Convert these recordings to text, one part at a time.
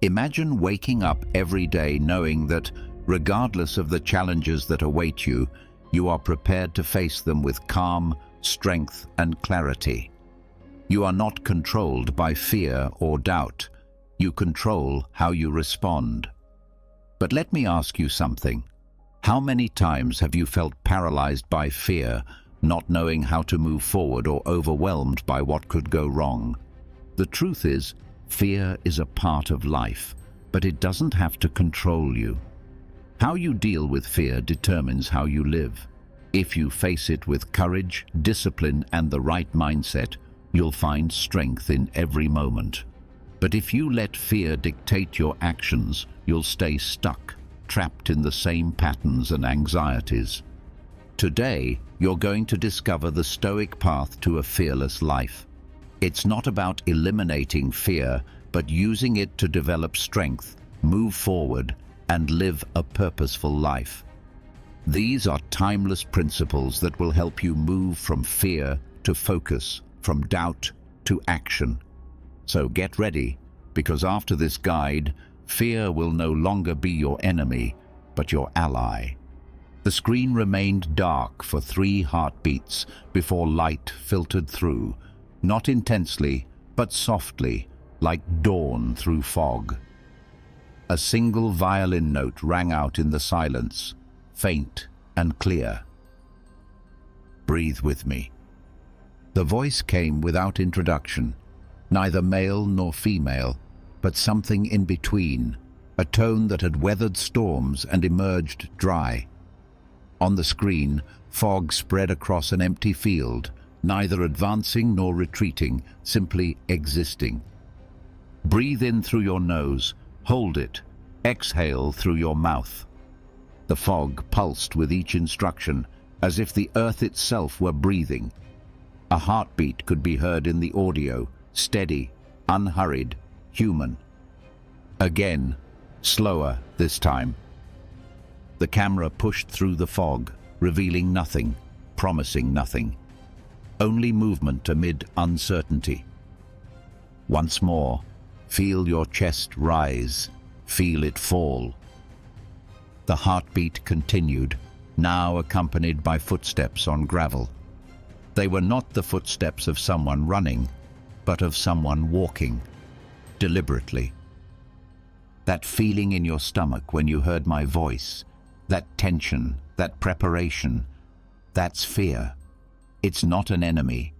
Imagine waking up every day knowing that, regardless of the challenges that await you, you are prepared to face them with calm, strength, and clarity. You are not controlled by fear or doubt. You control how you respond. But let me ask you something. How many times have you felt paralyzed by fear, not knowing how to move forward, or overwhelmed by what could go wrong? The truth is, fear is a part of life, but it doesn't have to control you. How you deal with fear determines how you live. If you face it with courage, discipline, and the right mindset, you'll find strength in every moment. But if you let fear dictate your actions, you'll stay stuck, trapped in the same patterns and anxieties. Today, you're going to discover the Stoic path to a fearless life. It's not about eliminating fear, but using it to develop strength, move forward, and live a purposeful life. These are timeless principles that will help you move from fear to focus, from doubt to action. So get ready, because after this guide, fear will no longer be your enemy, but your ally. The screen remained dark for 3 heartbeats before light filtered through, not intensely, but softly, like dawn through fog. A single violin note rang out in the silence, faint and clear. "Breathe with me." The voice came without introduction, neither male nor female, but something in between, a tone that had weathered storms and emerged dry. On the screen, fog spread across an empty field, neither advancing nor retreating, simply existing. Breathe in through your nose, hold it, exhale through your mouth. The fog pulsed with each instruction, as if the earth itself were breathing. A heartbeat could be heard in the audio, steady, unhurried, human. Again, slower this time. The camera pushed through the fog, revealing nothing, promising nothing. Only movement amid uncertainty. Once more, feel your chest rise, feel it fall. The heartbeat continued, now accompanied by footsteps on gravel. They were not the footsteps of someone running, but of someone walking, deliberately. That feeling in your stomach when you heard my voice, that tension, that preparation, that's fear. It's not an enemy.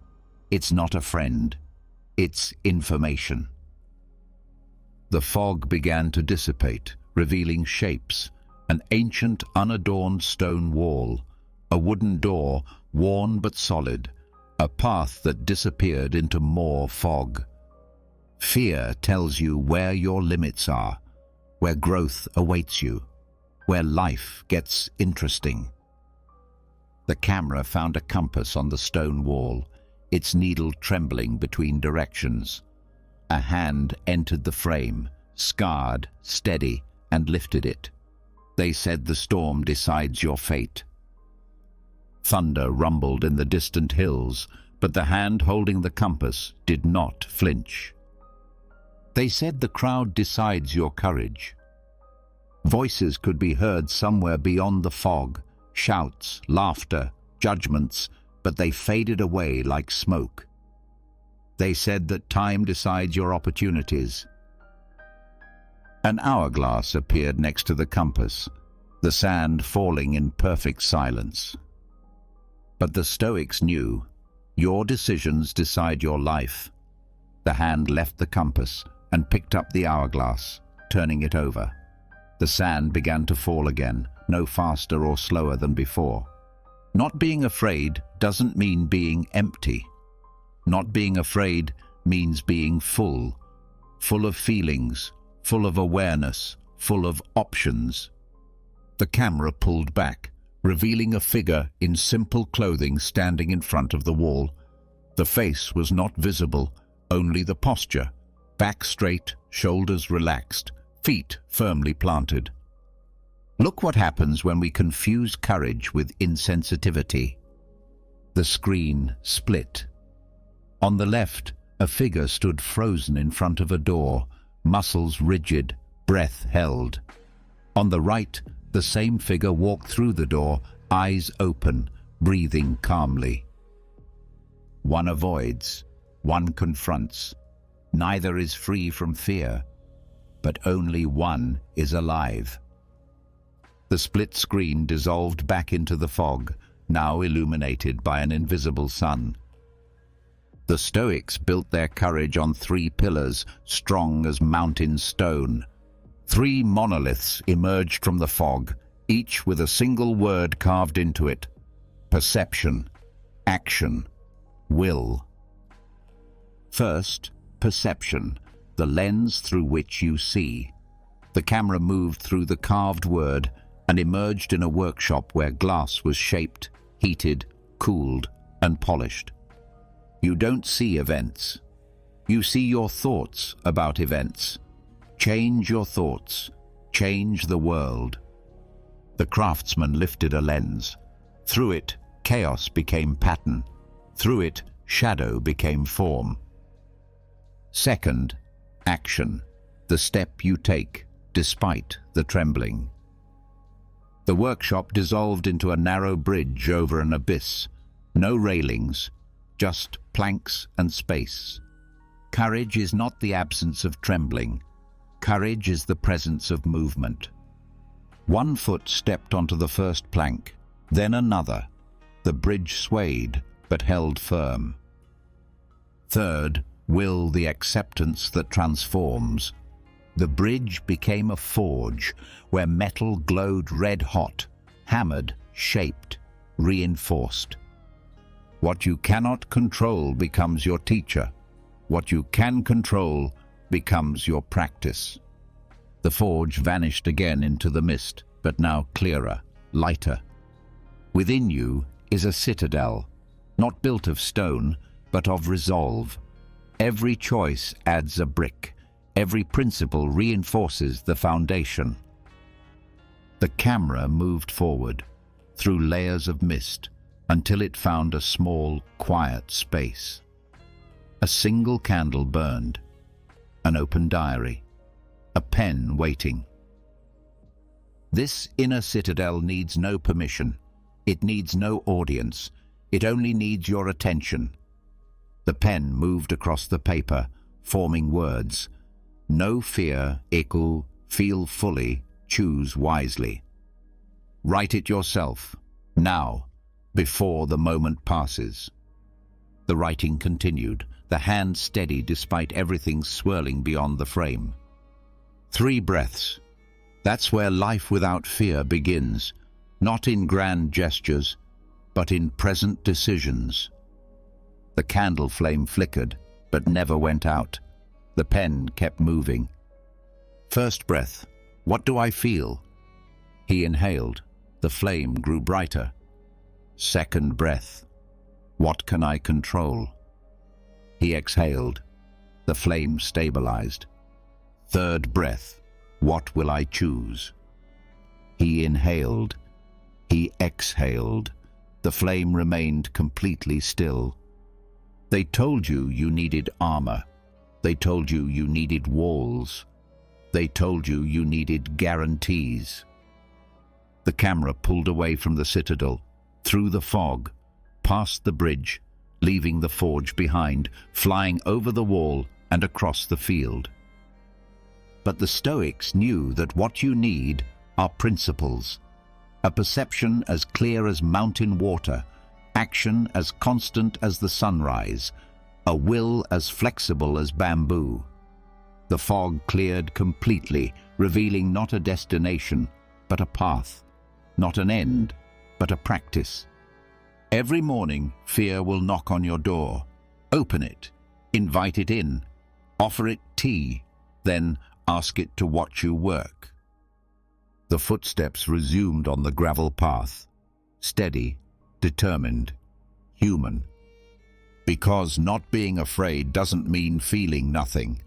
It's not a friend. It's information. The fog began to dissipate, revealing shapes, an ancient, unadorned stone wall, a wooden door, worn but solid, a path that disappeared into more fog. Fear tells you where your limits are, where growth awaits you, where life gets interesting. The camera found a compass on the stone wall, its needle trembling between directions. A hand entered the frame, scarred, steady, and lifted it. They said the storm decides your fate. Thunder rumbled in the distant hills, but the hand holding the compass did not flinch. They said the crowd decides your courage. Voices could be heard somewhere beyond the fog, shouts, laughter, judgments, but they faded away like smoke. They said that time decides your opportunities. An hourglass appeared next to the compass, the sand falling in perfect silence. But the Stoics knew, your decisions decide your life. The hand left the compass and picked up the hourglass, turning it over. The sand began to fall again, no faster or slower than before. Not being afraid doesn't mean being empty. Not being afraid means being full, full of feelings, full of awareness, full of options. The camera pulled back, revealing a figure in simple clothing standing in front of the wall. The face was not visible, only the posture, back straight, shoulders relaxed, feet firmly planted. Look what happens when we confuse courage with insensitivity. The screen split. On the left, a figure stood frozen in front of a door, muscles rigid, breath held. On the right, the same figure walked through the door, eyes open, breathing calmly. One avoids, one confronts. Neither is free from fear, but only one is alive. The split screen dissolved back into the fog, now illuminated by an invisible sun. The Stoics built their courage on 3 pillars, strong as mountain stone. 3 monoliths emerged from the fog, each with a single word carved into it: perception, action, will. First, perception, the lens through which you see. The camera moved through the carved word and emerged in a workshop where glass was shaped, heated, cooled, and polished. You don't see events. You see your thoughts about events. Change your thoughts. Change the world. The craftsman lifted a lens. Through it, chaos became pattern. Through it, shadow became form. Second, action, the step you take, despite the trembling. The workshop dissolved into a narrow bridge over an abyss. No railings, just planks and space. Courage is not the absence of trembling. Courage is the presence of movement. One foot stepped onto the first plank, then another. The bridge swayed, but held firm. Third, will, the acceptance that transforms. The bridge became a forge where metal glowed red-hot, hammered, shaped, reinforced. What you cannot control becomes your teacher. What you can control becomes your practice. The forge vanished again into the mist, but now clearer, lighter. Within you is a citadel, not built of stone, but of resolve. Every choice adds a brick. Every principle reinforces the foundation. The camera moved forward, through layers of mist, until it found a small, quiet space. A single candle burned, an open diary, a pen waiting. This inner citadel needs no permission. It needs no audience. It only needs your attention. The pen moved across the paper, forming words. No fear, echo, feel fully, choose wisely. Write it yourself, now, before the moment passes. The writing continued, the hand steady despite everything swirling beyond the frame. 3 breaths. That's where life without fear begins, not in grand gestures, but in present decisions. The candle flame flickered, but never went out. The pen kept moving. First breath. What do I feel? He inhaled. The flame grew brighter. Second breath. What can I control? He exhaled. The flame stabilized. Third breath. What will I choose? He inhaled. He exhaled. The flame remained completely still. They told you you needed armor. They told you you needed walls. They told you you needed guarantees. The camera pulled away from the citadel, through the fog, past the bridge, leaving the forge behind, flying over the wall and across the field. But the Stoics knew that what you need are principles, a perception as clear as mountain water, action as constant as the sunrise, a will as flexible as bamboo. The fog cleared completely, revealing not a destination, but a path, not an end, but a practice. Every morning, fear will knock on your door. Open it, invite it in, offer it tea, then ask it to watch you work. The footsteps resumed on the gravel path, steady, determined, human. Because not being afraid doesn't mean feeling nothing.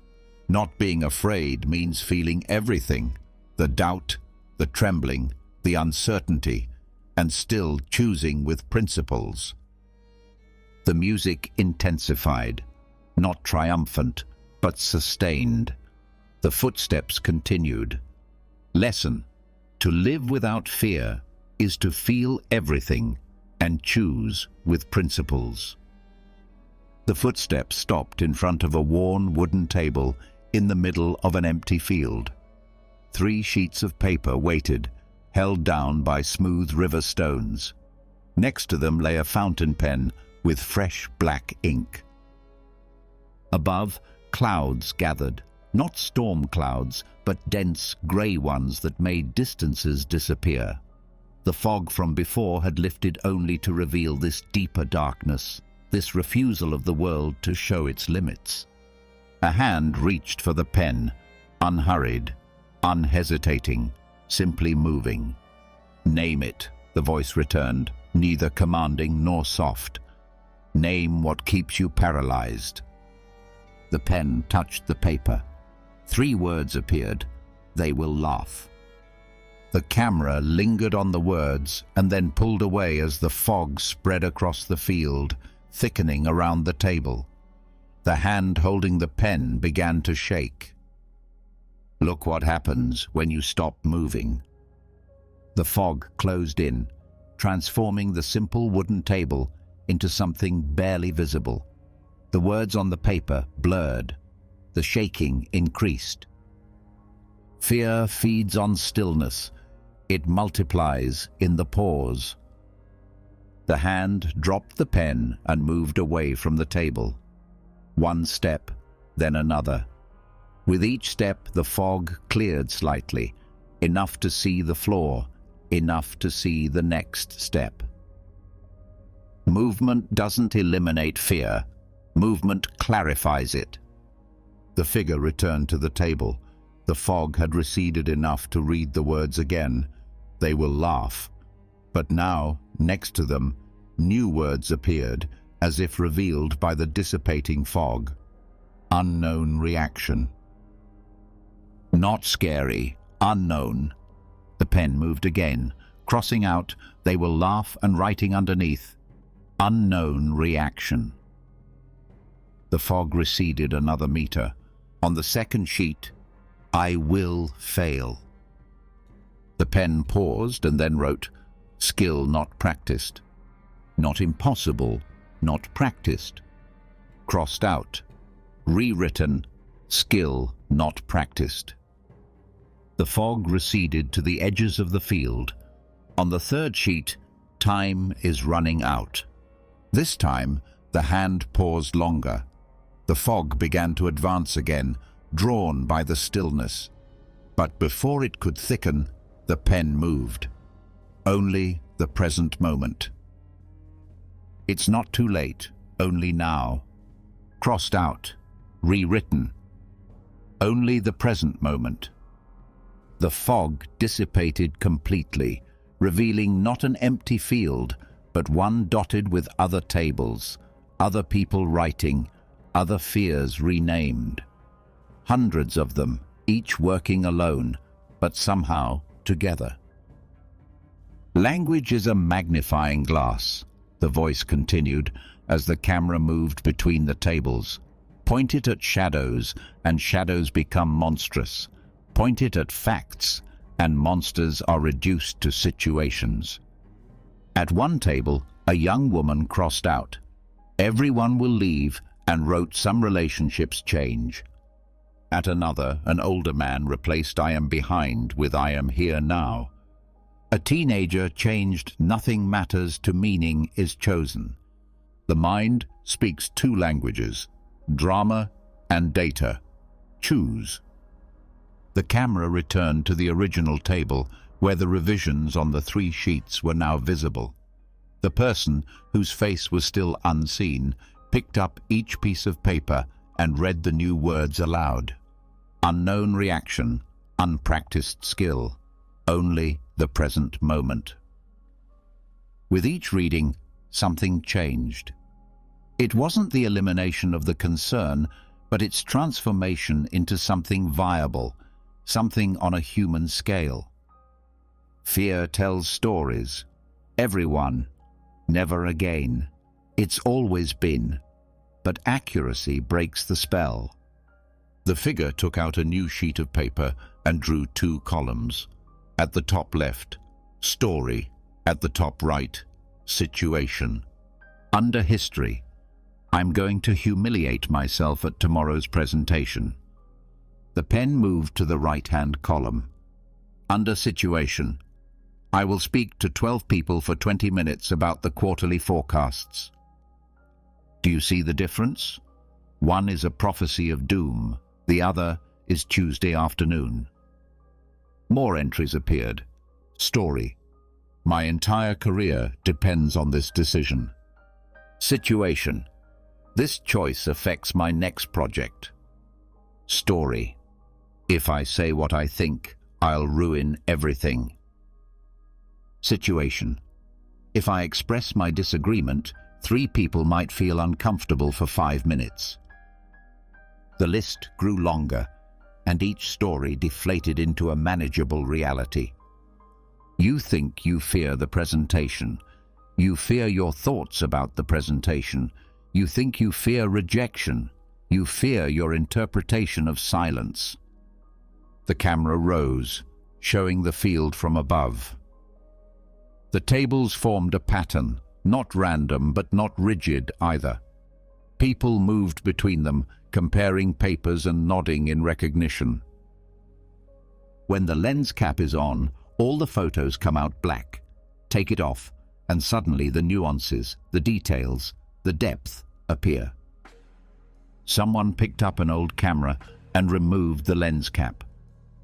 Not being afraid means feeling everything, the doubt, the trembling, the uncertainty, and still choosing with principles. The music intensified, not triumphant, but sustained. The footsteps continued. Lesson: to live without fear is to feel everything and choose with principles. The footsteps stopped in front of a worn wooden table in the middle of an empty field. 3 sheets of paper waited, held down by smooth river stones. Next to them lay a fountain pen with fresh black ink. Above, clouds gathered, not storm clouds, but dense grey ones that made distances disappear. The fog from before had lifted only to reveal this deeper darkness, this refusal of the world to show its limits. A hand reached for the pen, unhurried, unhesitating, simply moving. "Name it," the voice returned, neither commanding nor soft. "Name what keeps you paralyzed." The pen touched the paper. 3 words appeared. "They will laugh." The camera lingered on the words and then pulled away as the fog spread across the field, thickening around the table. The hand holding the pen began to shake. "Look what happens when you stop moving." The fog closed in, transforming the simple wooden table into something barely visible. The words on the paper blurred. The shaking increased. Fear feeds on stillness. It multiplies in the pause. The hand dropped the pen and moved away from the table. 1 step, then another. With each step, the fog cleared slightly, enough to see the floor, enough to see the next step. Movement doesn't eliminate fear. Movement clarifies it. The figure returned to the table. The fog had receded enough to read the words again. "They will laugh." But now, next to them, new words appeared, as if revealed by the dissipating fog. Unknown reaction. Not scary, unknown. The pen moved again, crossing out, "They will laugh," and writing underneath, "Unknown reaction." The fog receded another meter. On the second sheet, "I will fail." The pen paused and then wrote, "Skill not practiced." Not impossible, not practiced. Crossed out, rewritten, "Skill not practiced." The fog receded to the edges of the field. On the third sheet, "Time is running out." This time, the hand paused longer. The fog began to advance again, drawn by the stillness. But before it could thicken, the pen moved. Only the present moment. It's not too late, only now. Crossed out, rewritten. Only the present moment. The fog dissipated completely, revealing not an empty field, but one dotted with other tables, other people writing, other fears renamed. Hundreds of them, each working alone, but somehow together. "Language is a magnifying glass," the voice continued as the camera moved between the tables. "Point it at shadows, and shadows become monstrous. Point it at facts, and monsters are reduced to situations." At one table, a young woman crossed out, "Everyone will leave," and wrote, "Some relationships change." At another, an older man replaced "I am behind" with "I am here now." A teenager changed "Nothing matters to meaning is chosen." The mind speaks 2 languages, drama and data. Choose. The camera returned to the original table, where the revisions on the 3 sheets were now visible. The person, whose face was still unseen, picked up each piece of paper and read the new words aloud. Unknown reaction, unpracticed skill, only the present moment. With each reading, something changed. It wasn't the elimination of the concern, but its transformation into something viable, something on a human scale. Fear tells stories. Everyone, never again. It's always been, but accuracy breaks the spell. The figure took out a new sheet of paper and drew 2 columns. At the top left, story. At the top right, situation. Under history, I'm going to humiliate myself at tomorrow's presentation. The pen moved to the right-hand column. Under situation, I will speak to 12 people for 20 minutes about the quarterly forecasts. Do you see the difference? One is a prophecy of doom, the other is Tuesday afternoon. More entries appeared. Story. My entire career depends on this decision. Situation. This choice affects my next project. Story. If I say what I think, I'll ruin everything. Situation. If I express my disagreement, 3 people might feel uncomfortable for 5 minutes. The list grew longer, and each story deflated into a manageable reality. You think you fear the presentation. You fear your thoughts about the presentation. You think you fear rejection. You fear your interpretation of silence. The camera rose, showing the field from above. The tables formed a pattern, not random but not rigid either. People moved between them, comparing papers and nodding in recognition. When the lens cap is on, all the photos come out black. Take it off, and suddenly the nuances, the details, the depth appear. Someone picked up an old camera and removed the lens cap.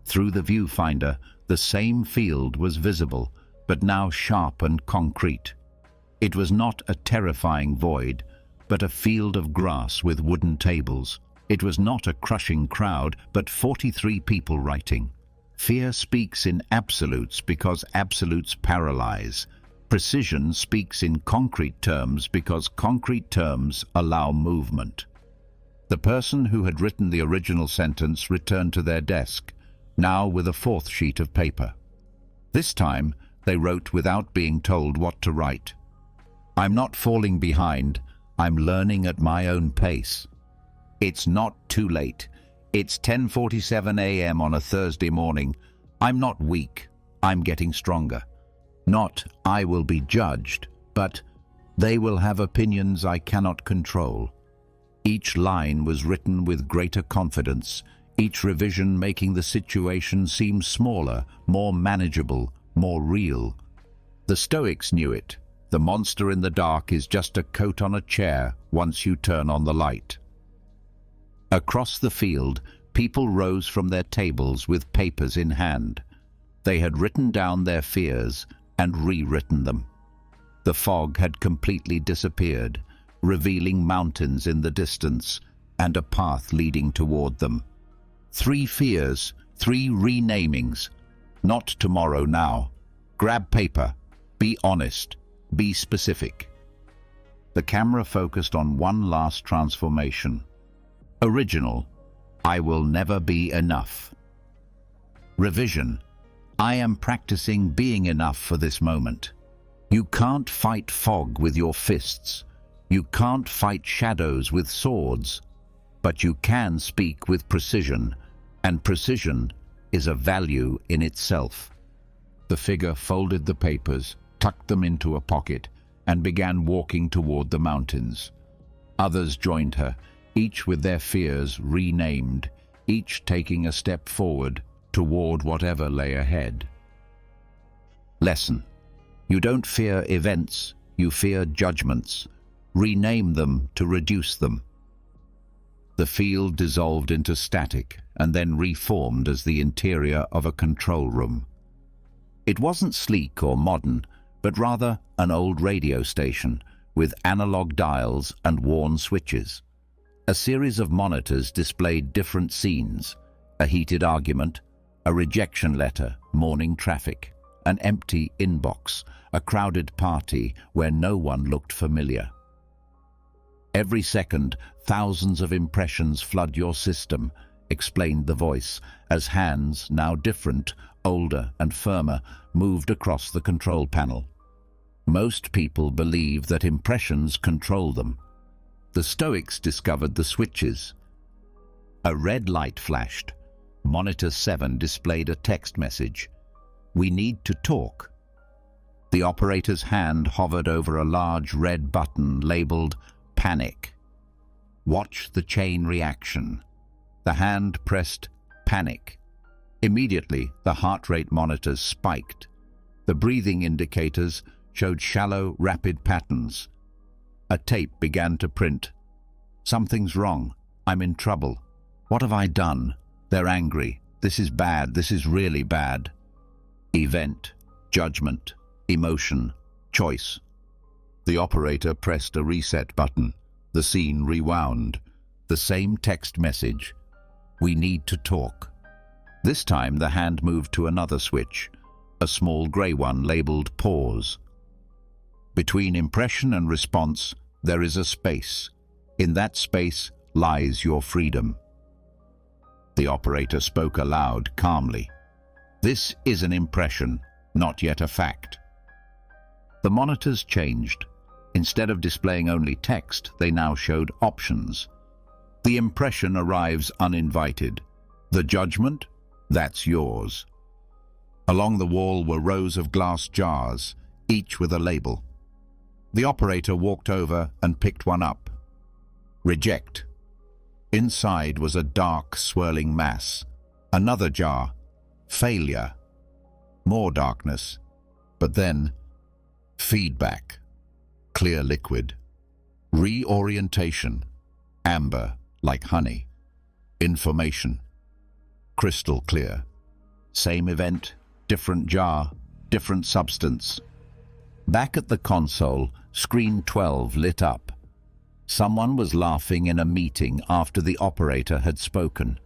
Through the viewfinder, the same field was visible, but now sharp and concrete. It was not a terrifying void, but a field of grass with wooden tables. It was not a crushing crowd, but 43 people writing. Fear speaks in absolutes because absolutes paralyze. Precision speaks in concrete terms because concrete terms allow movement. The person who had written the original sentence returned to their desk, now with a 4th sheet of paper. This time, they wrote without being told what to write. I'm not falling behind. I'm learning at my own pace. It's not too late. It's 10:47 a.m. on a Thursday morning. I'm not weak. I'm getting stronger. Not I will be judged, but they will have opinions I cannot control. Each line was written with greater confidence, each revision making the situation seem smaller, more manageable, more real. The Stoics knew it. The monster in the dark is just a coat on a chair once you turn on the light. Across the field, people rose from their tables with papers in hand. They had written down their fears and rewritten them. The fog had completely disappeared, revealing mountains in the distance and a path leading toward them. 3 fears, 3 renamings. Not tomorrow now. Grab paper. Be honest. Be specific. The camera focused on one last transformation. Original. I will never be enough. Revision. I am practicing being enough for this moment. You can't fight fog with your fists. You can't fight shadows with swords. But you can speak with precision, and precision is a value in itself. The figure folded the papers, tucked them into a pocket, and began walking toward the mountains. Others joined her, each with their fears renamed, each taking a step forward toward whatever lay ahead. Lesson. You don't fear events, you fear judgments. Rename them to reduce them. The field dissolved into static and then reformed as the interior of a control room. It wasn't sleek or modern, but rather an old radio station with analog dials and worn switches. A series of monitors displayed different scenes: a heated argument, a rejection letter, morning traffic, an empty inbox, a crowded party where no one looked familiar. Every second, thousands of impressions flood your system, explained the voice, as hands, now different, older and firmer, moved across the control panel. Most people believe that impressions control them. The Stoics discovered the switches. A red light flashed. Monitor 7 displayed a text message. "We need to talk." The operator's hand hovered over a large red button labeled Panic. Watch the chain reaction. The hand pressed Panic. Immediately, the heart rate monitors spiked. The breathing indicators showed shallow, rapid patterns. A tape began to print. "Something's wrong. I'm in trouble. What have I done? They're angry. This is bad. This is really bad." Event, judgment, emotion, choice. The operator pressed a reset button. The scene rewound. The same text message. "We need to talk." This time the hand moved to another switch, a small grey one labeled Pause. Between impression and response, there is a space. In that space lies your freedom. The operator spoke aloud, calmly. "This is an impression, not yet a fact." The monitors changed. Instead of displaying only text, they now showed options. The impression arrives uninvited. The judgment? That's yours. Along the wall were rows of glass jars, each with a label. The operator walked over and picked one up. Reject. Inside was a dark, swirling mass. Another jar. Failure. More darkness. But then, feedback. Clear liquid. Reorientation. Amber, like honey. Information. Crystal clear. Same event, different jar, different substance. Back at the console, screen 12 lit up. Someone was laughing in a meeting after the operator had spoken.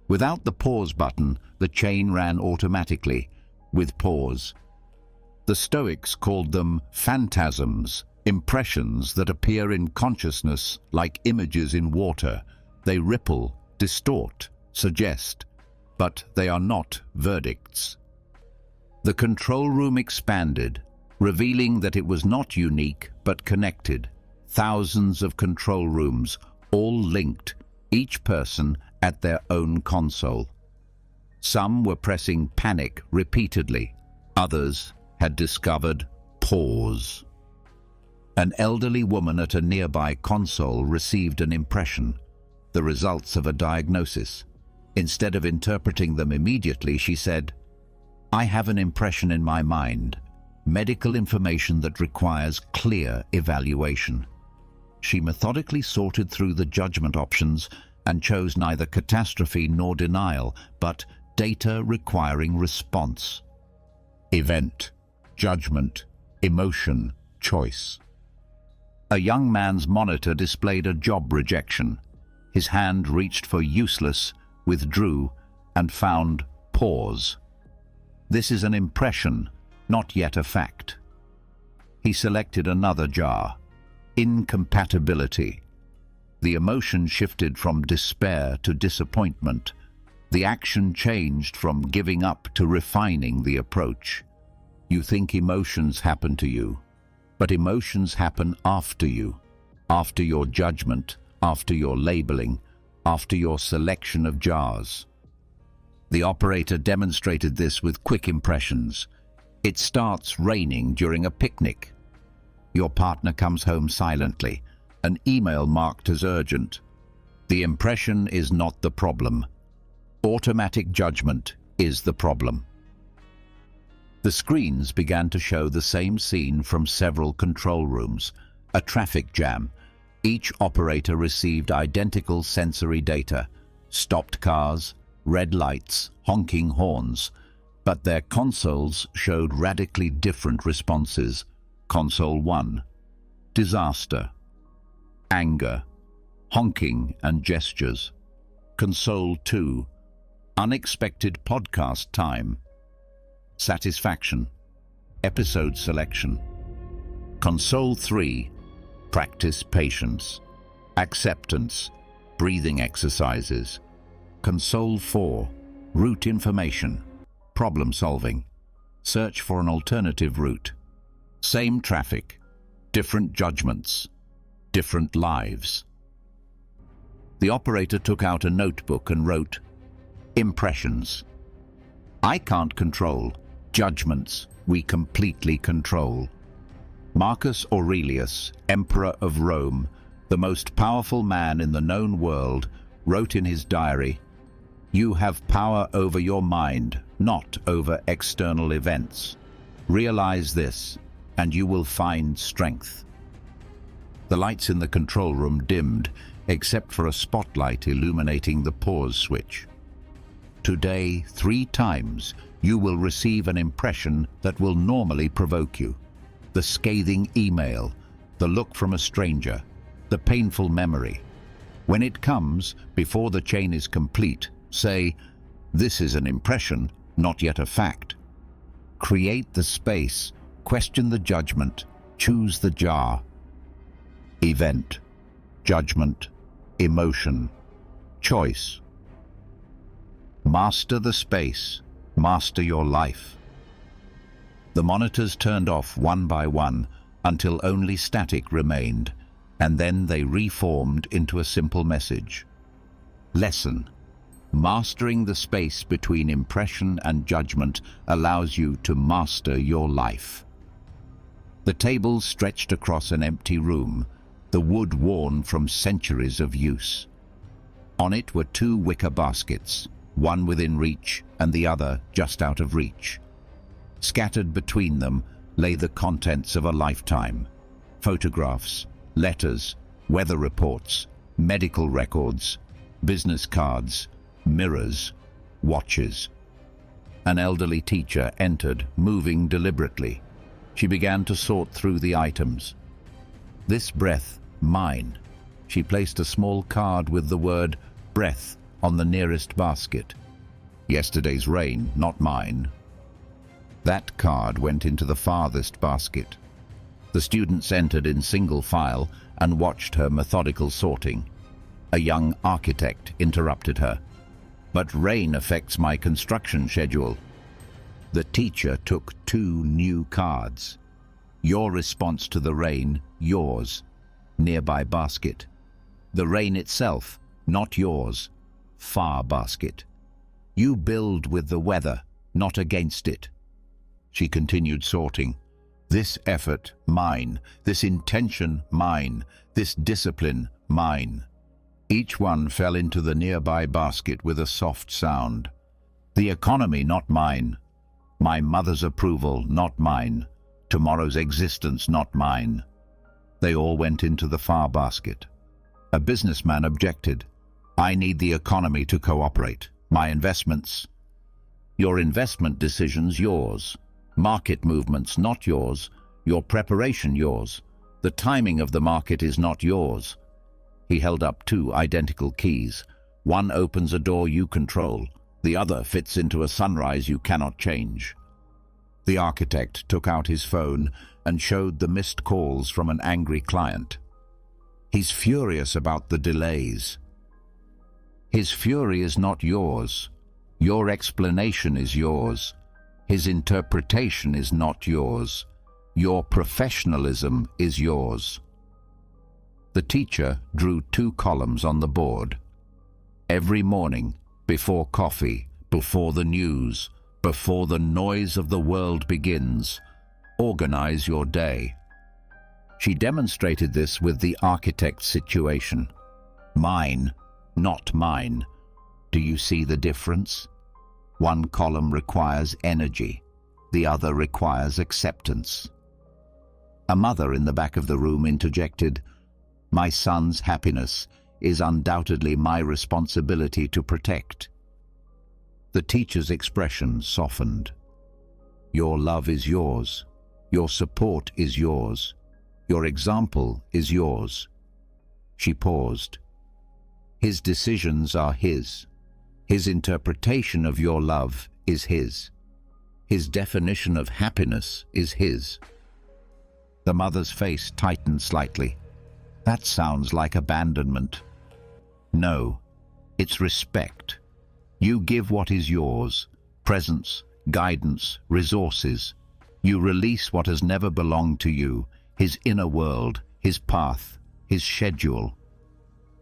Without the pause button, the chain ran automatically, with pause. The Stoics called them phantasms, impressions that appear in consciousness like images in water. They ripple, distort, suggest, but they are not verdicts. The control room expanded, revealing that it was not unique but connected. Thousands of control rooms, all linked, each person at their own console. Some were pressing Panic repeatedly. Others had discovered Pause. An elderly woman at a nearby console received an impression, the results of a diagnosis. Instead of interpreting them immediately, she said, "I have an impression in my mind, medical information that requires clear evaluation." She methodically sorted through the judgment options and chose neither catastrophe nor denial, but data requiring response. Event, judgment, emotion, choice. A young man's monitor displayed a job rejection. His hand reached for useless, withdrew, and found pause. This is an impression, not yet a fact. He selected another jar. Incompatibility. The emotion shifted from despair to disappointment. The action changed from giving up to refining the approach. You think emotions happen to you, but emotions happen after you, after your judgment, after your labeling, after your selection of jars. The operator demonstrated this with quick impressions. It starts raining during a picnic. Your partner comes home silently, an email marked as urgent. The impression is not the problem. Automatic judgment is the problem. The screens began to show the same scene from several control rooms. A traffic jam. Each operator received identical sensory data. Stopped cars, red lights, honking horns. But their consoles showed radically different responses. Console 1. Disaster. Anger. Honking and gestures. Console 2. Unexpected podcast time. Satisfaction. Episode selection. Console 3. Practice patience. Acceptance. Breathing exercises. Console 4. Route information. Problem solving. Search for an alternative route. Same traffic. Different judgments. Different lives. The operator took out a notebook and wrote, "Impressions. I can't control. Judgments we completely control." Marcus Aurelius, Emperor of Rome, the most powerful man in the known world, wrote in his diary, "You have power over your mind, not over external events. Realize this, and you will find strength." The lights in the control room dimmed, except for a spotlight illuminating the pause switch. Today, 3 times, you will receive an impression that will normally provoke you. The scathing email, the look from a stranger, the painful memory. When it comes, before the chain is complete, say, "This is an impression, not yet a fact." Create the space, question the judgment, choose the jar. Event, judgment, emotion, choice. Master the space, master your life. The monitors turned off one by one until only static remained, and then they reformed into a simple message. Lesson: mastering the space between impression and judgment allows you to master your life. The table stretched across an empty room, the wood worn from centuries of use. On it were 2 wicker baskets, one within reach and the other just out of reach. Scattered between them lay the contents of a lifetime: photographs, letters, weather reports, medical records, business cards, mirrors, watches. An elderly teacher entered, moving deliberately. She began to sort through the items. "This breath, mine." She placed a small card with the word "breath" on the nearest basket. "Yesterday's rain, not mine." That card went into the farthest basket. The students entered in single file and watched her methodical sorting. A young architect interrupted her. "But rain affects my construction schedule." The teacher took 2 new cards. "Your response to the rain, yours." Nearby basket. "The rain itself, not yours." Far basket. "You build with the weather, not against it." She continued sorting. "This effort, mine. This intention, mine. This discipline, mine." Each one fell into the nearby basket with a soft sound. "The economy, not mine. My mother's approval, not mine. Tomorrow's existence, not mine." They all went into the far basket. A businessman objected. "I need the economy to cooperate. My investments." "Your investment decisions, yours. Market movements, not yours. Your preparation, yours. The timing of the market is not yours." He held up 2 identical keys. One opens a door you control. The other fits into a sunrise you cannot change. The architect took out his phone and showed the missed calls from an angry client. "He's furious about the delays." "His fury is not yours. Your explanation is yours. His interpretation is not yours. Your professionalism is yours." The teacher drew 2 columns on the board. "Every morning, before coffee, before the news, before the noise of the world begins, organize your day." She demonstrated this with the architect's situation. "Mine, not mine." Do you see the difference? One column requires energy, the other requires acceptance. A mother in the back of the room interjected, "My son's happiness is undoubtedly my responsibility to protect." The teacher's expression softened. "Your love is yours. Your support is yours. Your example is yours." She paused. "His decisions are his. His interpretation of your love is his. His definition of happiness is his." The mother's face tightened slightly. "That sounds like abandonment." "No, it's respect. You give what is yours: presence, guidance, resources. You release what has never belonged to you: his inner world, his path, his schedule."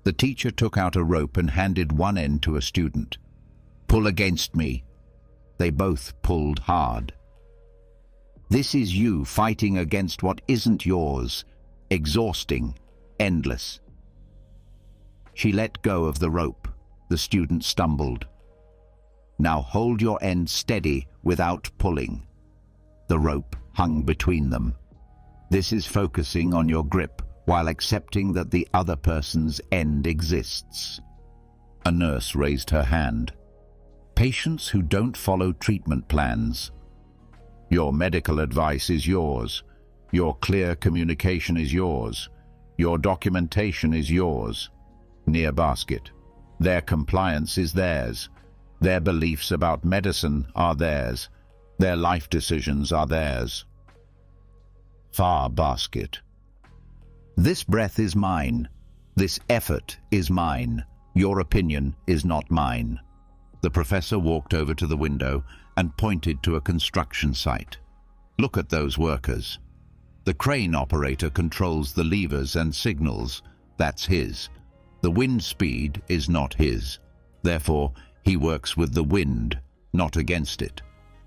The teacher took out a rope and handed one end to a student. "Pull against me." They both pulled hard. This is you fighting against what isn't yours, exhausting, endless. She let go of the rope. The student stumbled. "Now hold your end steady without pulling." The rope hung between them. This is focusing on your grip while accepting that the other person's end exists. A nurse raised her hand. Patients who don't follow treatment plans. Your medical advice is yours. Your clear communication is yours. Your documentation is yours. Near basket. Their compliance is theirs. Their beliefs about medicine are theirs. Their life decisions are theirs. Far basket. This breath is mine. This effort is mine. Your opinion is not mine. The professor walked over to the window and pointed to a construction site. Look at those workers. The crane operator controls the levers and signals. That's his. The wind speed is not his. Therefore, he works with the wind, not against it.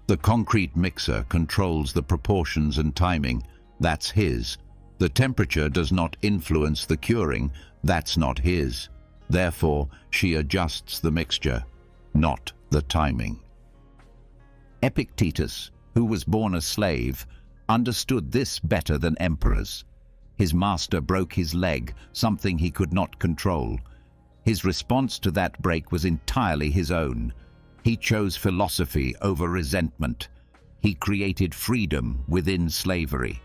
The concrete mixer controls the proportions and timing. That's his. The temperature does not influence the curing. That's not his. Therefore, she adjusts the mixture, not the timing. Epictetus, who was born a slave, understood this better than emperors. His master broke his leg, something he could not control. His response to that break was entirely his own. He chose philosophy over resentment. He created freedom within slavery.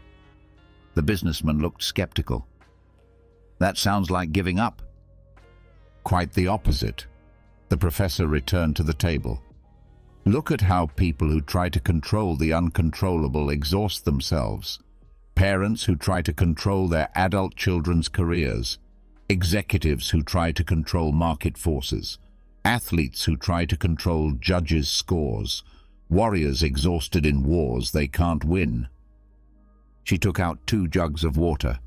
The businessman looked skeptical. That sounds like giving up. Quite the opposite. The professor returned to the table. Look at how people who try to control the uncontrollable exhaust themselves. Parents who try to control their adult children's careers. Executives who try to control market forces. Athletes who try to control judges' scores. Warriors exhausted in wars they can't win. She took out 2 jugs of water.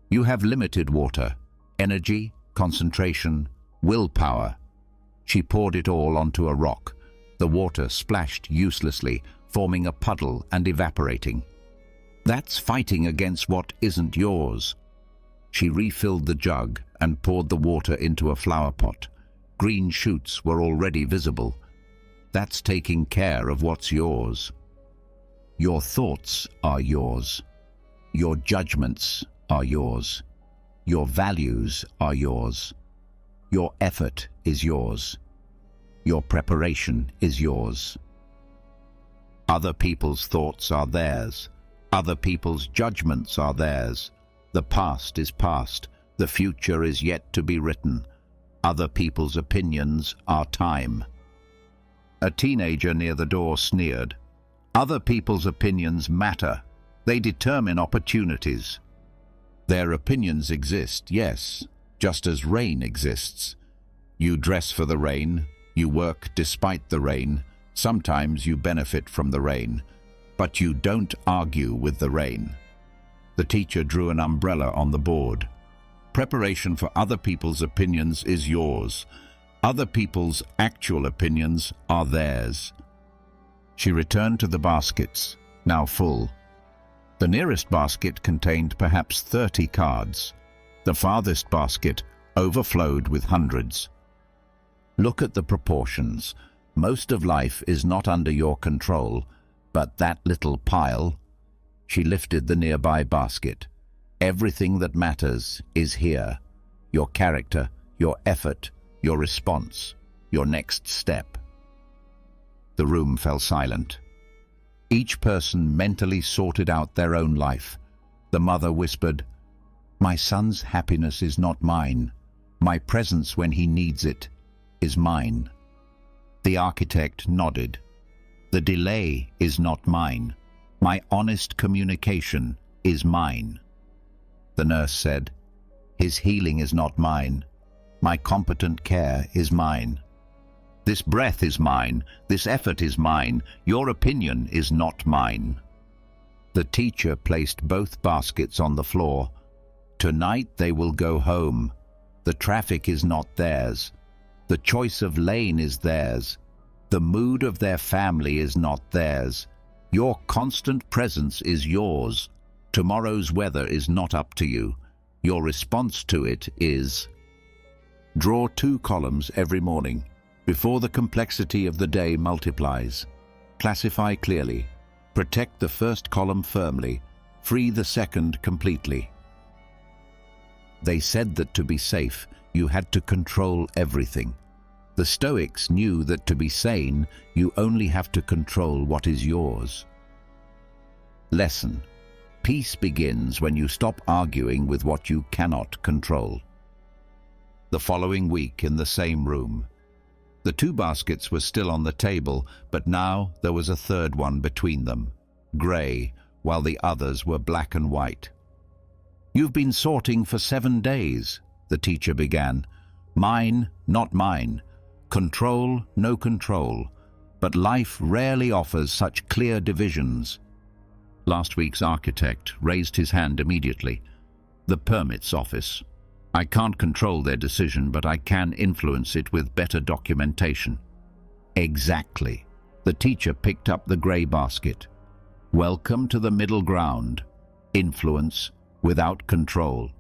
You have limited water, energy, concentration, willpower. She poured it all onto a rock. The water splashed uselessly, forming a puddle and evaporating. That's fighting against what isn't yours. She refilled the jug and poured the water into a flower pot. Green shoots were already visible. That's taking care of what's yours. Your thoughts are yours. Your judgments are yours. Your values are yours. Your effort is yours. Your preparation is yours. Other people's thoughts are theirs. Other people's judgments are theirs. The past is past. The future is yet to be written. Other people's opinions are time. A teenager near the door sneered. Other people's opinions matter. They determine opportunities. Their opinions exist, yes, just as rain exists. You dress for the rain. You work despite the rain. Sometimes you benefit from the rain. But you don't argue with the rain. The teacher drew an umbrella on the board. Preparation for other people's opinions is yours. Other people's actual opinions are theirs. She returned to the baskets, now full. The nearest basket contained perhaps 30 cards. The farthest basket overflowed with hundreds. Look at the proportions. Most of life is not under your control, but that little pile. She lifted the nearby basket. Everything that matters is here. Your character, your effort, your response, your next step. The room fell silent. Each person mentally sorted out their own life. The mother whispered, "My son's happiness is not mine. My presence when he needs it is mine." The architect nodded. "The delay is not mine. My honest communication is mine." The nurse said, "His healing is not mine. My competent care is mine. This breath is mine. This effort is mine. Your opinion is not mine." The teacher placed both baskets on the floor. "Tonight they will go home. The traffic is not theirs. The choice of lane is theirs. The mood of their family is not theirs. Your constant presence is yours. Tomorrow's weather is not up to you. Your response to it is. Draw 2 columns every morning, before the complexity of the day multiplies. Classify clearly. Protect the first column firmly. Free the second completely. They said that to be safe, you had to control everything. The Stoics knew that to be sane, you only have to control what is yours. Lesson. Peace begins when you stop arguing with what you cannot control. The following week in the same room. The 2 baskets were still on the table, but now there was a third one between them, grey, while the others were black and white. You've been sorting for 7 days, the teacher began. Mine, not mine. Control, no control. But life rarely offers such clear divisions. Last week's architect raised his hand immediately. The permits office. I can't control their decision, but I can influence it with better documentation. Exactly. The teacher picked up the grey basket. Welcome to the middle ground. Influence without control.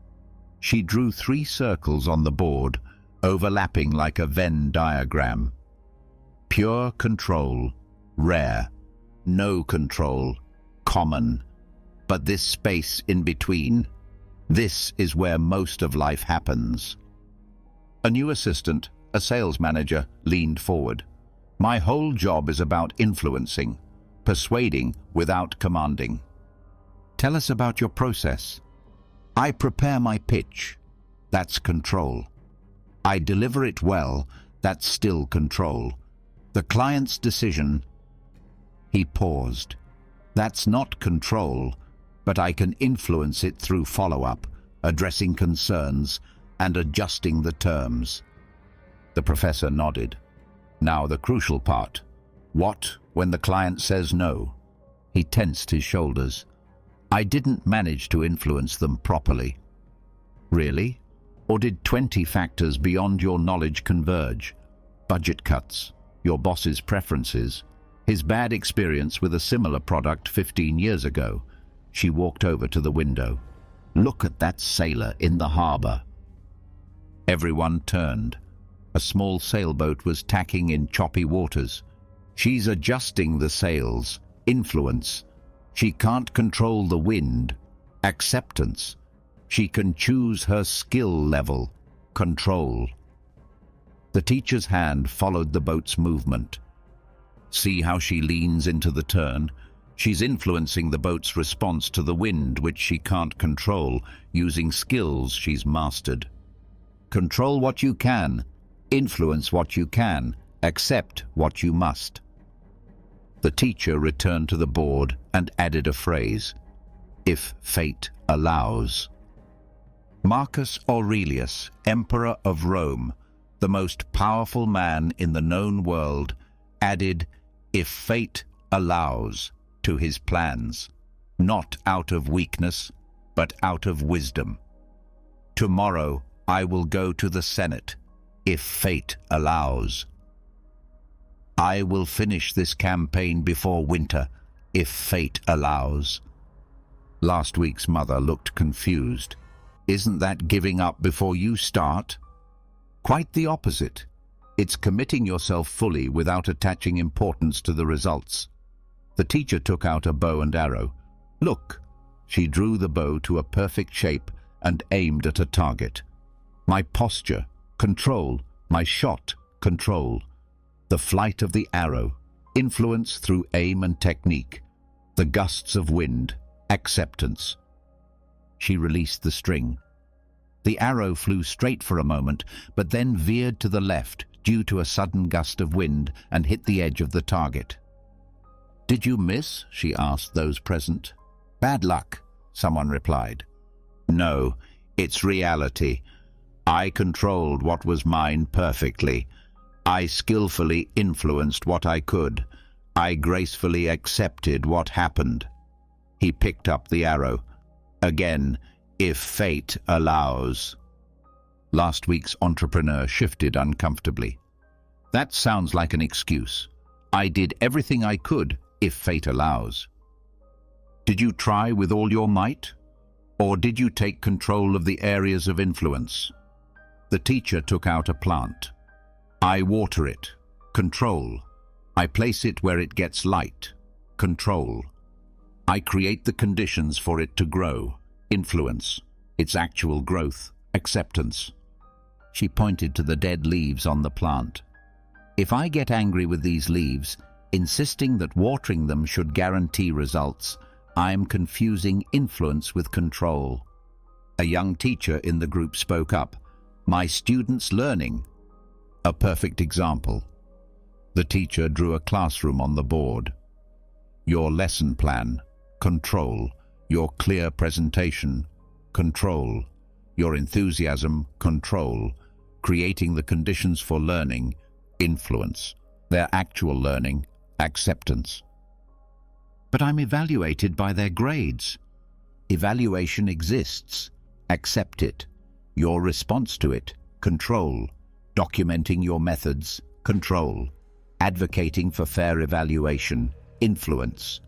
She drew 3 circles on the board, overlapping like a Venn diagram. Pure control, rare. No control, common. But this space in between, this is where most of life happens. A new assistant, a sales manager, leaned forward. My whole job is about influencing, persuading without commanding. Tell us about your process. I prepare my pitch. That's control. I deliver it well. That's still control. The client's decision. He paused. That's not control, but I can influence it through follow-up, addressing concerns, and adjusting the terms. The professor nodded. Now the crucial part. What when the client says no? He tensed his shoulders. I didn't manage to influence them properly. Really? Or did 20 factors beyond your knowledge converge? Budget cuts, your boss's preferences, his bad experience with a similar product 15 years ago. She walked over to the window. Look at that sailor in the harbor. Everyone turned. A small sailboat was tacking in choppy waters. She's adjusting the sails. Influence. She can't control the wind. Acceptance. She can choose her skill level. Control. The teacher's hand followed the boat's movement. See how she leans into the turn? She's influencing the boat's response to the wind, which she can't control, using skills she's mastered. Control what you can. Influence what you can. Accept what you must. The teacher returned to the board and added a phrase. If fate allows. Marcus Aurelius, Emperor of Rome, the most powerful man in the known world, added, if fate allows, to his plans, not out of weakness, but out of wisdom. Tomorrow I will go to the Senate, if fate allows. I will finish this campaign before winter, if fate allows. Last week's mother looked confused. Isn't that giving up before you start? Quite the opposite. It's committing yourself fully without attaching importance to the results. The teacher took out a bow and arrow. Look, she drew the bow to a perfect shape and aimed at a target. My posture, control. My shot, control. The flight of the arrow, influence through aim and technique. The gusts of wind, acceptance. She released the string. The arrow flew straight for a moment, but then veered to the left due to a sudden gust of wind and hit the edge of the target. Did you miss? She asked those present. Bad luck, someone replied. No, it's reality. I controlled what was mine perfectly. I skillfully influenced what I could. I gracefully accepted what happened. He picked up the arrow. Again, if fate allows. Last week's entrepreneur shifted uncomfortably. That sounds like an excuse. I did everything I could, if fate allows. Did you try with all your might? Or did you take control of the areas of influence? The teacher took out a plant. I water it. Control. I place it where it gets light. Control. I create the conditions for it to grow. Influence. Its actual growth. Acceptance. She pointed to the dead leaves on the plant. If I get angry with these leaves, insisting that watering them should guarantee results, I am confusing influence with control. A young teacher in the group spoke up. My students' learning. A perfect example. The teacher drew a classroom on the board. Your lesson plan. Control. Your clear presentation. Control. Your enthusiasm. Control. Creating the conditions for learning. Influence. Their actual learning. Acceptance. But I'm evaluated by their grades. Evaluation exists. Accept it. Your response to it. Control. Documenting your methods. Control. Advocating for fair evaluation. Influence.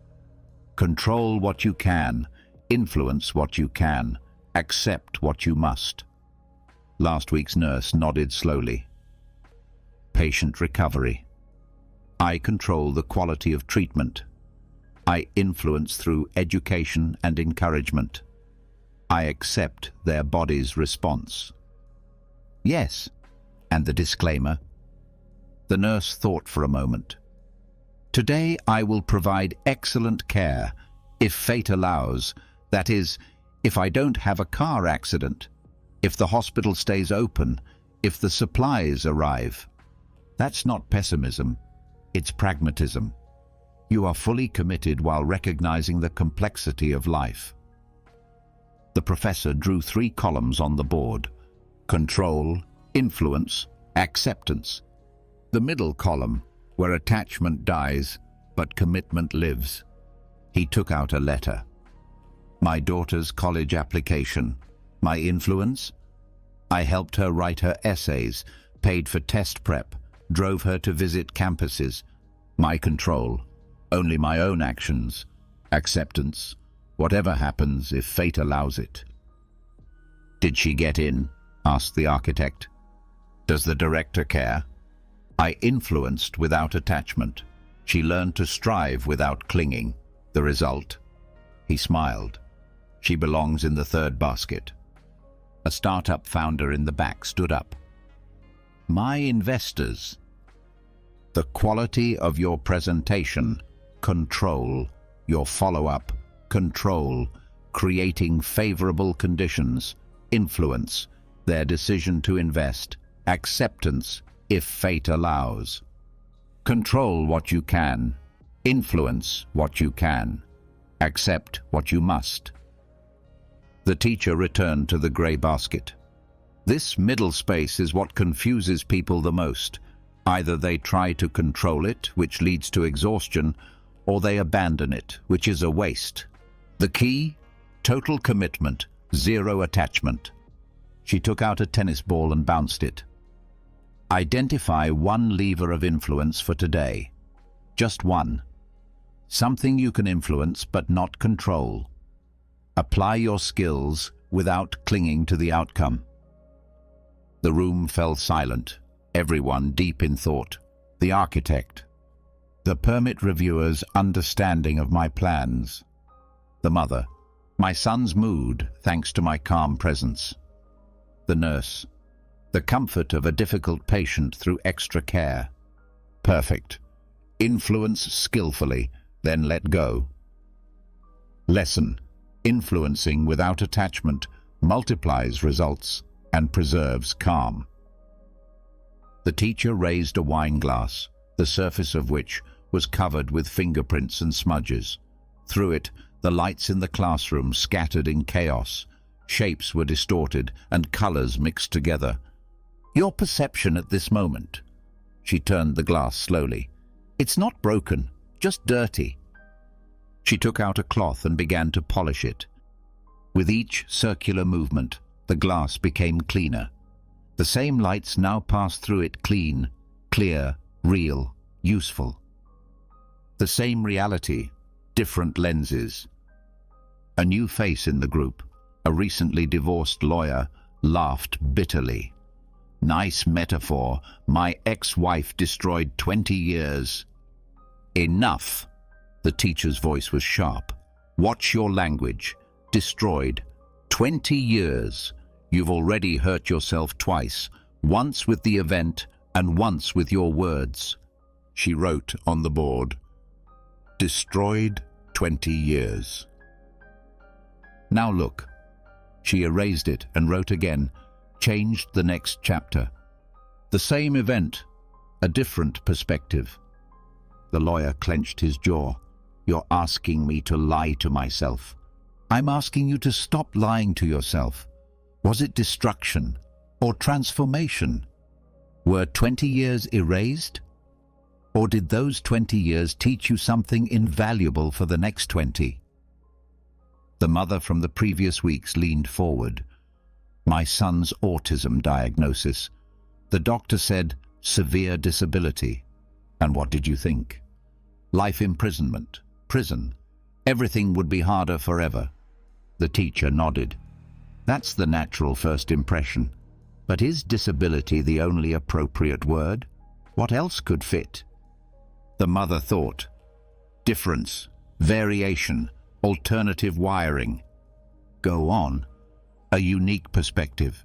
Control what you can. Influence what you can. Accept what you must. Last week's nurse nodded slowly. Patient recovery. I control the quality of treatment. I influence through education and encouragement. I accept their body's response. Yes, and the disclaimer. The nurse thought for a moment. Today I will provide excellent care, if fate allows, that is, if I don't have a car accident, if the hospital stays open, if the supplies arrive. That's not pessimism, it's pragmatism. You are fully committed while recognizing the complexity of life. The professor drew 3 columns on the board. Control, influence, acceptance. The middle column, where attachment dies, but commitment lives. He took out a letter. My daughter's college application. My influence? I helped her write her essays, paid for test prep, drove her to visit campuses. My control. Only my own actions. Acceptance. Whatever happens, if fate allows it. Did she get in? Asked the architect. Does the director care? I influenced without attachment. She learned to strive without clinging. The result? He smiled. She belongs in the 3rd basket. A startup founder in the back stood up. My investors. The quality of your presentation. Control. Your follow-up. Control. Creating favorable conditions. Influence. Their decision to invest. Acceptance, if fate allows. Control what you can. Influence what you can. Accept what you must. The teacher returned to the grey basket. This middle space is what confuses people the most. Either they try to control it, which leads to exhaustion, or they abandon it, which is a waste. The key? Total commitment, 0 attachment. She took out a tennis ball and bounced it. Identify 1 lever of influence for today. Just 1. Something you can influence but not control. Apply your skills without clinging to the outcome. The room fell silent, everyone deep in thought. The architect. The permit reviewer's understanding of my plans. The mother. My son's mood, thanks to my calm presence. The nurse. The comfort of a difficult patient through extra care. Perfect. Influence skillfully, then let go. Lesson. Influencing without attachment multiplies results and preserves calm. The teacher raised a wine glass, the surface of which was covered with fingerprints and smudges. Through it, the lights in the classroom scattered in chaos. Shapes were distorted and colors mixed together. Your perception at this moment. She turned the glass slowly. It's not broken, just dirty. She took out a cloth and began to polish it. With each circular movement, the glass became cleaner. The same lights now pass through it, clean, clear, real, useful. The same reality, different lenses. A new face in the group, a recently divorced lawyer, laughed bitterly. Nice metaphor. My ex-wife destroyed 20 years. Enough. The teacher's voice was sharp. Watch your language. Destroyed. 20 years. You've already hurt yourself twice, once with the event and once with your words. She wrote on the board. Destroyed 20 years. Now look. She erased it and wrote again, changed the next chapter. The same event, a different perspective. The lawyer clenched his jaw. You're asking me to lie to myself. I'm asking you to stop lying to yourself. Was it destruction or transformation? Were 20 years erased? Or did those 20 years teach you something invaluable for the next 20? The mother from the previous weeks leaned forward. My son's autism diagnosis. The doctor said, severe disability. And what did you think? Life imprisonment, prison. Everything would be harder forever. The teacher nodded. That's the natural first impression. But is disability the only appropriate word? What else could fit? The mother thought. Difference, variation, alternative wiring. Go on. A unique perspective,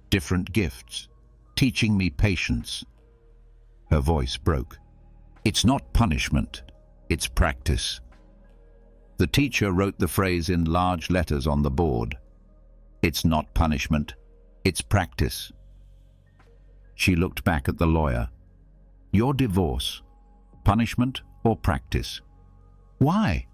different gifts, teaching me patience. Her voice broke. It's not punishment, it's practice. The teacher wrote the phrase in large letters on the board. It's not punishment, it's practice. She looked back at the lawyer. Your divorce, punishment or practice? Why?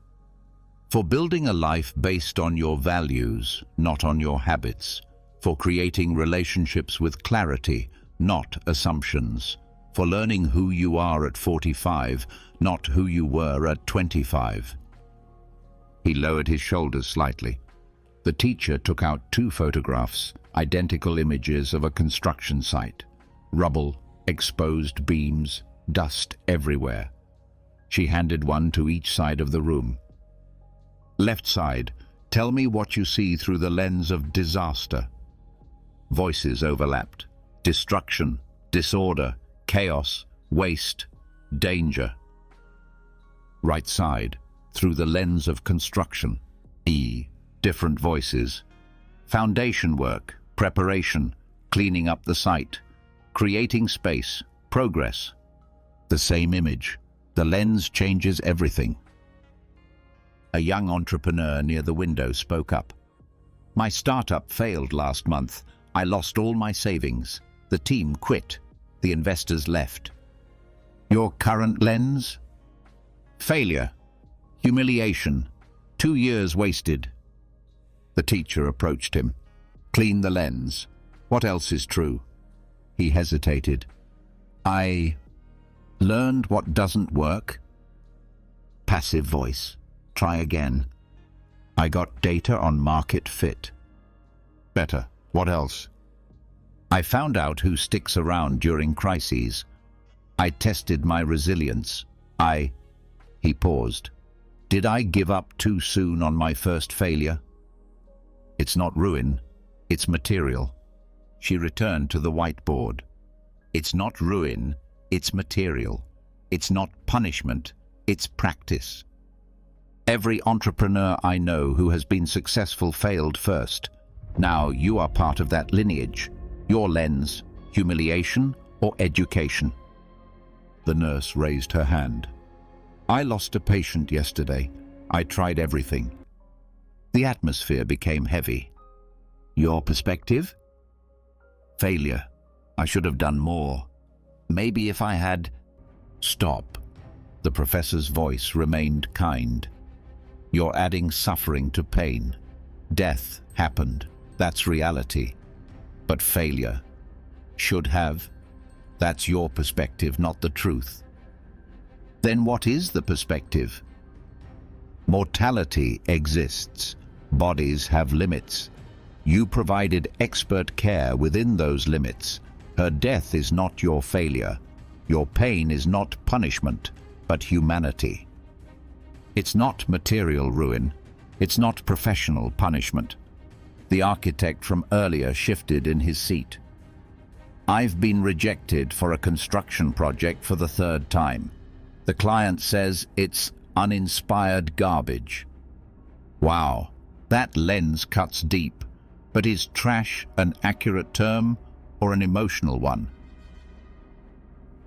For building a life based on your values, not on your habits. For creating relationships with clarity, not assumptions. For learning who you are at 45, not who you were at 25. He lowered his shoulders slightly. The teacher took out 2 photographs, identical images of a construction site. Rubble, exposed beams, dust everywhere. She handed one to each side of the room. Left side, tell me what you see through the lens of disaster. Voices overlapped. Destruction, disorder, chaos, waste, danger. Right side, through the lens of construction. Different voices. Foundation work, preparation, cleaning up the site, creating space, progress. The same image. The lens changes everything. A young entrepreneur near the window spoke up. My startup failed last month. I lost all my savings. The team quit. The investors left. Your current lens? Failure. Humiliation. 2 years wasted. The teacher approached him. Clean the lens. What else is true? He hesitated. I learned what doesn't work. Passive voice. Try again. I got data on market fit. Better. What else? I found out who sticks around during crises. I tested my resilience. He paused. Did I give up too soon on my first failure? It's not ruin, it's material. She returned to the whiteboard. It's not ruin, it's material. It's not punishment, it's practice. Every entrepreneur I know who has been successful failed first. Now you are part of that lineage. Your lens, humiliation or education? The nurse raised her hand. I lost a patient yesterday. I tried everything. The atmosphere became heavy. Your perspective? Failure. I should have done more. Maybe if I had... Stop. The professor's voice remained kind. You're adding suffering to pain. Death happened. That's reality. But failure. Should have. That's your perspective, not the truth. Then what is the perspective? Mortality exists. Bodies have limits. You provided expert care within those limits. Her death is not your failure. Your pain is not punishment, but humanity. It's not material ruin. It's not professional punishment. The architect from earlier shifted in his seat. I've been rejected for a construction project for the third time. The client says it's uninspired garbage. Wow, that lens cuts deep. But is trash an accurate term or an emotional one?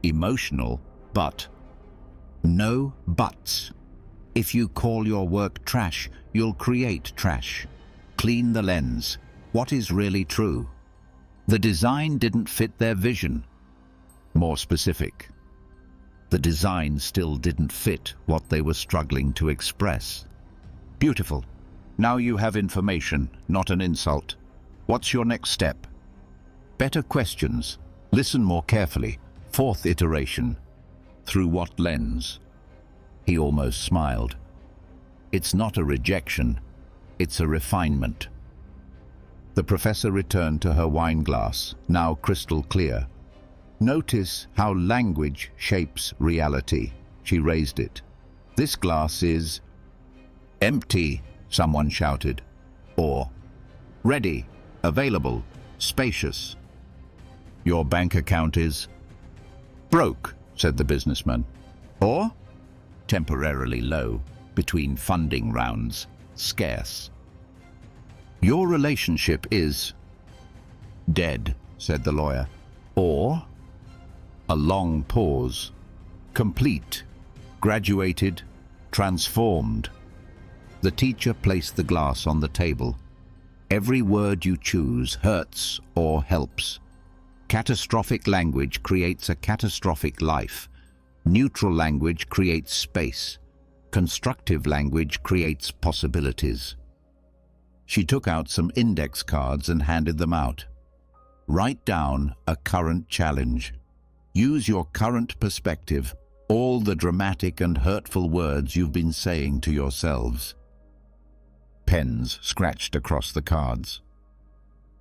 Emotional, but. No buts. If you call your work trash, you'll create trash. Clean the lens. What is really true? The design didn't fit their vision. More specific. The design still didn't fit what they were struggling to express. Beautiful. Now you have information, not an insult. What's your next step? Better questions. Listen more carefully. Fourth iteration. Through what lens? He almost smiled. It's not a rejection. It's a refinement. The professor returned to her wine glass, now crystal clear. Notice how language shapes reality. She raised it. This glass is empty, someone shouted. Or ready, available, spacious. Your bank account is broke, said the businessman. Or temporarily low, between funding rounds, scarce. Your relationship is dead, said the lawyer. Or a long pause, complete, graduated, transformed. The teacher placed the glass on the table. Every word you choose hurts or helps. Catastrophic language creates a catastrophic life. Neutral language creates space. Constructive language creates possibilities. She took out some index cards and handed them out. Write down a current challenge. Use your current perspective, all the dramatic and hurtful words you've been saying to yourselves. Pens scratched across the cards.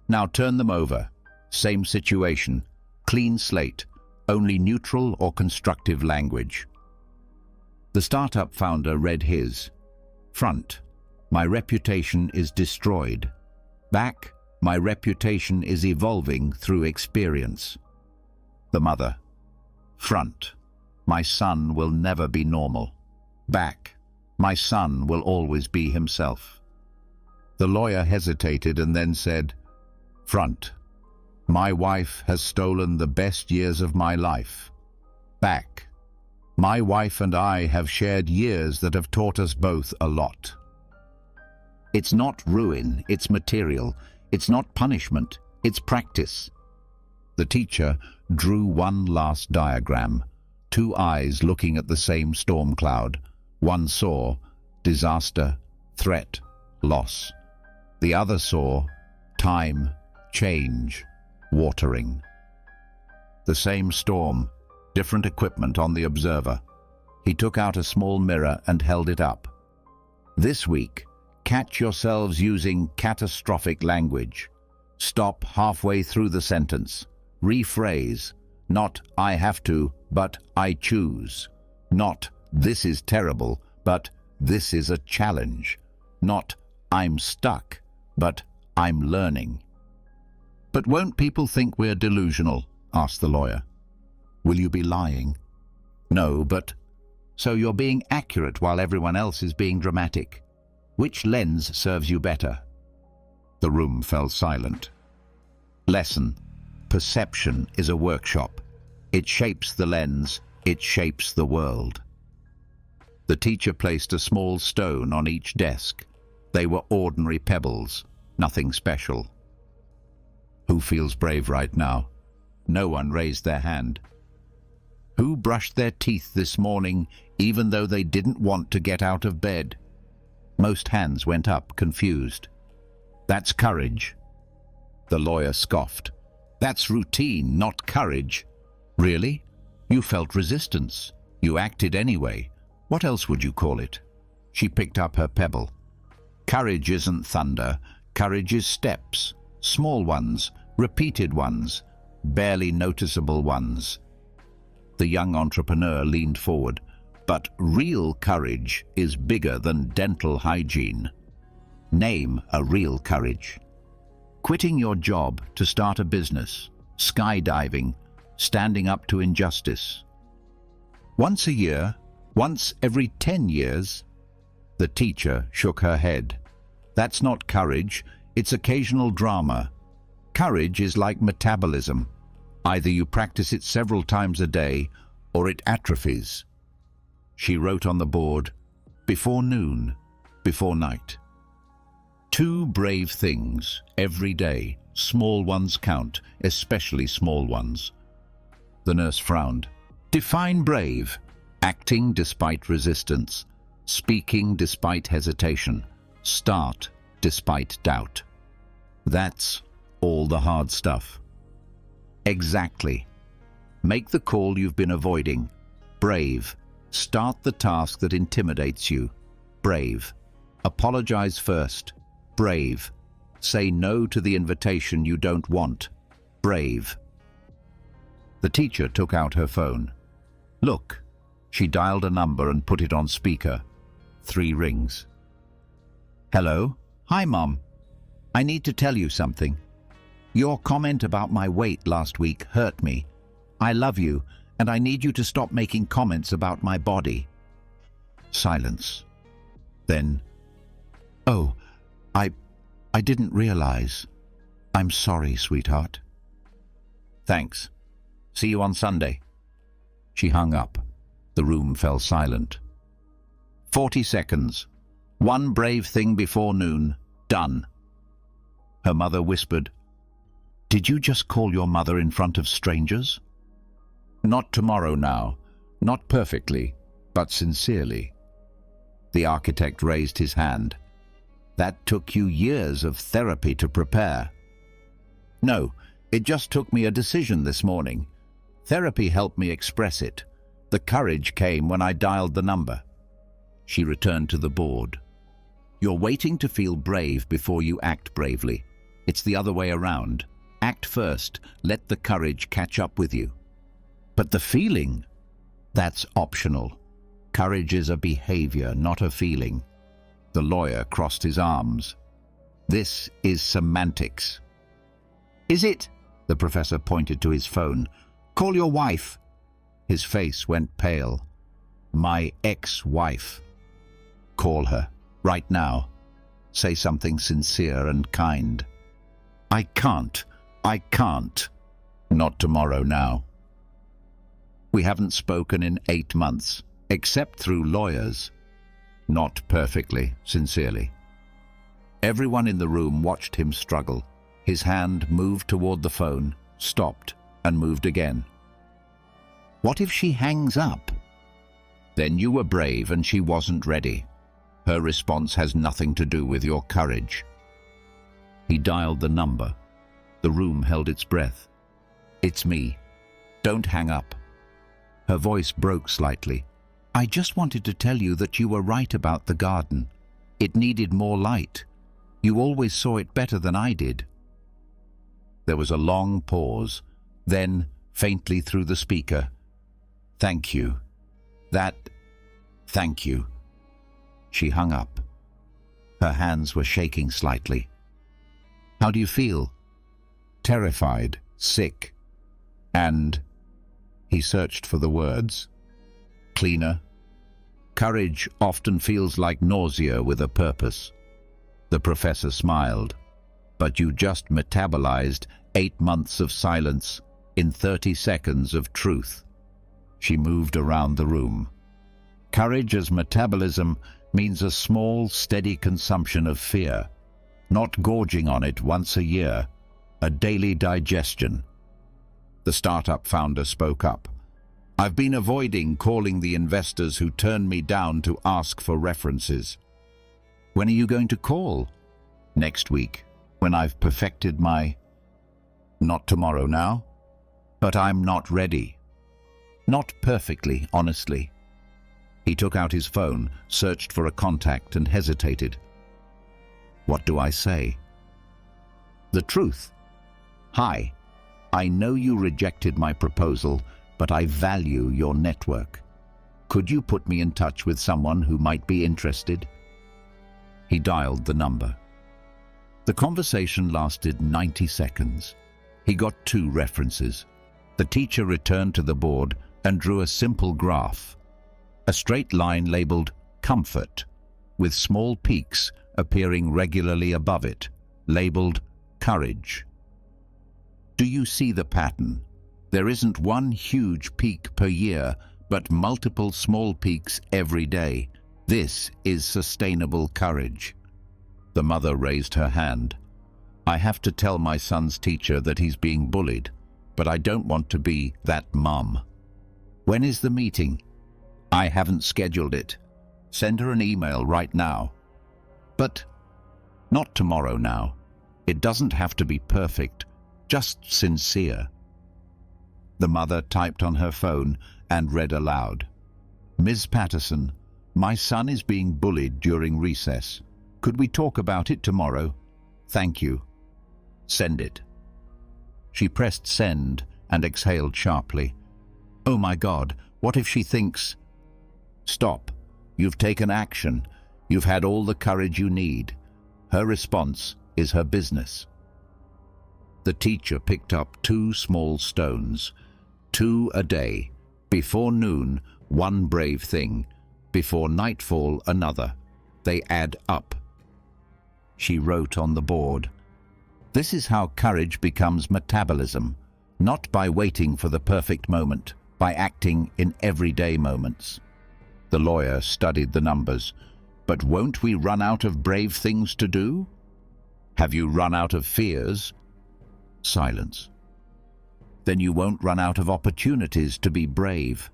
Now turn them over. Same situation. Clean slate. Only neutral or constructive language. The startup founder read his. Front. My reputation is destroyed. Back. My reputation is evolving through experience. The mother. Front. My son will never be normal. Back. My son will always be himself. The lawyer hesitated and then said, Front. My wife has stolen the best years of my life. Back. My wife and I have shared years that have taught us both a lot. It's not ruin, it's material. It's not punishment, it's practice. The teacher drew one last diagram. Two eyes looking at the same storm cloud. One saw disaster, threat, loss. The other saw time, change, watering. The same storm, different equipment on the observer. He took out a small mirror and held it up. This week, catch yourselves using catastrophic language. Stop halfway through the sentence. Rephrase. Not I have to, but I choose. Not this is terrible, but this is a challenge. Not I'm stuck, but I'm learning. But won't people think we're delusional? Asked the lawyer. Will you be lying? No, but so you're being accurate while everyone else is being dramatic. Which lens serves you better? The room fell silent. Lesson. Perception is a workshop. It shapes the lens, it shapes the world. The teacher placed a small stone on each desk. They were ordinary pebbles, nothing special. Who feels brave right now? No one raised their hand. Who brushed their teeth this morning even though they didn't want to get out of bed? Most hands went up, confused. That's courage. The lawyer scoffed. That's routine, not courage. Really? You felt resistance. You acted anyway. What else would you call it? She picked up her pebble. Courage isn't thunder. Courage is steps. Small ones, repeated ones. barely noticeable ones. The young entrepreneur leaned forward. But real courage is bigger than dental hygiene. Name a real courage. Quitting your job to start a business, skydiving, standing up to injustice. Once a year, once every 10 years, the teacher shook her head. That's not courage, it's occasional drama. Courage is like metabolism. Either you practice it several times a day, or it atrophies. She wrote on the board, before noon, before night. 2 brave things every day. Small ones count, especially small ones. The nurse frowned. Define brave. Acting despite resistance. Speaking despite hesitation. Start despite doubt. That's all the hard stuff. Exactly. Make the call you've been avoiding. Brave. Start the task that intimidates you. Brave. Apologize first. Brave. Say no to the invitation you don't want. Brave. The teacher took out her phone. Look. She dialed a number and put it on speaker. 3 rings. Hello? Hi, Mom. I need to tell you something. Your comment about my weight last week hurt me. I love you, and I need you to stop making comments about my body. Silence. Then, oh, I didn't realize. I'm sorry, sweetheart. Thanks. See you on Sunday. She hung up. The room fell silent. 40 seconds. 1 brave thing before noon. Done. Her mother whispered, Did you just call your mother in front of strangers? Not tomorrow now. Not perfectly, but sincerely. The architect raised his hand. That took you years of therapy to prepare. No, it just took me a decision this morning. Therapy helped me express it. The courage came when I dialed the number. She returned to the board. You're waiting to feel brave before you act bravely. It's the other way around. Act first, let the courage catch up with you. But the feeling, that's optional. Courage is a behavior, not a feeling. The lawyer crossed his arms. This is semantics. Is it? The professor pointed to his phone. Call your wife. His face went pale. My ex-wife. Call her, right now. Say something sincere and kind. I can't. Not tomorrow now. We haven't spoken in 8 months, except through lawyers. Not perfectly, sincerely. Everyone in the room watched him struggle. His hand moved toward the phone, stopped, and moved again. What if she hangs up? Then you were brave and she wasn't ready. Her response has nothing to do with your courage. He dialed the number. The room held its breath. It's me. Don't hang up. Her voice broke slightly. I just wanted to tell you that you were right about the garden. It needed more light. You always saw it better than I did. There was a long pause. Then, faintly through the speaker, Thank you. Thank you. She hung up. Her hands were shaking slightly. How do you feel? Terrified, sick, and... He searched for the words. Cleaner. Courage often feels like nausea with a purpose. The professor smiled. But you just metabolized 8 months of silence in 30 seconds of truth. She moved around the room. Courage as metabolism means a small, steady consumption of fear, not gorging on it once a year, a daily digestion. The startup founder spoke up. I've been avoiding calling the investors who turned me down to ask for references. When are you going to call? Next week, when I've perfected my... Not tomorrow now, but I'm not ready. Not perfectly, honestly. He took out his phone, searched for a contact, and hesitated. What do I say? The truth. Hi, I know you rejected my proposal, but I value your network. Could you put me in touch with someone who might be interested?" He dialed the number. The conversation lasted 90 seconds. He got 2 references. The teacher returned to the board and drew a simple graph. A straight line labeled comfort, with small peaks appearing regularly above it, labeled courage. Do you see the pattern? There isn't one huge peak per year, but multiple small peaks every day. This is sustainable courage. The mother raised her hand. "I have to tell my son's teacher that he's being bullied, but I don't want to be that mum." "When is the meeting?" "I haven't scheduled it. Send her an email right now." "But not tomorrow now. It doesn't have to be perfect, just sincere." The mother typed on her phone and read aloud. "Ms. Patterson, my son is being bullied during recess. Could we talk about it tomorrow? Thank you. Send it." She pressed send and exhaled sharply. "Oh my God, what if she thinks—" "Stop. You've taken action. You've had all the courage you need. Her response is her business." The teacher picked up 2 small stones, 2 a day. Before noon, 1 brave thing. Before nightfall, another. They add up. She wrote on the board, "This is how courage becomes metabolism, not by waiting for the perfect moment, by acting in everyday moments." The lawyer studied the numbers. "But won't we run out of brave things to do?" "Have you run out of fears?" Silence. "Then you won't run out of opportunities to be brave."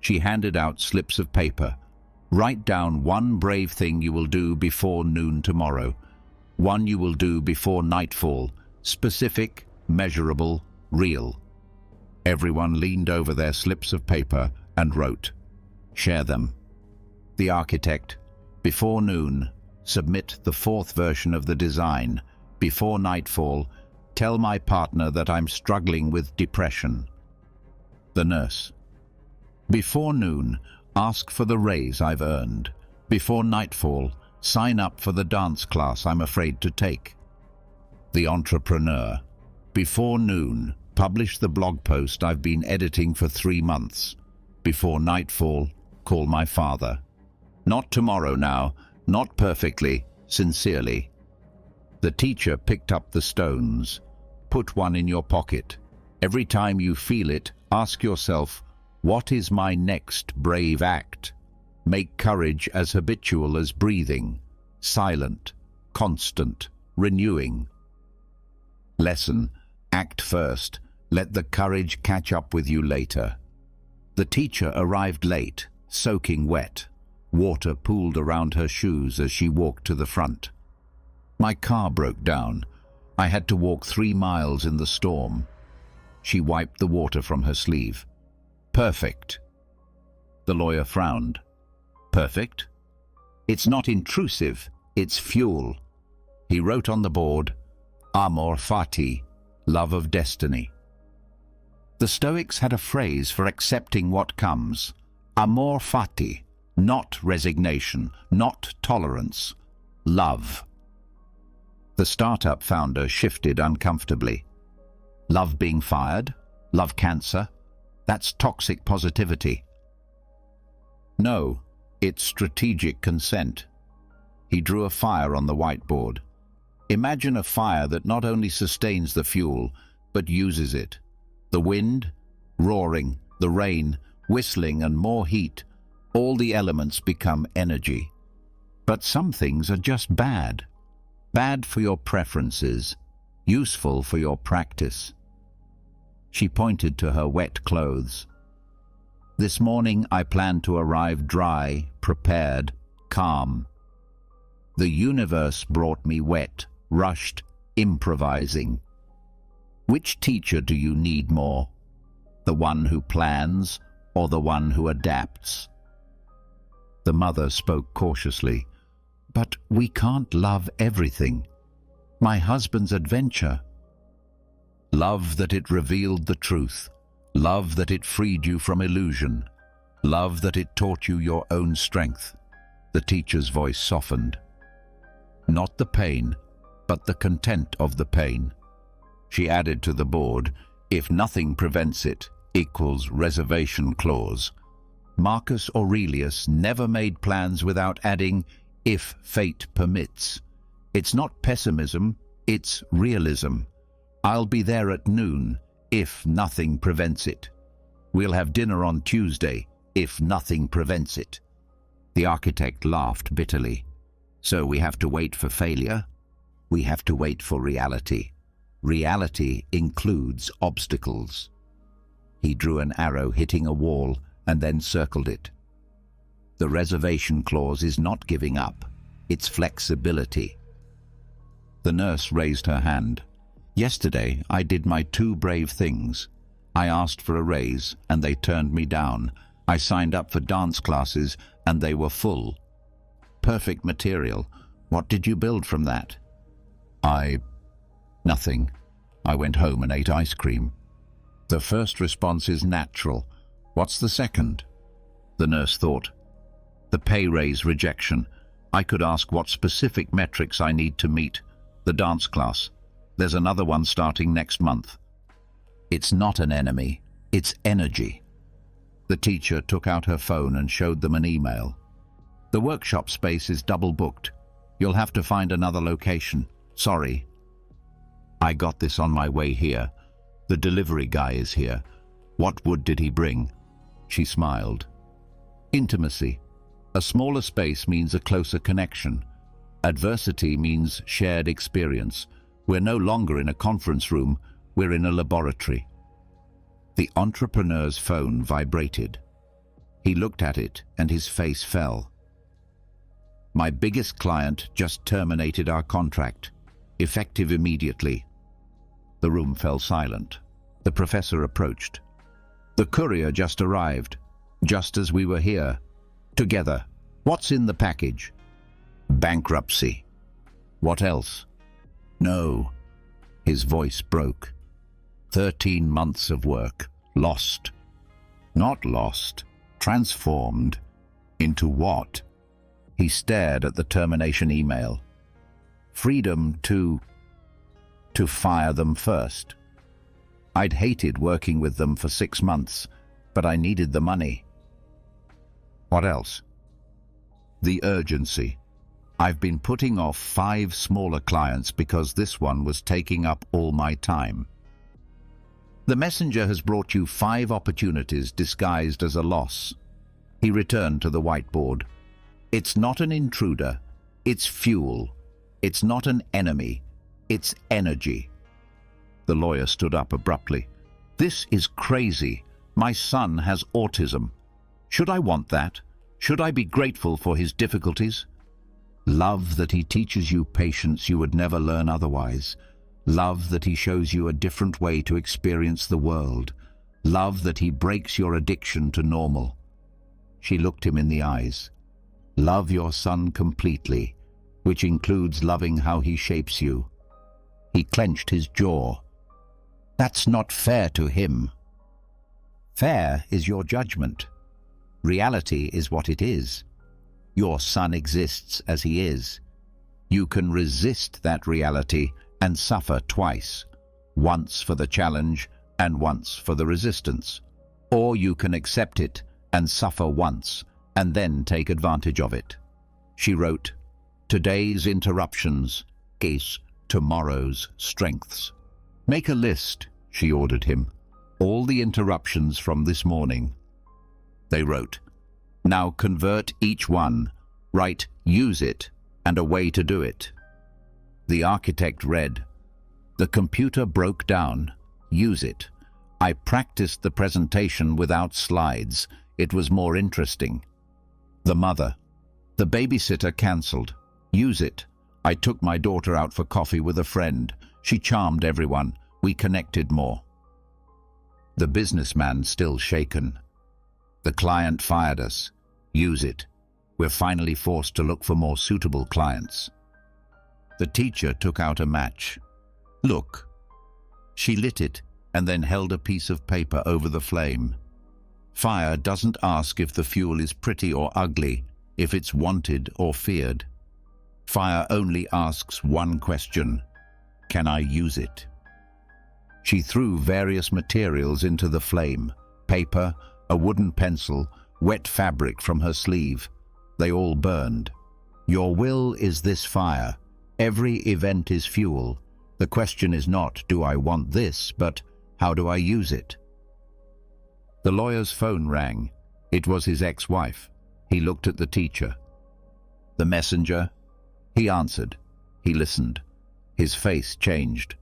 She handed out slips of paper. "Write down 1 brave thing you will do before noon tomorrow. 1 you will do before nightfall. Specific, measurable, real." Everyone leaned over their slips of paper and wrote. "Share them." The architect, "Before noon, submit the 4th version of the design. Before nightfall, tell my partner that I'm struggling with depression." The nurse, "Before noon, ask for the raise I've earned. Before nightfall, sign up for the dance class I'm afraid to take." The entrepreneur, "Before noon, publish the blog post I've been editing for 3 months. Before nightfall, call my father. Not tomorrow now, not perfectly, sincerely." The teacher picked up the stones. "Put 1 in your pocket. Every time you feel it, ask yourself, what is my next brave act? Make courage as habitual as breathing, silent, constant, renewing." Lesson: act first. Let the courage catch up with you later. The teacher arrived late, soaking wet. Water pooled around her shoes as she walked to the front. "My car broke down. I had to walk 3 miles in the storm." She wiped the water from her sleeve. "Perfect." The lawyer frowned. "Perfect? It's not intrusive, it's fuel." He wrote on the board, "Amor fati, love of destiny." The Stoics had a phrase for accepting what comes. Amor fati, not resignation, not tolerance, love. The startup founder shifted uncomfortably. Love being fired? Love cancer? That's toxic positivity. No, it's strategic consent. He drew a fire on the whiteboard. Imagine a fire that not only sustains the fuel, but uses it. The wind, roaring, the rain, whistling, and more heat, all the elements become energy. But some things are just bad. Bad for your preferences, useful for your practice. She pointed to her wet clothes. "This morning I planned to arrive dry, prepared, calm. The universe brought me wet, rushed, improvising. Which teacher do you need more? The one who plans or the one who adapts?" The mother spoke cautiously. "But we can't love everything. My husband's adventure." Love that it revealed the truth. Love that it freed you from illusion. Love that it taught you your own strength. The teacher's voice softened. Not the pain, but the content of the pain. She added to the board, if nothing prevents it, equals reservation clause. Marcus Aurelius never made plans without adding, if fate permits. It's not pessimism, it's realism. I'll be there at noon, if nothing prevents it. We'll have dinner on Tuesday, if nothing prevents it. The architect laughed bitterly. So we have to wait for failure? We have to wait for reality. Reality includes obstacles. He drew an arrow hitting a wall and then circled it. The reservation clause is not giving up, it's flexibility. The nurse raised her hand. Yesterday, I did my 2 brave things. I asked for a raise, and they turned me down. I signed up for dance classes, and they were full. Perfect material. What did you build from that? Nothing. I went home and ate ice cream. The first response is natural. What's the second? The nurse thought. The pay raise rejection. I could ask what specific metrics I need to meet. The dance class. There's another one starting next month. It's not an enemy, it's energy. The teacher took out her phone and showed them an email. The workshop space is double booked. You'll have to find another location. Sorry. I got this on my way here. The delivery guy is here. What wood did he bring? She smiled. Intimacy. A smaller space means a closer connection. Adversity means shared experience. We're no longer in a conference room, we're in a laboratory. The entrepreneur's phone vibrated. He looked at it and his face fell. My biggest client just terminated our contract, effective immediately. The room fell silent. The professor approached. The courier just arrived, just as we were here. Together. What's in the package? Bankruptcy. What else? No. His voice broke. 13 months of work. Lost. Not lost. Transformed. Into what? He stared at the termination email. Freedom to fire them first. I'd hated working with them for 6 months, but I needed the money. What else? The urgency. I've been putting off 5 smaller clients because this one was taking up all my time. The messenger has brought you 5 opportunities disguised as a loss. He returned to the whiteboard. It's not an intruder, it's fuel. It's not an enemy, it's energy. The lawyer stood up abruptly. This is crazy. My son has autism. Should I want that? Should I be grateful for his difficulties? Love that he teaches you patience you would never learn otherwise. Love that he shows you a different way to experience the world. Love that he breaks your addiction to normal. She looked him in the eyes. Love your son completely, which includes loving how he shapes you. He clenched his jaw. That's not fair to him. Fair is your judgment. Reality is what it is. Your son exists as he is. You can resist that reality and suffer twice, once for the challenge and once for the resistance. Or you can accept it and suffer once and then take advantage of it. She wrote, today's interruptions is tomorrow's strengths. Make a list, she ordered him. All the interruptions from this morning. They wrote, now convert each one, write use it and a way to do it. The architect read, the computer broke down, use it. I practiced the presentation without slides. It was more interesting. The mother, the babysitter cancelled, use it. I took my daughter out for coffee with a friend. She charmed everyone. We connected more. The businessman still shaken. The client fired us. Use it. We're finally forced to look for more suitable clients. The teacher took out a match. Look. She lit it and then held a piece of paper over the flame. Fire doesn't ask if the fuel is pretty or ugly, if it's wanted or feared. Fire only asks one question: can I use it? She threw various materials into the flame: paper, a wooden pencil, wet fabric from her sleeve. They all burned. Your will is this fire. Every event is fuel. The question is not, do I want this, but how do I use it? The lawyer's phone rang. It was his ex-wife. He looked at the teacher. The messenger? He answered. He listened. His face changed.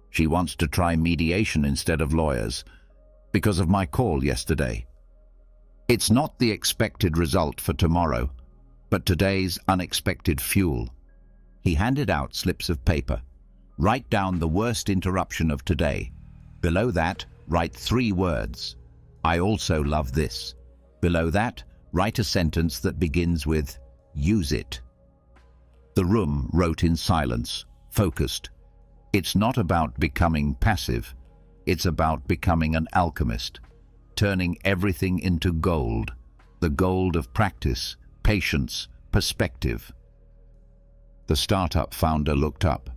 She wants to try mediation instead of lawyers, because of my call yesterday. It's not the expected result for tomorrow, but today's unexpected fuel. He handed out slips of paper. Write down the worst interruption of today. Below that, write 3 words. I also love this. Below that, write a sentence that begins with, use it. The room wrote in silence, focused. It's not about becoming passive. It's about becoming an alchemist, turning everything into gold, the gold of practice, patience, perspective. The startup founder looked up.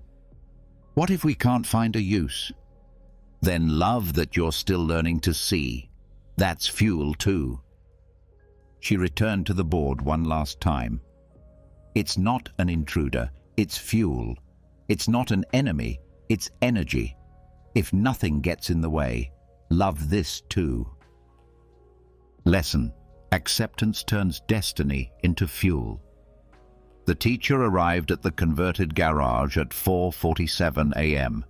What if we can't find a use? Then love that you're still learning to see. That's fuel too. She returned to the board one last time. It's not an intruder, it's fuel. It's not an enemy, it's energy. If nothing gets in the way, love this too. Lesson: acceptance turns destiny into fuel. The teacher arrived at the converted garage at 4:47 a.m.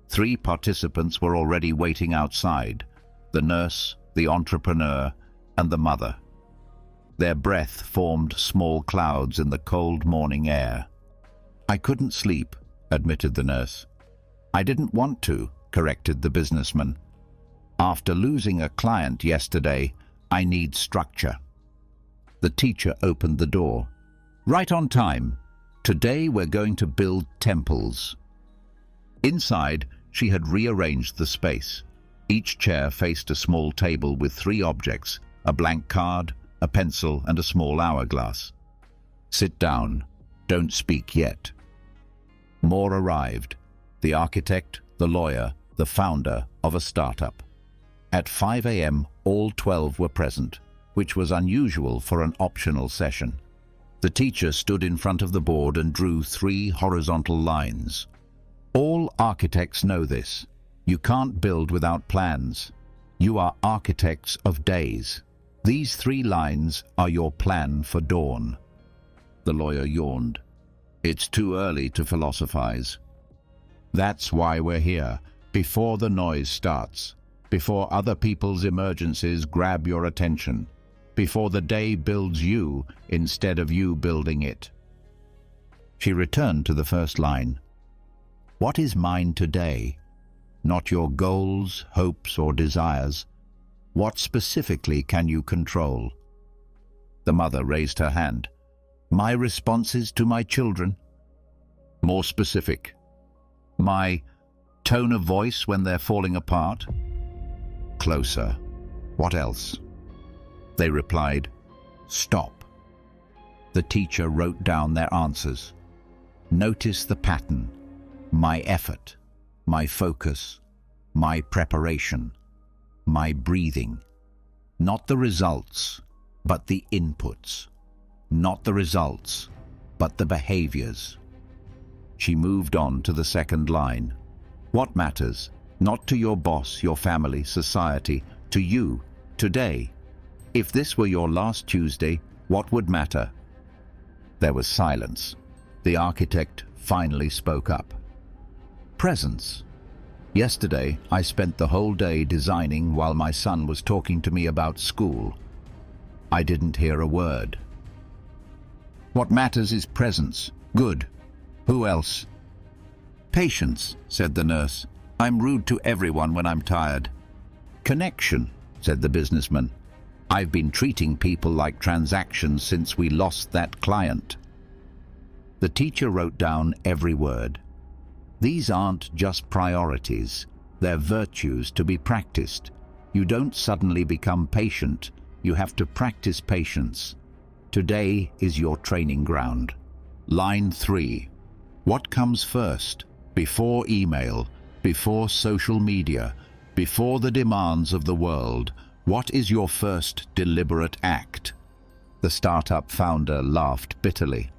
3 participants were already waiting outside: the nurse, the entrepreneur, and the mother. Their breath formed small clouds in the cold morning air. I couldn't sleep, admitted the nurse. I didn't want to, corrected the businessman. After losing a client yesterday, I need structure. The teacher opened the door. Right on time. Today we're going to build temples. Inside, she had rearranged the space. Each chair faced a small table with 3 objects: a blank card, a pencil, and a small hourglass. Sit down. Don't speak yet. More arrived. The architect, the lawyer, the founder of a startup. At 5 a.m., all 12 were present, which was unusual for an optional session. The teacher stood in front of the board and drew 3 horizontal lines. All architects know this. You can't build without plans. You are architects of days. These 3 lines are your plan for dawn. The lawyer yawned. It's too early to philosophize. That's why we're here, before the noise starts, before other people's emergencies grab your attention, before the day builds you instead of you building it. She returned to the first line. What is mine today? Not your goals, hopes, or desires. What specifically can you control? The mother raised her hand. My responses to my children. More specific. My tone of voice when they're falling apart. Closer. What else? They replied, stop. The teacher wrote down their answers. Notice the pattern. My effort, my focus, my preparation, my breathing. Not the results, but the inputs. Not the results, but the behaviors. She moved on to the second line. What matters? Not to your boss, your family, society, to you, today. If this were your last Tuesday, what would matter? There was silence. The architect finally spoke up. Presence. Yesterday, I spent the whole day designing while my son was talking to me about school. I didn't hear a word. What matters is presence. Good. Who else? Patience, said the nurse. I'm rude to everyone when I'm tired. Connection, said the businessman. I've been treating people like transactions since we lost that client. The teacher wrote down every word. These aren't just priorities. They're virtues to be practiced. You don't suddenly become patient. You have to practice patience. Today is your training ground. Line 3. What comes first? Before email, before social media, before the demands of the world, what is your first deliberate act? The startup founder laughed bitterly.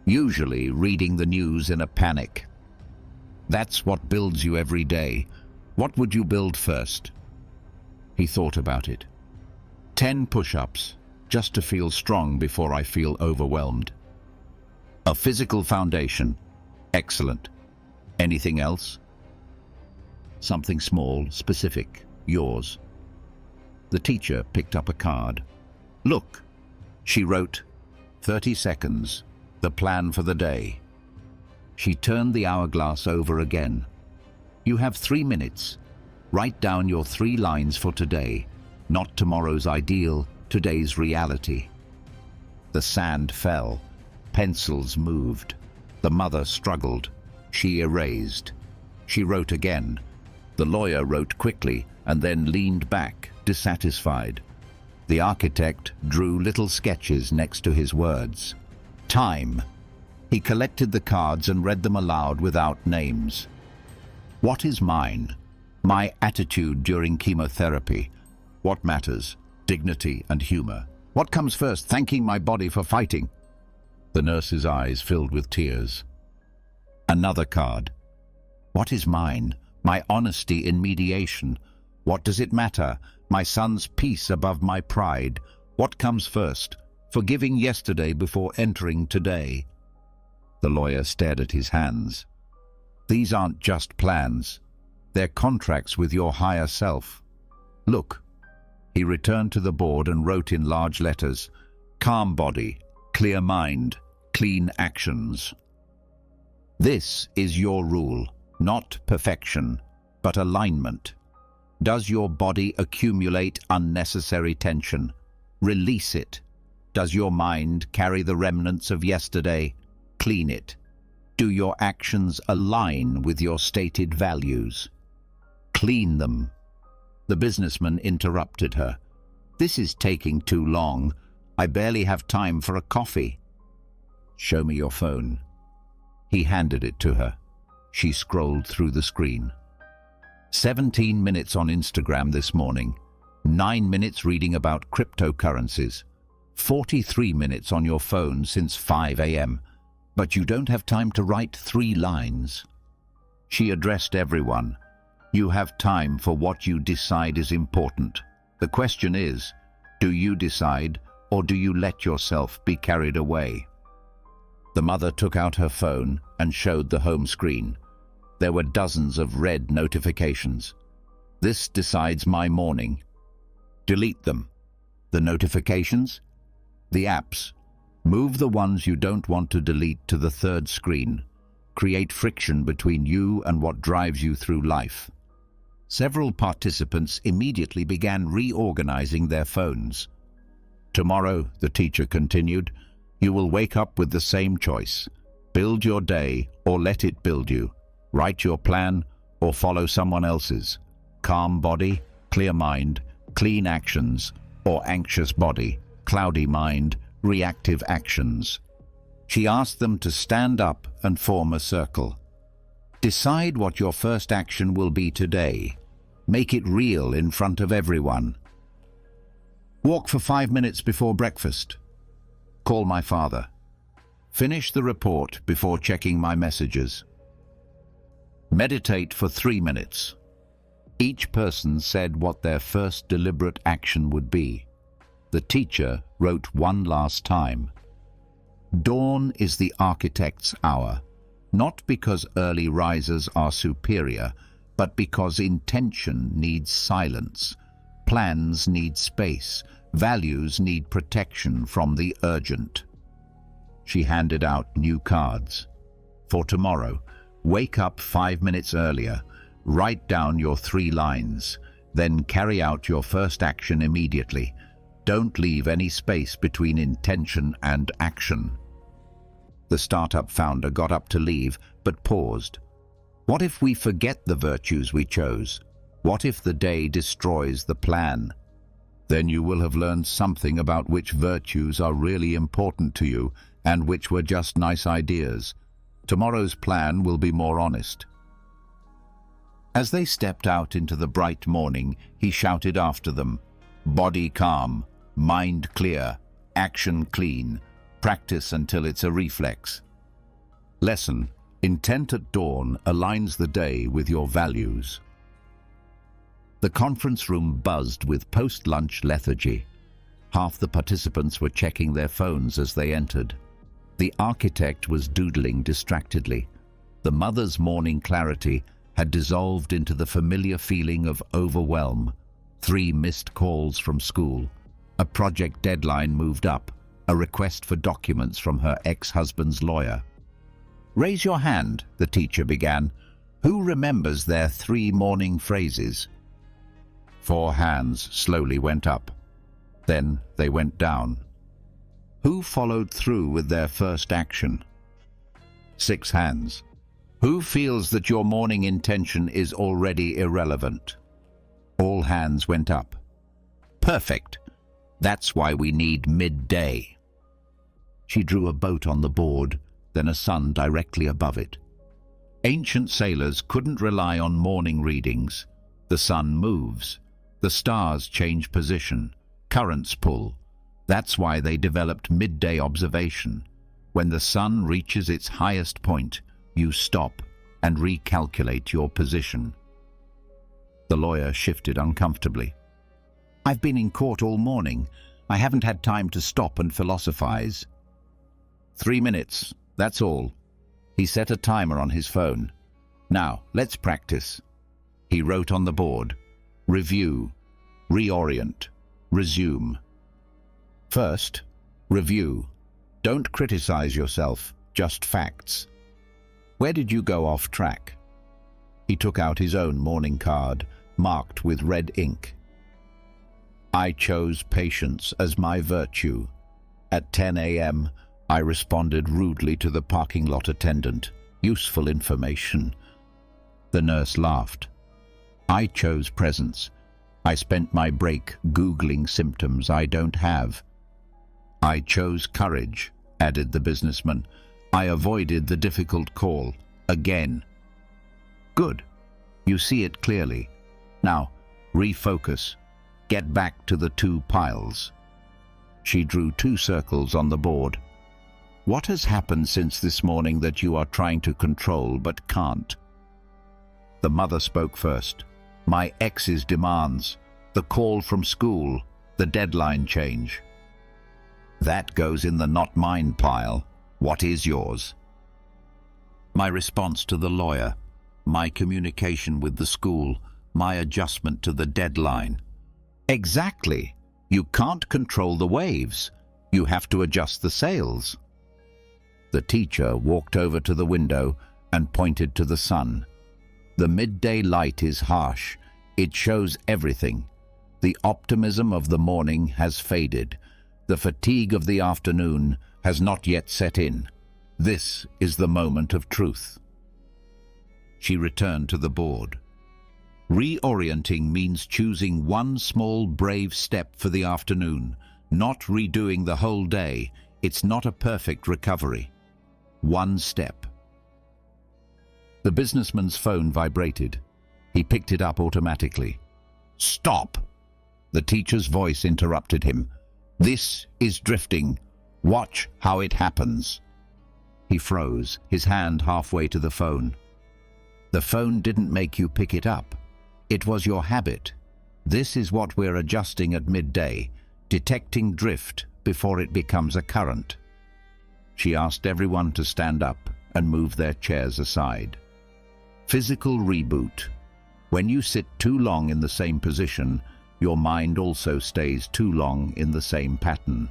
Usually reading the news in a panic. That's what builds you every day. What would you build first? He thought about it. 10 push-ups, just to feel strong before I feel overwhelmed. A physical foundation. Excellent. Anything else? Something small, specific, yours. The teacher picked up a card. Look, she wrote, 30 seconds, the plan for the day. She turned the hourglass over again. You have 3 minutes. Write down your 3 lines for today, not tomorrow's ideal, today's reality. The sand fell. Pencils moved. The mother struggled. She erased. She wrote again. The lawyer wrote quickly and then leaned back, dissatisfied. The architect drew little sketches next to his words. Time. He collected the cards and read them aloud without names. What is mine? My attitude during chemotherapy. What matters? Dignity and humor. What comes first? Thanking my body for fighting. The nurse's eyes filled with tears. Another card. What is mine? My honesty in mediation. What does it matter? My son's peace above my pride. What comes first? Forgiving yesterday before entering today. The lawyer stared at his hands. These aren't just plans. They're contracts with your higher self. Look. He returned to the board and wrote in large letters, calm body, clear mind, clean actions. This is your rule, not perfection, but alignment. Does your body accumulate unnecessary tension? Release it. Does your mind carry the remnants of yesterday? Clean it. Do your actions align with your stated values? Clean them. The businessman interrupted her. This is taking too long. I barely have time for a coffee. Show me your phone. He handed it to her. She scrolled through the screen. 17 minutes on Instagram this morning. 9 minutes reading about cryptocurrencies. 43 minutes on your phone since 5 a.m. But you don't have time to write 3 lines. She addressed everyone. You have time for what you decide is important. The question is, do you decide or do you let yourself be carried away? The mother took out her phone and showed the home screen. There were dozens of red notifications. This decides my morning. Delete them. The notifications? The apps. Move the ones you don't want to delete to the third screen. Create friction between you and what drives you through life. Several participants immediately began reorganizing their phones. Tomorrow, the teacher continued, you will wake up with the same choice. Build your day or let it build you. Write your plan or follow someone else's. Calm body, clear mind, clean actions, or anxious body, cloudy mind, reactive actions. She asked them to stand up and form a circle. Decide what your first action will be today. Make it real in front of everyone. Walk for 5 minutes before breakfast. Call my father. Finish the report before checking my messages. Meditate for 3 minutes. Each person said what their first deliberate action would be. The teacher wrote one last time. Dawn is the architect's hour, not because early risers are superior, but because intention needs silence, plans need space, values need protection from the urgent. She handed out new cards. For tomorrow, wake up 5 minutes earlier, write down your 3 lines, then carry out your first action immediately. Don't leave any space between intention and action. The startup founder got up to leave, but paused. What if we forget the virtues we chose? What if the day destroys the plan? Then you will have learned something about which virtues are really important to you and which were just nice ideas. Tomorrow's plan will be more honest. As they stepped out into the bright morning, he shouted after them, "Body calm, mind clear, action clean. Practice until it's a reflex." Lesson: intent at dawn aligns the day with your values. The conference room buzzed with post-lunch lethargy. Half the participants were checking their phones as they entered. The architect was doodling distractedly. The mother's morning clarity had dissolved into the familiar feeling of overwhelm. 3 missed calls from school. A project deadline moved up. A request for documents from her ex-husband's lawyer. "Raise your hand," the teacher began. "Who remembers their 3 morning phrases?" 4 hands slowly went up. Then they went down. Who followed through with their first action? 6 hands. Who feels that your morning intention is already irrelevant? All hands went up. Perfect. That's why we need midday. She drew a boat on the board, then a sun directly above it. Ancient sailors couldn't rely on morning readings. The sun moves. The stars change position. Currents pull. That's why they developed midday observation. When the sun reaches its highest point, you stop and recalculate your position. The lawyer shifted uncomfortably. "I've been in court all morning. I haven't had time to stop and philosophize." 3 minutes, that's all. He set a timer on his phone. "Now, let's practice." He wrote on the board, "Review, reorient, resume." First, review. Don't criticize yourself, just facts. Where did you go off track? He took out his own morning card, marked with red ink. "I chose patience as my virtue. At 10 a.m., I responded rudely to the parking lot attendant. Useful information." The nurse laughed. "I chose presence. I spent my break Googling symptoms I don't have." "I chose courage," added the businessman. "I avoided the difficult call. Again." "Good. You see it clearly. Now, refocus. Get back to the 2 piles." She drew 2 circles on the board. "What has happened since this morning that you are trying to control but can't?" The mother spoke first. "My ex's demands, the call from school, the deadline change." "That goes in the not mine pile. What is yours?" "My response to the lawyer, my communication with the school, my adjustment to the deadline." "Exactly. You can't control the waves. You have to adjust the sails." The teacher walked over to the window and pointed to the sun. "The midday light is harsh. It shows everything. The optimism of the morning has faded. The fatigue of the afternoon has not yet set in. This is the moment of truth." She returned to the board. Reorienting means choosing one small, brave step for the afternoon, not redoing the whole day. It's not a perfect recovery. One step. The businessman's phone vibrated. He picked it up automatically. "Stop!" The teacher's voice interrupted him. "This is drifting. Watch how it happens." He froze, his hand halfway to the phone. "The phone didn't make you pick it up. It was your habit. This is what we're adjusting at midday, detecting drift before it becomes a current." She asked everyone to stand up and move their chairs aside. Physical reboot. When you sit too long in the same position, your mind also stays too long in the same pattern.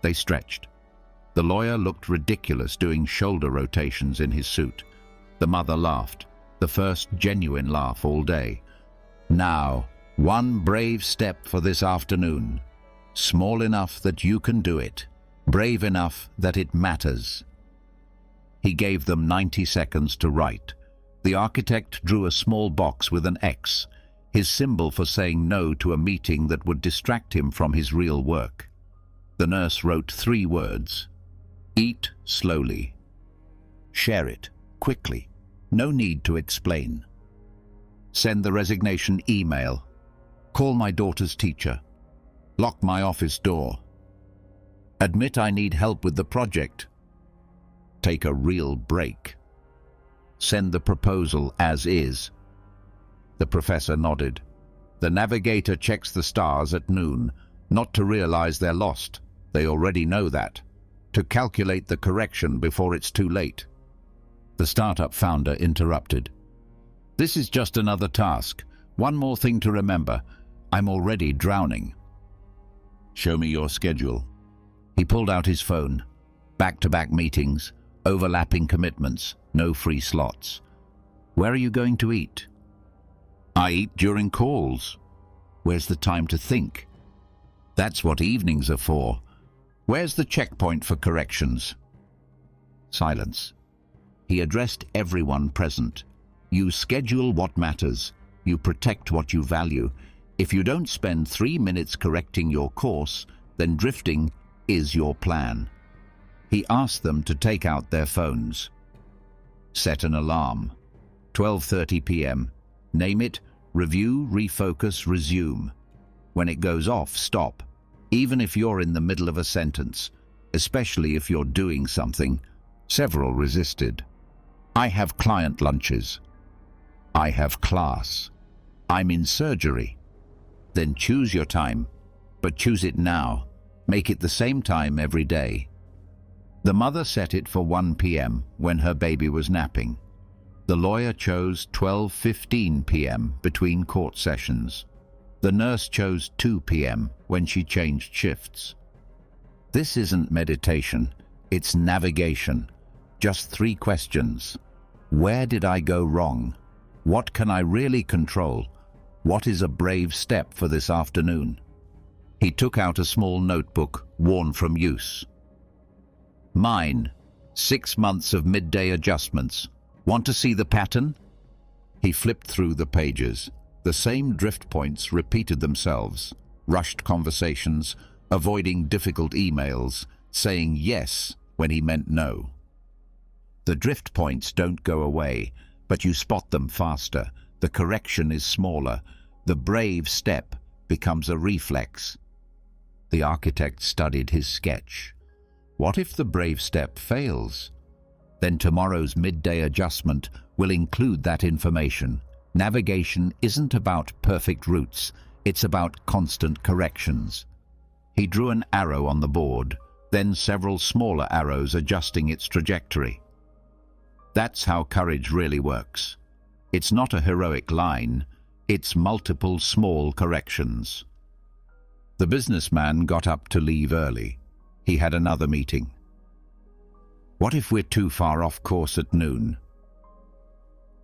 They stretched. The lawyer looked ridiculous doing shoulder rotations in his suit. The mother laughed, the first genuine laugh all day. "Now, one brave step for this afternoon. Small enough that you can do it. Brave enough that it matters." He gave them 90 seconds to write. The architect drew a small box with an X, his symbol for saying no to a meeting that would distract him from his real work. The nurse wrote 3 words: eat slowly. Share it, quickly. No need to explain. Send the resignation email. Call my daughter's teacher. Lock my office door. Admit I need help with the project. Take a real break. Send the proposal as is. The professor nodded. The navigator checks the stars at noon, not to realize they're lost. They already know that. To calculate the correction before it's too late. The startup founder interrupted. This is just another task. One more thing to remember. I'm already drowning. Show me your schedule. He pulled out his phone. Back-to-back meetings, overlapping commitments, no free slots. Where are you going to eat? I eat during calls. Where's the time to think? That's what evenings are for. Where's the checkpoint for corrections? Silence. He addressed everyone present. You schedule what matters. You protect what you value. If you don't spend 3 minutes correcting your course, then drifting is your plan. He asked them to take out their phones. Set an alarm. 12:30 p.m. Name it, review, refocus, resume. When it goes off, stop. Even if you're in the middle of a sentence, especially if you're doing something. Several resisted. I have client lunches. I have class. I'm in surgery. Then choose your time, but choose it now. Make it the same time every day. The mother set it for 1 p.m. when her baby was napping. The lawyer chose 12:15 p.m. between court sessions. The nurse chose 2 p.m. when she changed shifts. This isn't meditation, it's navigation. Just 3 questions. Where did I go wrong? What can I really control? What is a brave step for this afternoon? He took out a small notebook, worn from use. Mine, 6 months of midday adjustments. Want to see the pattern? He flipped through the pages. The same drift points repeated themselves. Rushed conversations, avoiding difficult emails, saying yes when he meant no. The drift points don't go away, but you spot them faster. The correction is smaller. The brave step becomes a reflex. The architect studied his sketch. What if the brave step fails? Then tomorrow's midday adjustment will include that information. Navigation isn't about perfect routes, it's about constant corrections. He drew an arrow on the board, then several smaller arrows adjusting its trajectory. That's how courage really works. It's not a heroic line, it's multiple small corrections. The businessman got up to leave early. He had another meeting. What if we're too far off course at noon?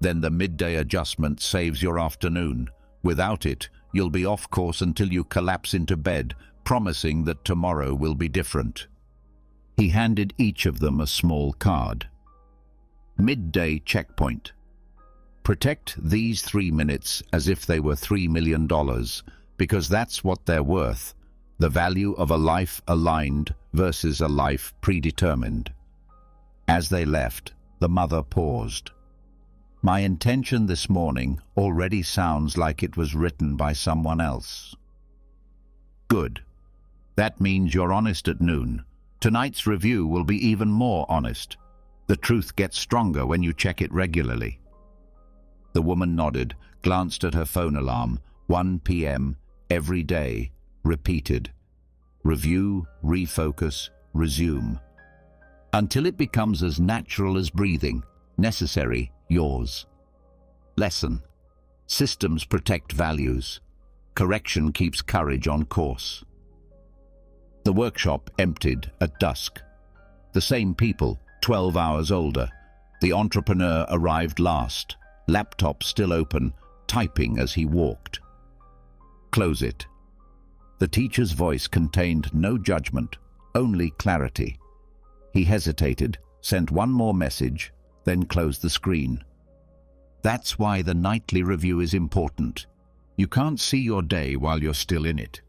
Then the midday adjustment saves your afternoon. Without it, you'll be off course until you collapse into bed, promising that tomorrow will be different. He handed each of them a small card. Midday checkpoint. Protect these 3 minutes as if they were $3 million, because that's what they're worth, the value of a life aligned versus a life predetermined. As they left, the mother paused. My intention this morning already sounds like it was written by someone else. Good. That means you're honest at noon. Tonight's review will be even more honest. The truth gets stronger when you check it regularly. The woman nodded, glanced at her phone alarm. 1 p.m. every day, repeated. Review, refocus, resume. Until it becomes as natural as breathing, necessary, yours. Lesson. Systems protect values. Correction keeps courage on course. The workshop emptied at dusk. The same people, 12 hours older. The entrepreneur arrived last, laptop still open, typing as he walked. Close it. The teacher's voice contained no judgment, only clarity. He hesitated, sent one more message, then closed the screen. That's why the nightly review is important. You can't see your day while you're still in it.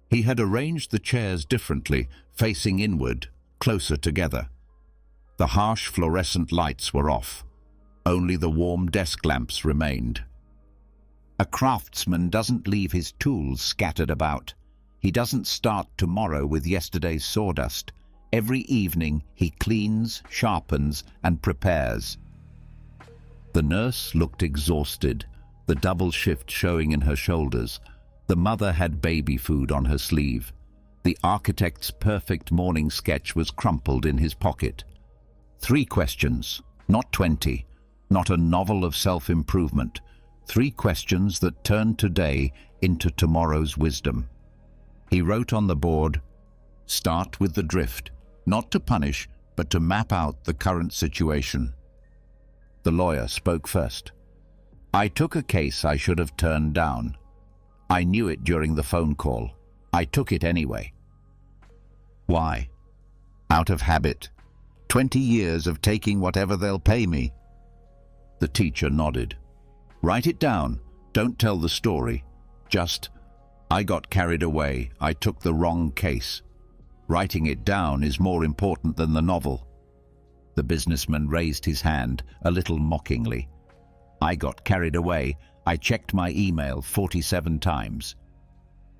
He had arranged the chairs differently, facing inward, closer together. The harsh fluorescent lights were off. Only the warm desk lamps remained. A craftsman doesn't leave his tools scattered about. He doesn't start tomorrow with yesterday's sawdust. Every evening he cleans, sharpens, and prepares. The nurse looked exhausted, the double shift showing in her shoulders. The mother had baby food on her sleeve. The architect's perfect morning sketch was crumpled in his pocket. 3 questions, not 20, not a novel of self-improvement. 3 questions that turned today into tomorrow's wisdom. He wrote on the board, "Start with the drift, not to punish, but to map out the current situation." The lawyer spoke first. "I took a case I should have turned down. I knew it during the phone call. I took it anyway." "Why?" "Out of habit. 20 years of taking whatever they'll pay me." The teacher nodded. "Write it down. Don't tell the story. Just, I got carried away. I took the wrong case. Writing it down is more important than the novel." The businessman raised his hand, a little mockingly. "I got carried away. I checked my email 47 times.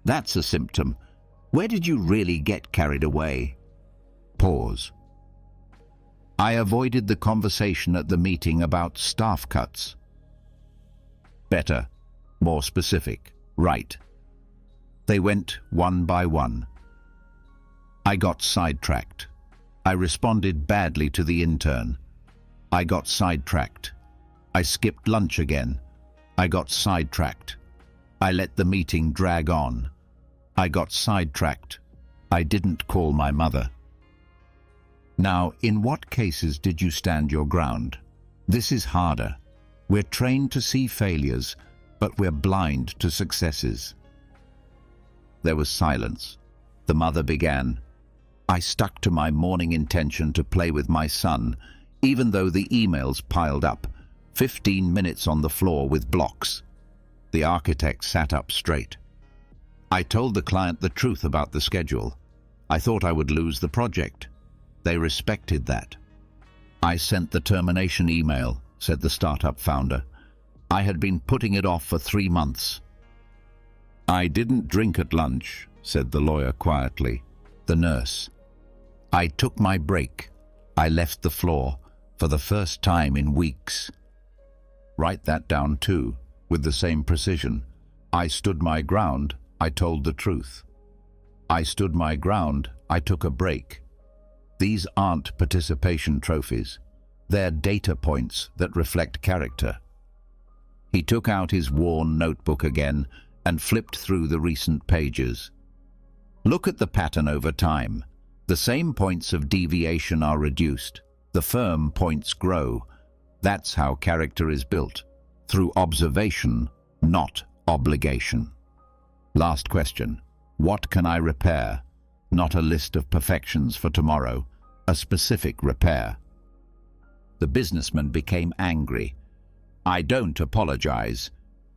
That's a symptom. Where did you really get carried away?" Pause. "I avoided the conversation at the meeting about staff cuts." "Better. More specific. Right." They went one by one. "I got sidetracked. I responded badly to the intern. I got sidetracked. I skipped lunch again. I got sidetracked. I let the meeting drag on. I got sidetracked. I didn't call my mother." Now, in what cases did you stand your ground? This is harder. We're trained to see failures, but we're blind to successes. There was silence. The mother began. "I stuck to my morning intention to play with my son, even though the emails piled up. 15 minutes on the floor with blocks." The architect sat up straight. "I told the client the truth about the schedule. I thought I would lose the project. They respected that." "I sent the termination email," said the startup founder. "I had been putting it off for 3 months." "I didn't drink at lunch," said the lawyer quietly. The nurse. "I took my break. I left the floor for the first time in weeks." Write that down too, with the same precision. "I stood my ground. I told the truth. I stood my ground. I took a break." These aren't participation trophies. They're data points that reflect character. He took out his worn notebook again and flipped through the recent pages. Look at the pattern over time. The same points of deviation are reduced. The firm points grow. That's how character is built, through observation, not obligation. Last question. What can I repair? Not a list of perfections for tomorrow, a specific repair. The businessman became angry. "I don't apologize.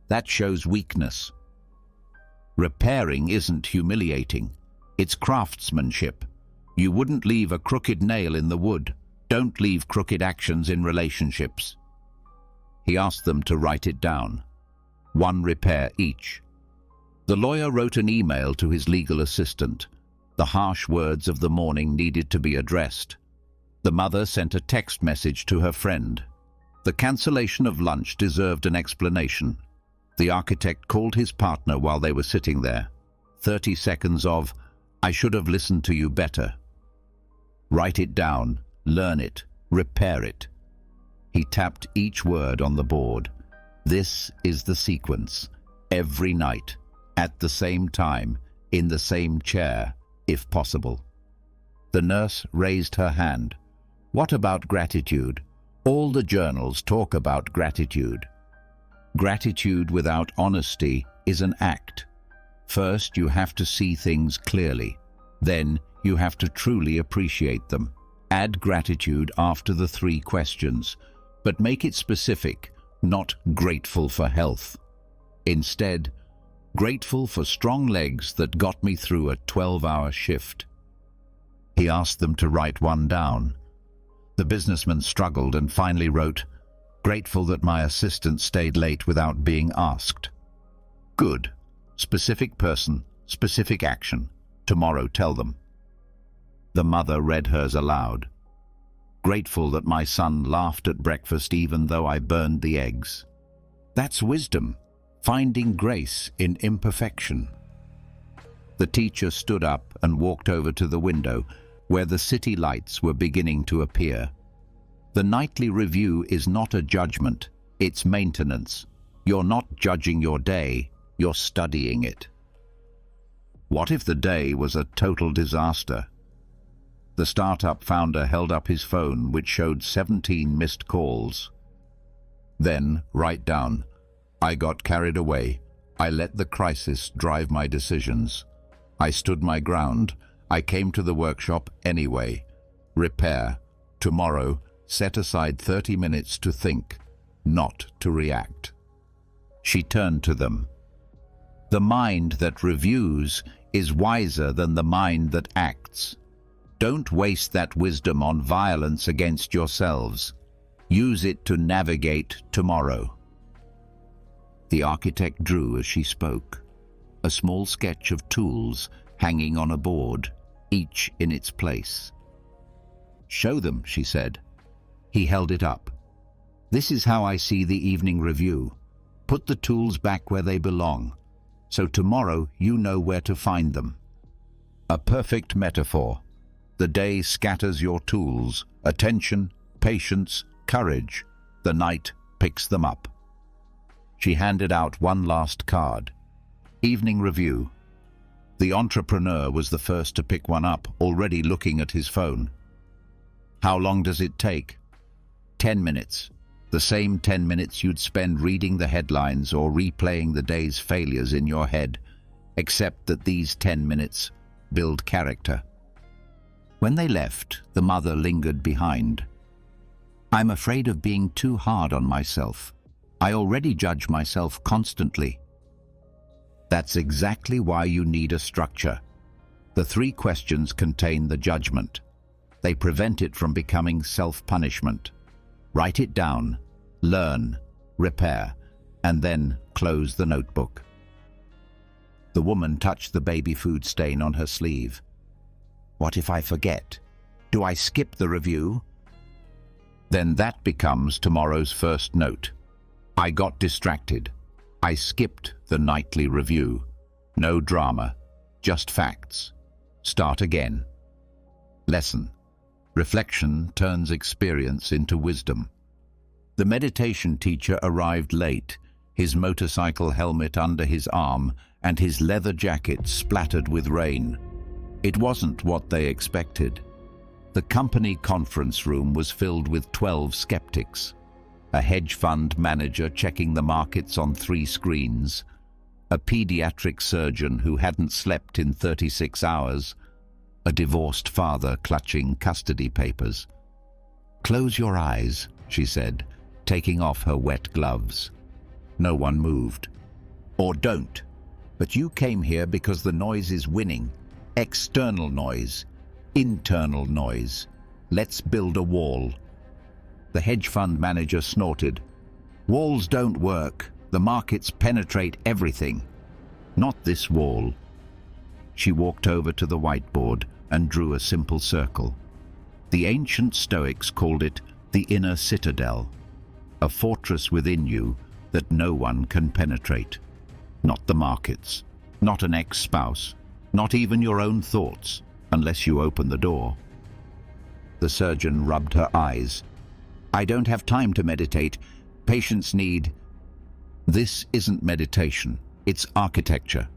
That shows weakness. Repairing isn't humiliating. It's craftsmanship. You wouldn't leave a crooked nail in the wood. Don't leave crooked actions in relationships." He asked them to write it down. 1 repair each. The lawyer wrote an email to his legal assistant. The harsh words of the morning needed to be addressed. The mother sent a text message to her friend. The cancellation of lunch deserved an explanation. The architect called his partner while they were sitting there. 30 seconds of, "I should have listened to you better." Write it down, learn it, repair it. He tapped each word on the board. This is the sequence. Every night, at the same time, in the same chair, if possible. The nurse raised her hand. "What about gratitude? All the journals talk about gratitude." Gratitude without honesty is an act. First, you have to see things clearly. Then, you have to truly appreciate them. Add gratitude after the 3 questions, but make it specific. not grateful for health. Instead, grateful for strong legs that got me through a 12-hour shift. He asked them to write one down. The businessman struggled and finally wrote, "Grateful that my assistant stayed late without being asked." Good. Specific person, specific action. Tomorrow tell them. The mother read hers aloud. "Grateful that my son laughed at breakfast even though I burned the eggs." That's wisdom, finding grace in imperfection. The teacher stood up and walked over to the window where the city lights were beginning to appear. The nightly review is not a judgment, it's maintenance. You're not judging your day, you're studying it. What if the day was a total disaster? The startup founder held up his phone, which showed 17 missed calls. Then, write down, "I got carried away. I let the crisis drive my decisions. I stood my ground. I came to the workshop anyway. Repair. Tomorrow, set aside 30 minutes to think, not to react." She turned to them. The mind that reviews is wiser than the mind that acts. Don't waste that wisdom on violence against yourselves. Use it to navigate tomorrow. The architect drew as she spoke, a small sketch of tools hanging on a board, each in its place. "Show them," she said. He held it up. "This is how I see the evening review. Put the tools back where they belong, so tomorrow you know where to find them." A perfect metaphor. The day scatters your tools, attention, patience, courage. The night picks them up. She handed out one last card. Evening review. The entrepreneur was the first to pick one up, already looking at his phone. "How long does it take?" 10 minutes. The same 10 minutes you'd spend reading the headlines or replaying the day's failures in your head, except that these 10 minutes build character. When they left, the mother lingered behind. "I'm afraid of being too hard on myself. I already judge myself constantly." That's exactly why you need a structure. The 3 questions contain the judgment. They prevent it from becoming self-punishment. Write it down, learn, repair, and then close the notebook. The woman touched the baby food stain on her sleeve. "What if I forget? Do I skip the review?" Then that becomes tomorrow's first note. "I got distracted. I skipped the nightly review." No drama, just facts. Start again. Lesson. Reflection turns experience into wisdom. The meditation teacher arrived late, his motorcycle helmet under his arm and his leather jacket splattered with rain. It wasn't what they expected. The company conference room was filled with 12 skeptics. A hedge fund manager checking the markets on 3 screens, a pediatric surgeon who hadn't slept in 36 hours, a divorced father clutching custody papers. "Close your eyes," she said, taking off her wet gloves. No one moved. "Or don't. But you came here because the noise is winning. External noise, internal noise. Let's build a wall." The hedge fund manager snorted. "Walls don't work. The markets penetrate everything. Not this wall." She walked over to the whiteboard and drew a simple circle. The ancient Stoics called it the inner citadel, a fortress within you that no one can penetrate. Not the markets, not an ex-spouse, not even your own thoughts, unless you open the door. The surgeon rubbed her eyes. "I don't have time to meditate. Patients need..." This isn't meditation, it's architecture.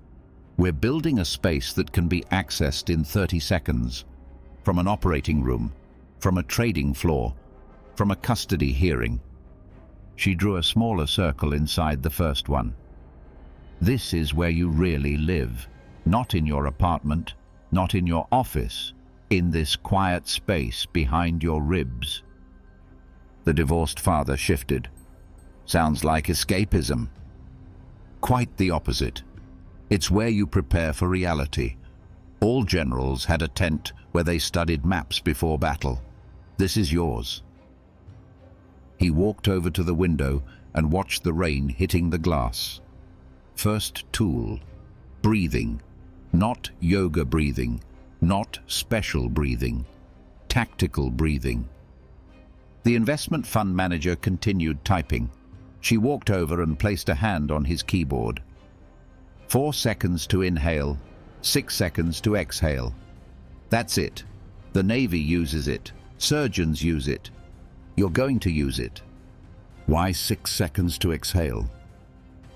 We're building a space that can be accessed in 30 seconds. From an operating room, from a trading floor, from a custody hearing. She drew a smaller circle inside the first one. This is where you really live. Not in your apartment, not in your office, in this quiet space behind your ribs. The divorced father shifted. Sounds like escapism. Quite the opposite. It's where you prepare for reality. All generals had a tent where they studied maps before battle. This is yours. He walked over to the window and watched the rain hitting the glass. First tool, breathing. Not yoga breathing, not special breathing, tactical breathing. The investment fund manager continued typing. She walked over and placed a hand on his keyboard. 4 seconds to inhale, 6 seconds to exhale. That's it. The Navy uses it. Surgeons use it. You're going to use it. Why 6 seconds to exhale?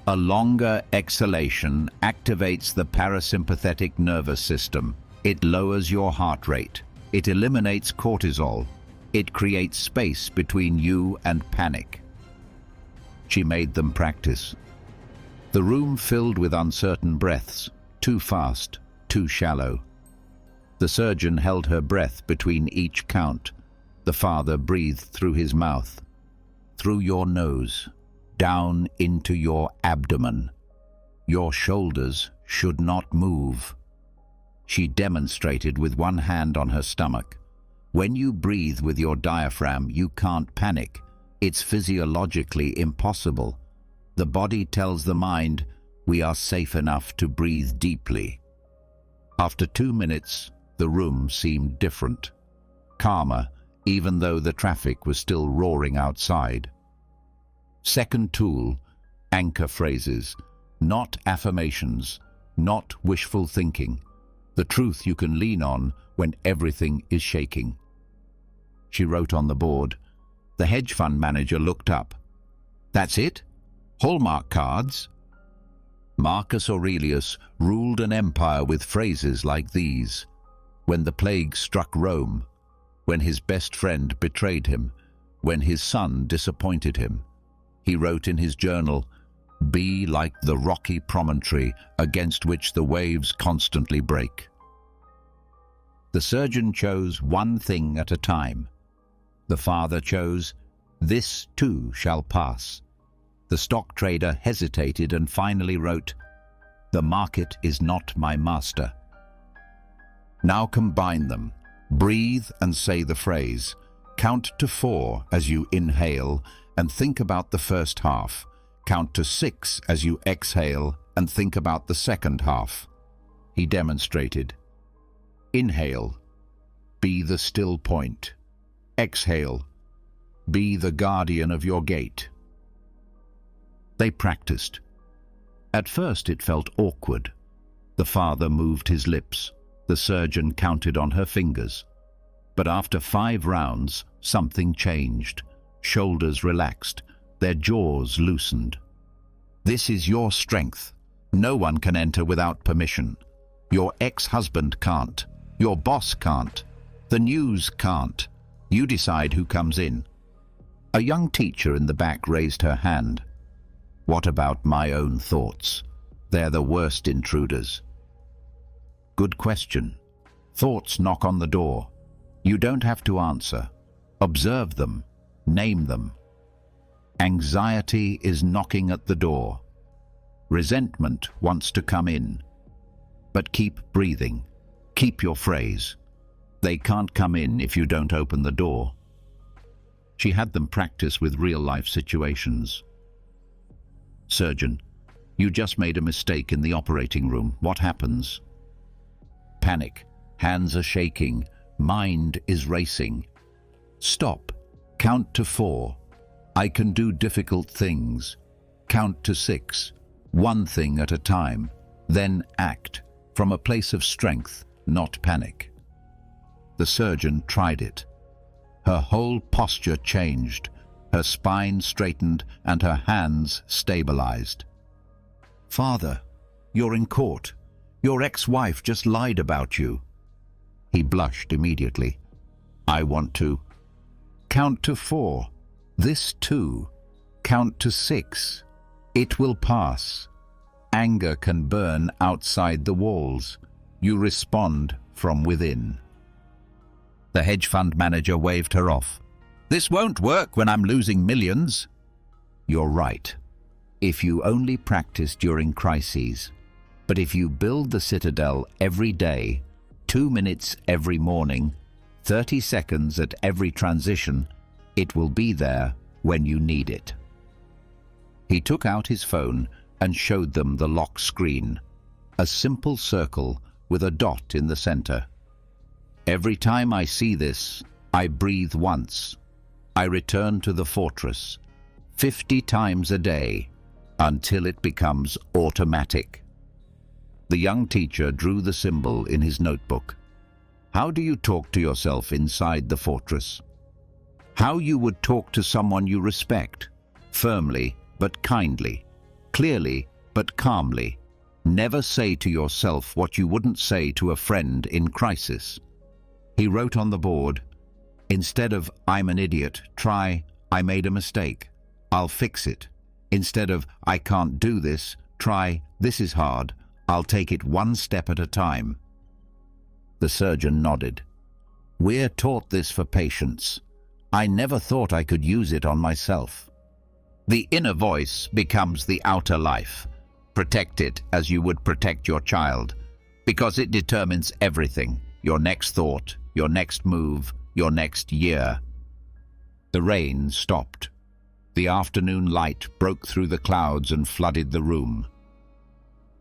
A longer exhalation activates the parasympathetic nervous system. It lowers your heart rate. It eliminates cortisol. It creates space between you and panic. She made them practice. The room filled with uncertain breaths, too fast, too shallow. The surgeon held her breath between each count. The father breathed through his mouth, through your nose, down into your abdomen. Your shoulders should not move. She demonstrated with one hand on her stomach. When you breathe with your diaphragm, you can't panic. It's physiologically impossible. The body tells the mind, we are safe enough to breathe deeply. After 2 minutes, the room seemed different, calmer, even though the traffic was still roaring outside. Second tool, anchor phrases, not affirmations, not wishful thinking. The truth you can lean on when everything is shaking. She wrote on the board. The hedge fund manager looked up. That's it? Hallmark cards? Marcus Aurelius ruled an empire with phrases like these. When the plague struck Rome, when his best friend betrayed him, when his son disappointed him. He wrote in his journal, "Be like the rocky promontory against which the waves constantly break." The surgeon chose one thing at a time. The father chose, "This too shall pass." The stock trader hesitated and finally wrote, "The market is not my master." Now combine them. Breathe and say the phrase. Count to 4 as you inhale and think about the first half. Count to 6 as you exhale and think about the second half. He demonstrated. Inhale. Be the still point. Exhale. Be the guardian of your gate. They practiced. At first it felt awkward. The father moved his lips. The surgeon counted on her fingers. But after 5 rounds, something changed. Shoulders relaxed. Their jaws loosened. This is your strength. No one can enter without permission. Your ex-husband can't. Your boss can't. The news can't. You decide who comes in. A young teacher in the back raised her hand. What about my own thoughts? They're the worst intruders. Good question. Thoughts knock on the door. You don't have to answer. Observe them. Name them. Anxiety is knocking at the door. Resentment wants to come in. But keep breathing. Keep your phrase. They can't come in if you don't open the door. She had them practice with real-life situations. Surgeon, you just made a mistake in the operating room. What happens? Panic. Hands are shaking. Mind is racing. Stop. Count to 4. I can do difficult things. Count to 6. One thing at a time. Then act. From a place of strength, not panic. The surgeon tried it. Her whole posture changed. Her spine straightened and her hands stabilized. Father, you're in court. Your ex-wife just lied about you. He blushed immediately. I want to. Count to 4. This too. Count to 6. It will pass. Anger can burn outside the walls. You respond from within. The hedge fund manager waved her off. This won't work when I'm losing millions. You're right. If you only practice during crises. But if you build the citadel every day, 2 minutes every morning, 30 seconds at every transition, it will be there when you need it. He took out his phone and showed them the lock screen, a simple circle with a dot in the center. Every time I see this, I breathe once. I return to the fortress, 50 times a day, until it becomes automatic. The young teacher drew the symbol in his notebook. How do you talk to yourself inside the fortress? How you would talk to someone you respect, firmly but kindly, clearly but calmly. Never say to yourself what you wouldn't say to a friend in crisis. He wrote on the board, instead of "I'm an idiot," try "I made a mistake. I'll fix it." Instead of "I can't do this," try "This is hard. I'll take it one step at a time." The surgeon nodded. We're taught this for patients. I never thought I could use it on myself. The inner voice becomes the outer life. Protect it as you would protect your child, because it determines everything: your next thought, your next move, your next year. The rain stopped. The afternoon light broke through the clouds and flooded the room.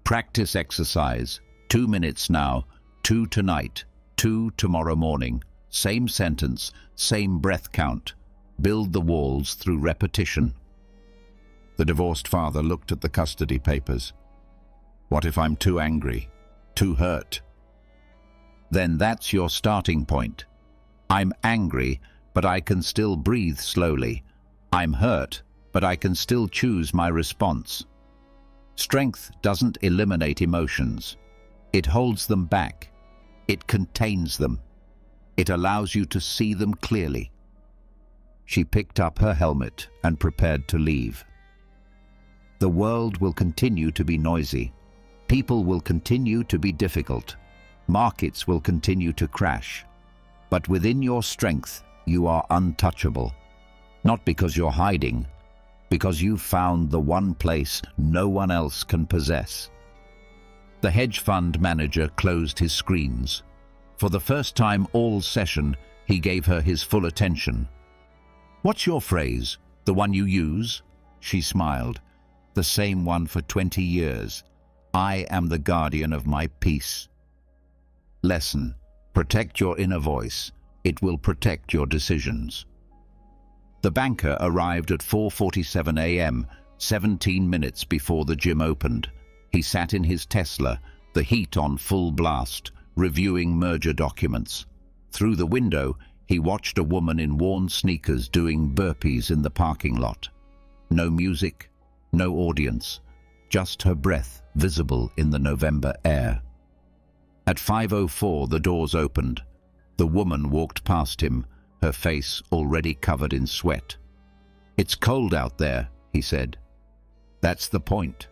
Practice exercise. 2 minutes now, 2 tonight, 2 tomorrow morning. Same sentence, same breath count. Build the walls through repetition. The divorced father looked at the custody papers. What if I'm too angry, too hurt? Then that's your starting point. I'm angry, but I can still breathe slowly. I'm hurt, but I can still choose my response. Strength doesn't eliminate emotions. It holds them back. It contains them. It allows you to see them clearly. She picked up her helmet and prepared to leave. The world will continue to be noisy. People will continue to be difficult. Markets will continue to crash. But within your strength, you are untouchable. Not because you're hiding, because you've found the one place no one else can possess. The hedge fund manager closed his screens. For the first time all session, he gave her his full attention. What's your phrase? The one you use? She smiled. The same one for 20 years. I am the guardian of my peace. Lesson: protect your inner voice. It will protect your decisions. The banker arrived at 4:47 a.m., 17 minutes before the gym opened. He sat in his Tesla, the heat on full blast, reviewing merger documents. Through the window, he watched a woman in worn sneakers doing burpees in the parking lot. No music, no audience, just her breath visible in the November air. At 5:04, the doors opened. The woman walked past him, her face already covered in sweat. It's cold out there, he said. That's the point.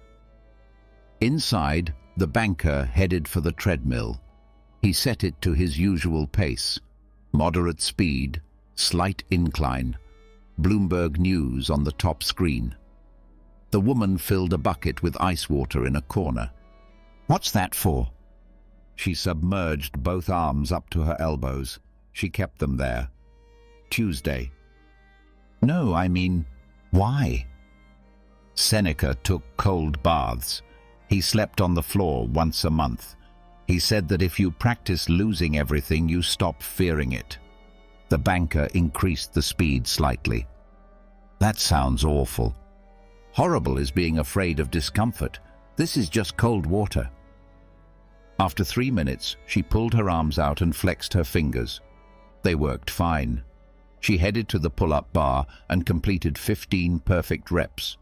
Inside, the banker headed for the treadmill. He set it to his usual pace. Moderate speed, slight incline. Bloomberg News on the top screen. The woman filled a bucket with ice water in a corner. What's that for? She submerged both arms up to her elbows. She kept them there. Tuesday. No, I mean, why? Seneca took cold baths. He slept on the floor once a month. He said that if you practice losing everything, you stop fearing it. The banker increased the speed slightly. That sounds awful. Horrible is being afraid of discomfort. This is just cold water. After 3 minutes, she pulled her arms out and flexed her fingers. They worked fine. She headed to the pull-up bar and completed 15 perfect reps.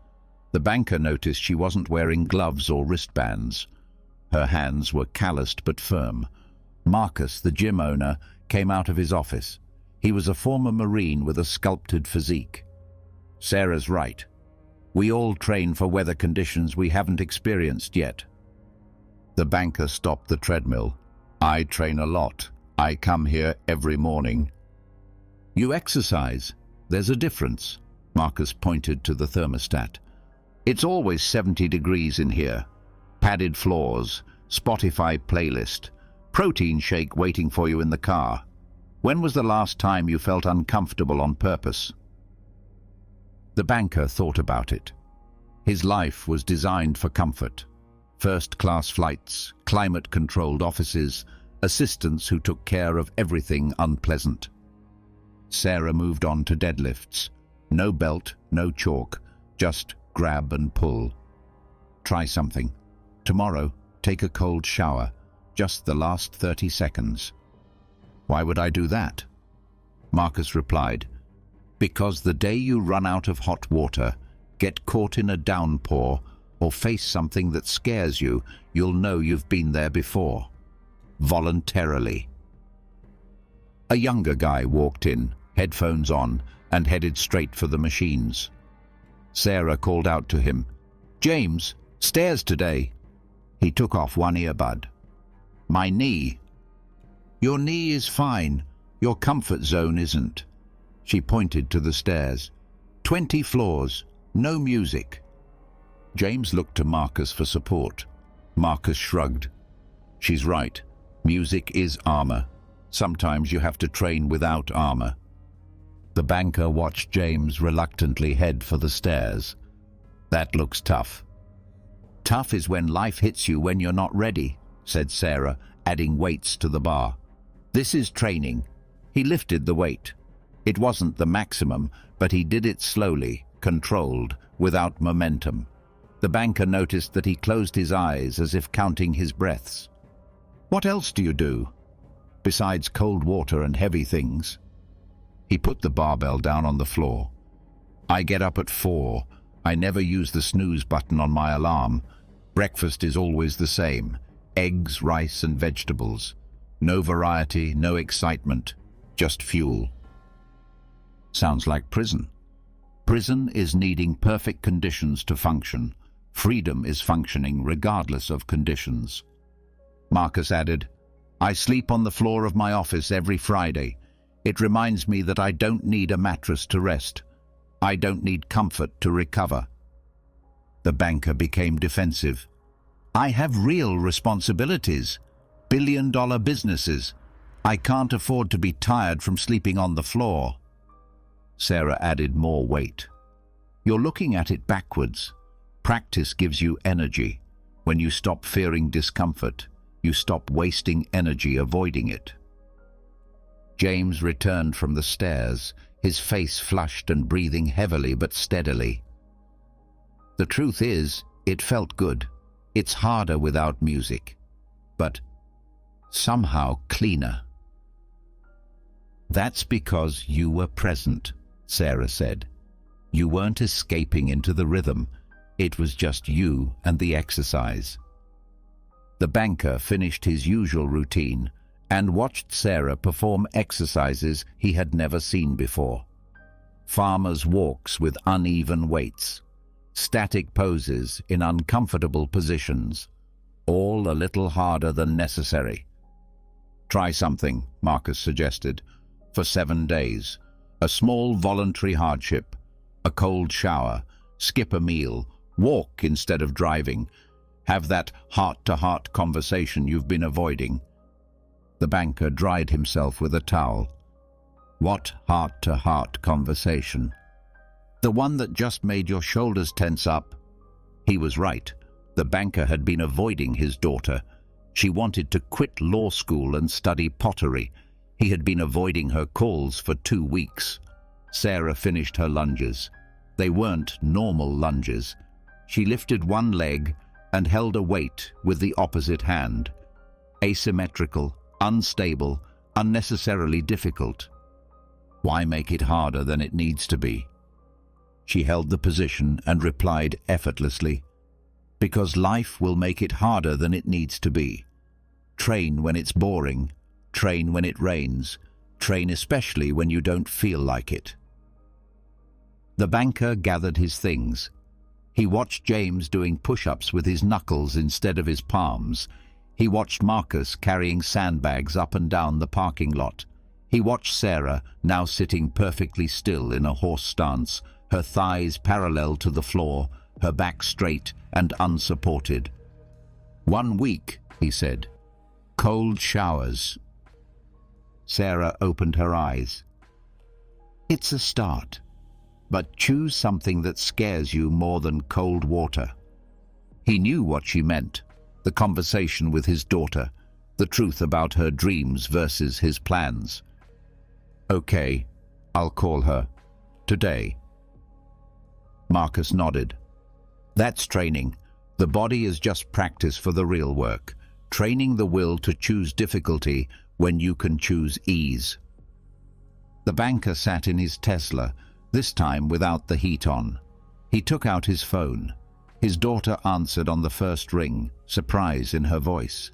The banker noticed she wasn't wearing gloves or wristbands. Her hands were calloused but firm. Marcus, the gym owner, came out of his office. He was a former Marine with a sculpted physique. Sarah's right. We all train for weather conditions we haven't experienced yet. The banker stopped the treadmill. I train a lot. I come here every morning. You exercise. There's a difference. Marcus pointed to the thermostat. It's always 70 degrees in here. Padded floors, Spotify playlist, protein shake waiting for you in the car. When was the last time you felt uncomfortable on purpose? The banker thought about it. His life was designed for comfort. First-class flights, climate-controlled offices, assistants who took care of everything unpleasant. Sarah moved on to deadlifts. No belt, no chalk, just grab and pull. Try something. Tomorrow, take a cold shower, just the last 30 seconds. Why would I do that? Marcus replied, because the day you run out of hot water, get caught in a downpour, or face something that scares you, you'll know you've been there before. Voluntarily. A younger guy walked in, headphones on, and headed straight for the machines. Sarah called out to him, "James, stairs today." He took off one earbud. "My knee." "Your knee is fine. Your comfort zone isn't." She pointed to the stairs. 20 floors, no music. James looked to Marcus for support. Marcus shrugged. "She's right. Music is armor. Sometimes you have to train without armor." The banker watched James reluctantly head for the stairs. "That looks tough." "Tough is when life hits you when you're not ready," said Sarah, adding weights to the bar. "This is training." He lifted the weight. It wasn't the maximum, but he did it slowly, controlled, without momentum. The banker noticed that he closed his eyes as if counting his breaths. "What else do you do, besides cold water and heavy things?" He put the barbell down on the floor. "I get up at 4. I never use the snooze button on my alarm. Breakfast is always the same. Eggs, rice, and vegetables. No variety, no excitement, just fuel." Sounds like prison. Prison is needing perfect conditions to function. Freedom is functioning regardless of conditions. Marcus added, "I sleep on the floor of my office every Friday. It reminds me that I don't need a mattress to rest. I don't need comfort to recover." The banker became defensive. "I have real responsibilities. Billion-dollar businesses. I can't afford to be tired from sleeping on the floor." Sarah added more weight. "You're looking at it backwards. Practice gives you energy. When you stop fearing discomfort, you stop wasting energy avoiding it." James returned from the stairs, his face flushed and breathing heavily but steadily. "The truth is, it felt good. It's harder without music, but somehow cleaner." "That's because you were present," Sarah said. "You weren't escaping into the rhythm. It was just you and the exercise." The banker finished his usual routine and watched Sarah perform exercises he had never seen before. Farmers' walks with uneven weights, static poses in uncomfortable positions, all a little harder than necessary. "Try something," Marcus suggested, "for 7 days. A small voluntary hardship, a cold shower, skip a meal, walk instead of driving, have that heart-to-heart conversation you've been avoiding." The banker dried himself with a towel. "What heart-to-heart conversation?" "The one that just made your shoulders tense up." He was right. The banker had been avoiding his daughter. She wanted to quit law school and study pottery. He had been avoiding her calls for 2 weeks. Sarah finished her lunges. They weren't normal lunges. She lifted one leg and held a weight with the opposite hand. Asymmetrical, unstable, unnecessarily difficult. Why make it harder than it needs to be? She held the position and replied effortlessly, "Because life will make it harder than it needs to be. Train when it's boring. Train when it rains. Train especially when you don't feel like it." The banker gathered his things. He watched James doing push-ups with his knuckles instead of his palms. He watched Marcus carrying sandbags up and down the parking lot. He watched Sarah, now sitting perfectly still in a horse stance, her thighs parallel to the floor, her back straight and unsupported. 1 week, he said. Cold showers. Sarah opened her eyes. It's a start, but choose something that scares you more than cold water. He knew what she meant, the conversation with his daughter, the truth about her dreams versus his plans. Okay, I'll call her. Today. Marcus nodded. That's training. The body is just practice for the real work, training the will to choose difficulty when you can choose ease. The banker sat in his Tesla, this time without the heat on. He took out his phone. His daughter answered on the first ring, surprise in her voice.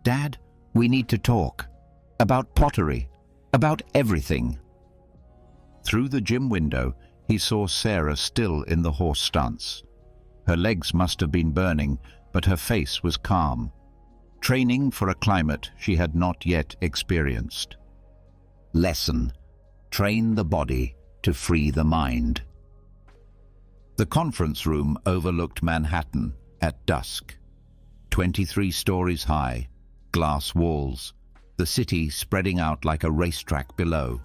Dad, we need to talk. About pottery. About everything. Through the gym window, he saw Sarah still in the horse stance. Her legs must have been burning, but her face was calm. Training for a climate she had not yet experienced. Lesson: train the body to free the mind. The conference room overlooked Manhattan at dusk. 23 stories high, glass walls, the city spreading out like a racetrack below.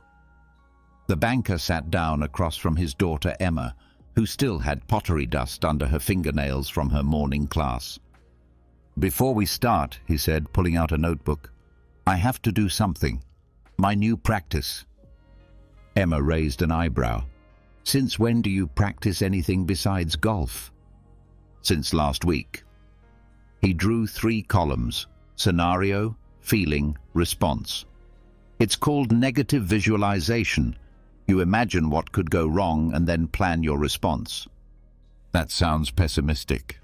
The banker sat down across from his daughter Emma, who still had pottery dust under her fingernails from her morning class. Before we start, he said, pulling out a notebook, I have to do something. My new practice. Emma raised an eyebrow. Since when do you practice anything besides golf? Since last week. He drew 3 columns: scenario, feeling, response. It's called negative visualization. You imagine what could go wrong and then plan your response. That sounds pessimistic.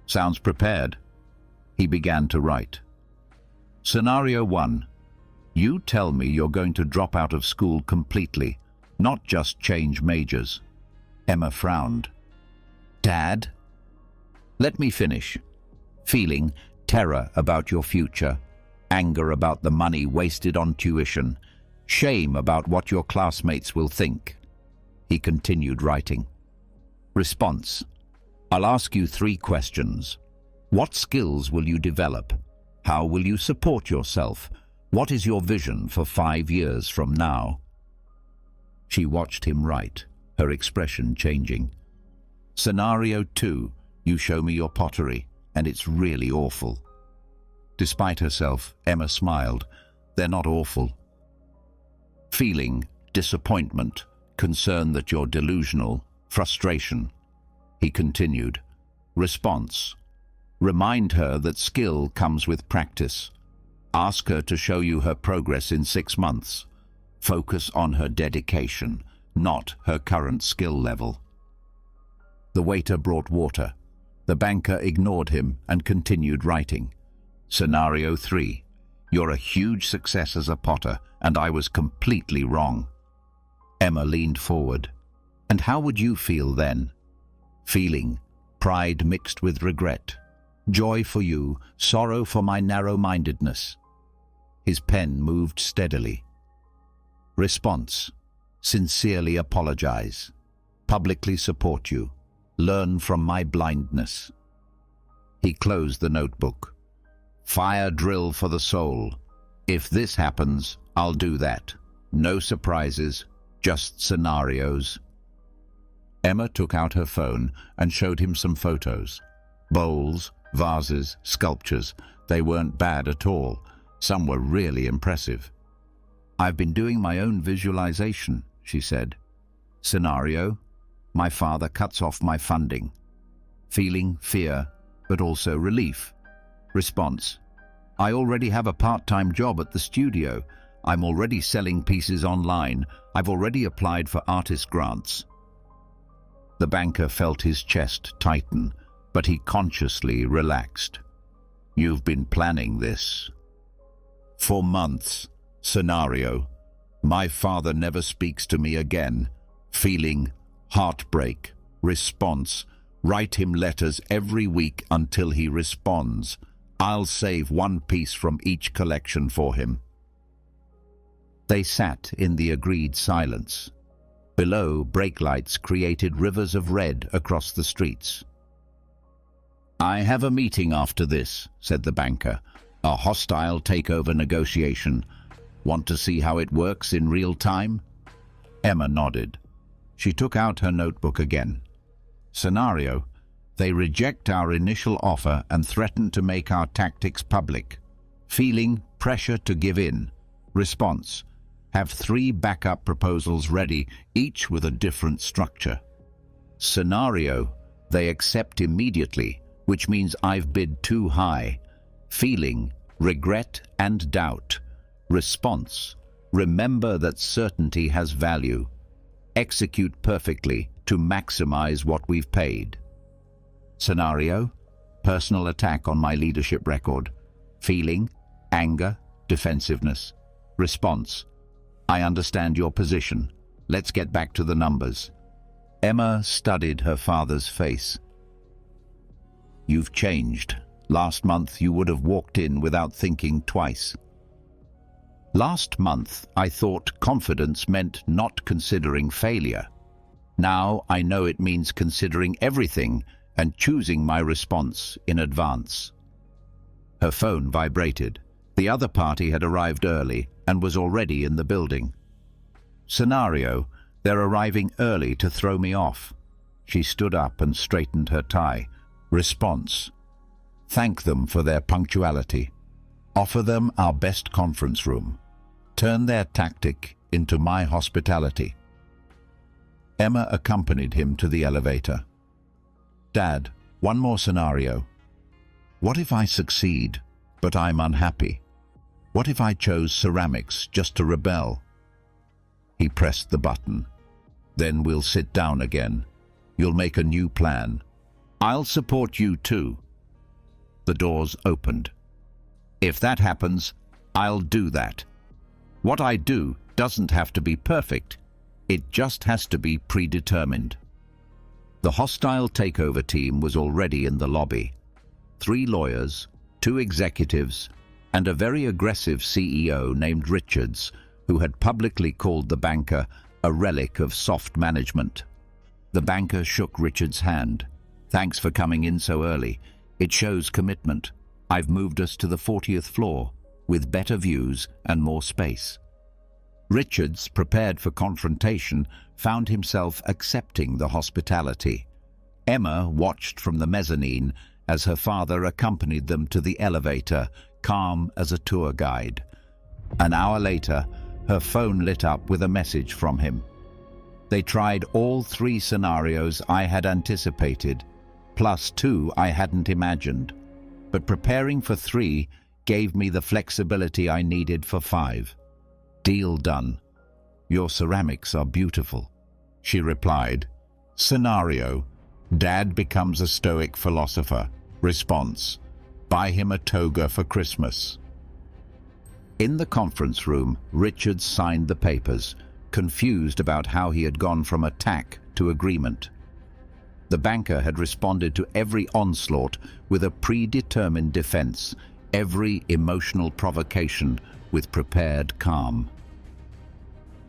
Sounds prepared. He began to write. Scenario 1. You tell me you're going to drop out of school completely, not just change majors. Emma frowned. Dad? Let me finish. Feeling terror about your future, anger about the money wasted on tuition, shame about what your classmates will think. He continued writing. Response. I'll ask you 3 questions. What skills will you develop? How will you support yourself? What is your vision for 5 years from now? She watched him write, her expression changing. Scenario 2. You show me your pottery, and it's really awful. Despite herself, Emma smiled. They're not awful. Feeling, disappointment, concern that you're delusional, frustration. He continued. Response. Remind her that skill comes with practice. Ask her to show you her progress in 6 months. Focus on her dedication, not her current skill level. The waiter brought water. The banker ignored him and continued writing. Scenario 3. You're a huge success as a potter, and I was completely wrong. Emma leaned forward. And how would you feel then? Feeling, pride mixed with regret. Joy for you, sorrow for my narrow-mindedness. His pen moved steadily. Response. Sincerely apologize. Publicly support you. Learn from my blindness. He closed the notebook. Fire drill for the soul. If this happens, I'll do that. No surprises, just scenarios. Emma took out her phone and showed him some photos. Bowls, vases, sculptures. They weren't bad at all. Some were really impressive. I've been doing my own visualization, she said. Scenario. My father cuts off my funding. Feeling fear, but also relief. Response. I already have a part-time job at the studio. I'm already selling pieces online. I've already applied for artist grants. The banker felt his chest tighten, but he consciously relaxed. You've been planning this. For months. Scenario. My father never speaks to me again. Feeling heartbreak. Response. Write him letters every week until he responds. I'll save 1 piece from each collection for him. They sat in the agreed silence. Below, brake lights created rivers of red across the streets. "I have a meeting after this," said the banker. "A hostile takeover negotiation. Want to see how it works in real time?" Emma nodded. She took out her notebook again. Scenario: they reject our initial offer and threaten to make our tactics public. Feeling: pressure to give in. Response: have 3 backup proposals ready, each with a different structure. Scenario: they accept immediately, which means I've bid too high. Feeling: regret and doubt. Response: remember that certainty has value. Execute perfectly to maximize what we've paid. Scenario: personal attack on my leadership record. Feeling: anger, defensiveness. Response: I understand your position. Let's get back to the numbers. Emma studied her father's face. You've changed. Last month you would have walked in without thinking twice. Last month I thought confidence meant not considering failure. Now I know it means considering everything and choosing my response in advance. Her phone vibrated. The other party had arrived early and was already in the building. Scenario: they're arriving early to throw me off. She stood up and straightened her tie. Response: thank them for their punctuality. Offer them our best conference room. Turn their tactic into my hospitality. Emma accompanied him to the elevator. Dad, one more scenario. What if I succeed, but I'm unhappy? What if I chose ceramics just to rebel? He pressed the button. Then we'll sit down again. You'll make a new plan. I'll support you too. The doors opened. If that happens, I'll do that. What I do doesn't have to be perfect. It just has to be predetermined. The hostile takeover team was already in the lobby. 3 lawyers, 2 executives, and a very aggressive CEO named Richards, who had publicly called the banker a relic of soft management. The banker shook Richards' hand. Thanks for coming in so early. It shows commitment. I've moved us to the 40th floor, with better views and more space. Richards, prepared for confrontation, found himself accepting the hospitality. Emma watched from the mezzanine as her father accompanied them to the elevator, calm as a tour guide. An hour later, her phone lit up with a message from him. They tried all 3 scenarios I had anticipated, plus 2 I hadn't imagined. But preparing for 3 gave me the flexibility I needed for 5. Deal done. Your ceramics are beautiful, she replied. Scenario: Dad becomes a Stoic philosopher. Response: buy him a toga for Christmas. In the conference room, Richards signed the papers, confused about how he had gone from attack to agreement. The banker had responded to every onslaught with a predetermined defense, every emotional provocation with prepared calm.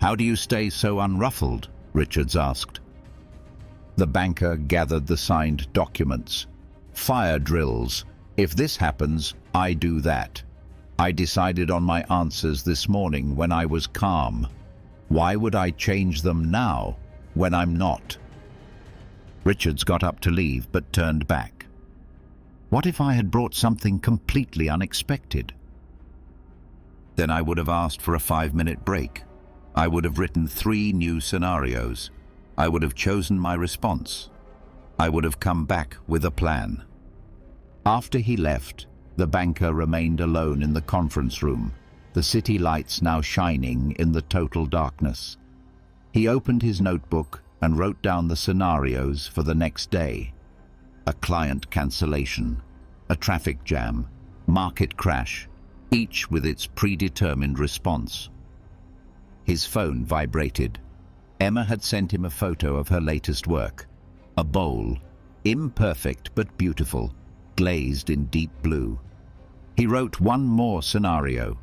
How do you stay so unruffled? Richards asked. The banker gathered the signed documents. Fire drills. If this happens, I do that. I decided on my answers this morning when I was calm. Why would I change them now, when I'm not? Richards got up to leave, but turned back. What if I had brought something completely unexpected? Then I would have asked for a 5-minute break. I would have written 3 new scenarios. I would have chosen my response. I would have come back with a plan. After he left, the banker remained alone in the conference room, the city lights now shining in the total darkness. He opened his notebook and wrote down the scenarios for the next day. A client cancellation, a traffic jam, market crash, each with its predetermined response. His phone vibrated. Emma had sent him a photo of her latest work. A bowl, imperfect but beautiful, glazed in deep blue. He wrote one more scenario.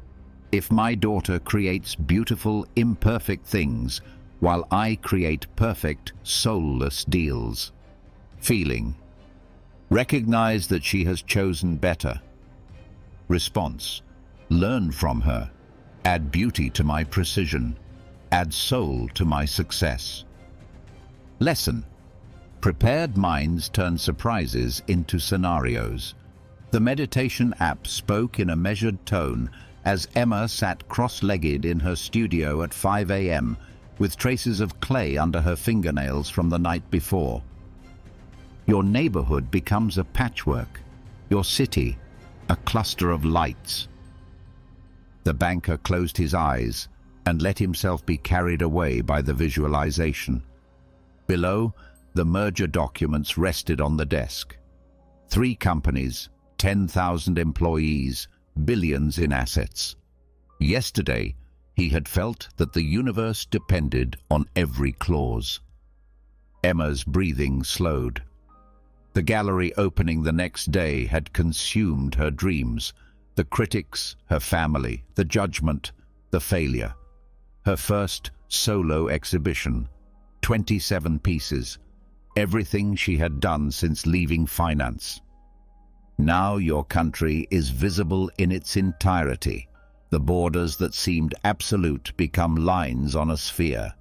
If my daughter creates beautiful, imperfect things, while I create perfect, soulless deals. Feeling. Recognize that she has chosen better. Response. Learn from her. Add beauty to my precision. Add soul to my success. Lesson. Prepared minds turn surprises into scenarios. The meditation app spoke in a measured tone as Emma sat cross-legged in her studio at 5 a.m. with traces of clay under her fingernails from the night before. Your neighborhood becomes a patchwork, your city a cluster of lights. The banker closed his eyes and let himself be carried away by the visualization. Below, the merger documents rested on the desk. 3 companies, 10,000 employees, billions in assets. Yesterday, he had felt that the universe depended on every clause. Emma's breathing slowed. The gallery opening the next day had consumed her dreams, the critics, her family, the judgment, the failure. Her first solo exhibition, 27 pieces, everything she had done since leaving finance. Now your country is visible in its entirety. The borders that seemed absolute become lines on a sphere.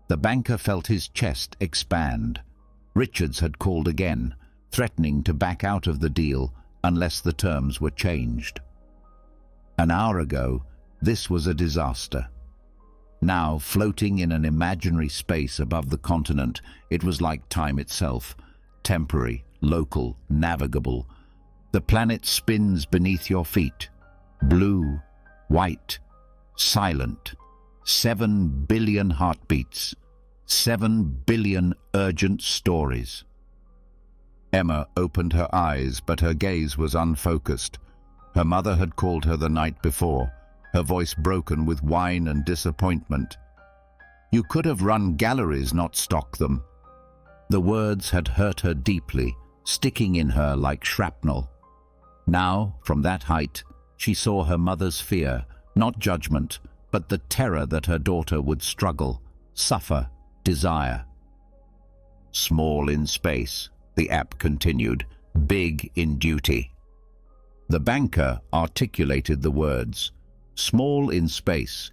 The banker felt his chest expand. Richards had called again, threatening to back out of the deal unless the terms were changed. An hour ago, this was a disaster. Now, floating in an imaginary space above the continent, it was like time itself, temporary, local, navigable. The planet spins beneath your feet, blue, white, silent, 7 billion heartbeats, 7 billion urgent stories. Emma opened her eyes, but her gaze was unfocused. Her mother had called her the night before, her voice broken with whine and disappointment. You could have run galleries, not stock them. The words had hurt her deeply, sticking in her like shrapnel. Now, from that height, she saw her mother's fear, not judgment, but the terror that her daughter would struggle, suffer, desire. Small in space, the app continued, big in duty. The banker articulated the words, small in space.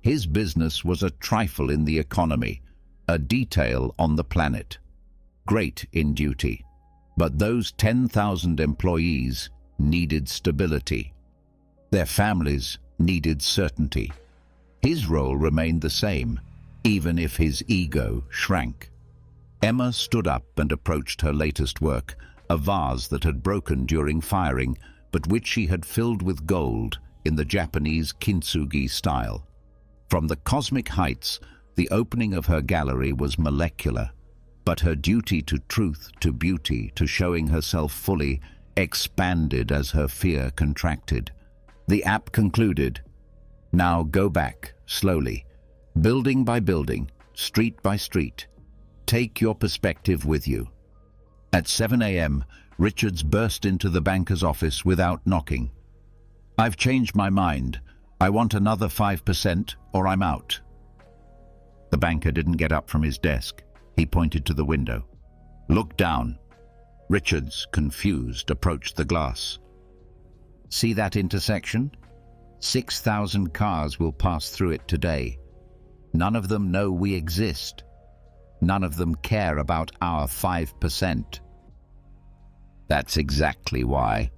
His business was a trifle in the economy, a detail on the planet. Great in duty. But those 10,000 employees needed stability. Their families needed certainty. His role remained the same, even if his ego shrank. Emma stood up and approached her latest work, a vase that had broken during firing, but which she had filled with gold in the Japanese kintsugi style. From the cosmic heights, the opening of her gallery was molecular, but her duty to truth, to beauty, to showing herself fully, expanded as her fear contracted. The app concluded, now go back, slowly, building by building, street by street. Take your perspective with you. At 7 a.m., Richards burst into the banker's office without knocking. I've changed my mind. I want another 5% or I'm out. The banker didn't get up from his desk. He pointed to the window. Look down. Richards, confused, approached the glass. See that intersection? 6,000 cars will pass through it today. None of them know we exist. None of them care about our 5%. That's exactly why.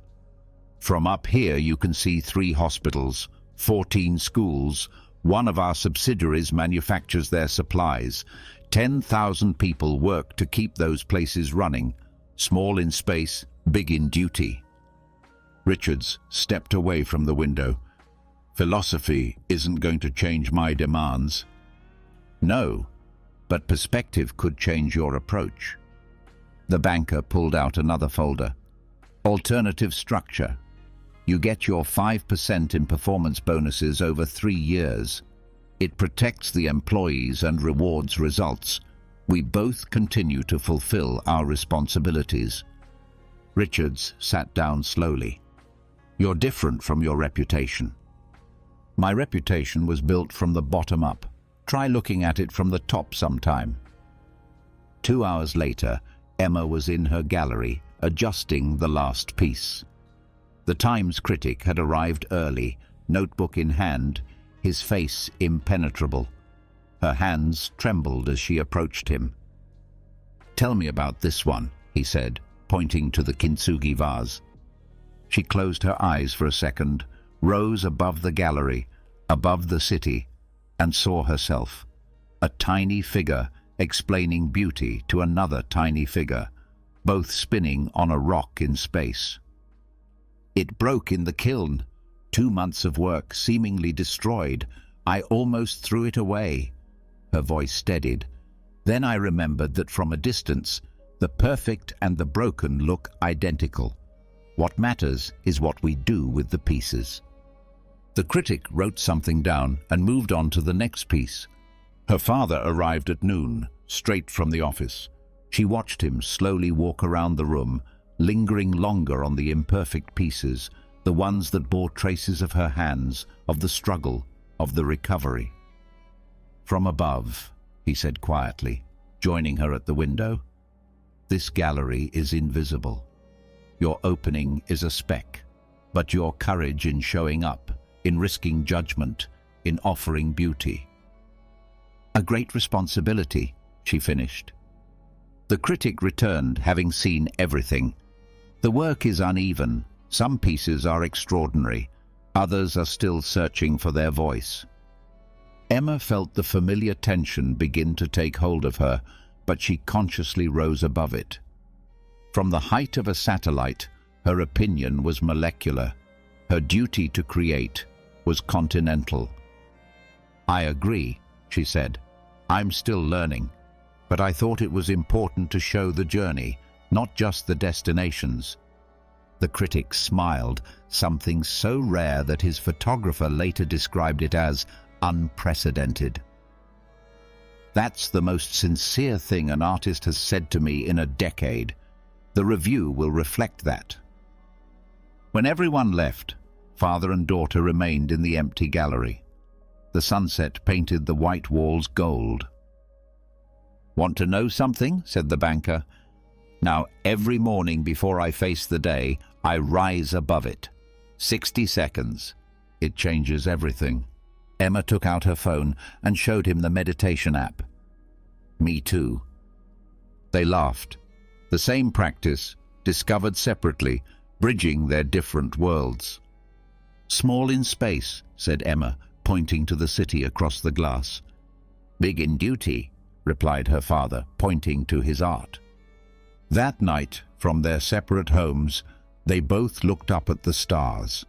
From up here you can see 3 hospitals, 14 schools. One of our subsidiaries manufactures their supplies. 10,000 people work to keep those places running. Small in space, big in duty. Richards stepped away from the window. Philosophy isn't going to change my demands. No, but perspective could change your approach. The banker pulled out another folder. Alternative structure. You get your 5% in performance bonuses over 3 years. It protects the employees and rewards results. We both continue to fulfill our responsibilities. Richards sat down slowly. You're different from your reputation. My reputation was built from the bottom up. Try looking at it from the top sometime." 2 hours later, Emma was in her gallery, adjusting the last piece. The Times critic had arrived early, notebook in hand, his face impenetrable. Her hands trembled as she approached him. "Tell me about this one," he said, pointing to the kintsugi vase. She closed her eyes for a second, rose above the gallery, above the city, and saw herself, a tiny figure explaining beauty to another tiny figure, both spinning on a rock in space. "It broke in the kiln. 2 months of work seemingly destroyed. I almost threw it away." Her voice steadied. "Then I remembered that from a distance, the perfect and the broken look identical. What matters is what we do with the pieces." The critic wrote something down and moved on to the next piece. Her father arrived at noon, straight from the office. She watched him slowly walk around the room, lingering longer on the imperfect pieces, the ones that bore traces of her hands, of the struggle, of the recovery. "From above," he said quietly, joining her at the window, "this gallery is invisible. Your opening is a speck, but your courage in showing up, in risking judgment, in offering beauty." "A great responsibility," she finished. The critic returned, having seen everything. "The work is uneven. Some pieces are extraordinary. Others are still searching for their voice." Emma felt the familiar tension begin to take hold of her, but she consciously rose above it. From the height of a satellite, her opinion was molecular. Her duty to create was continental. "I agree," she said. "I'm still learning, but I thought it was important to show the journey, not just the destinations." The critic smiled, something so rare that his photographer later described it as unprecedented. "That's the most sincere thing an artist has said to me in a decade. The review will reflect that." When everyone left, father and daughter remained in the empty gallery. The sunset painted the white walls gold. "Want to know something?" said the banker. "Now, every morning before I face the day, I rise above it. 60 seconds. It changes everything." Emma took out her phone and showed him the meditation app. "Me too." They laughed. The same practice, discovered separately, bridging their different worlds. "Small in space," said Emma, pointing to the city across the glass. "Big in duty," replied her father, pointing to his art. That night, from their separate homes, they both looked up at the stars.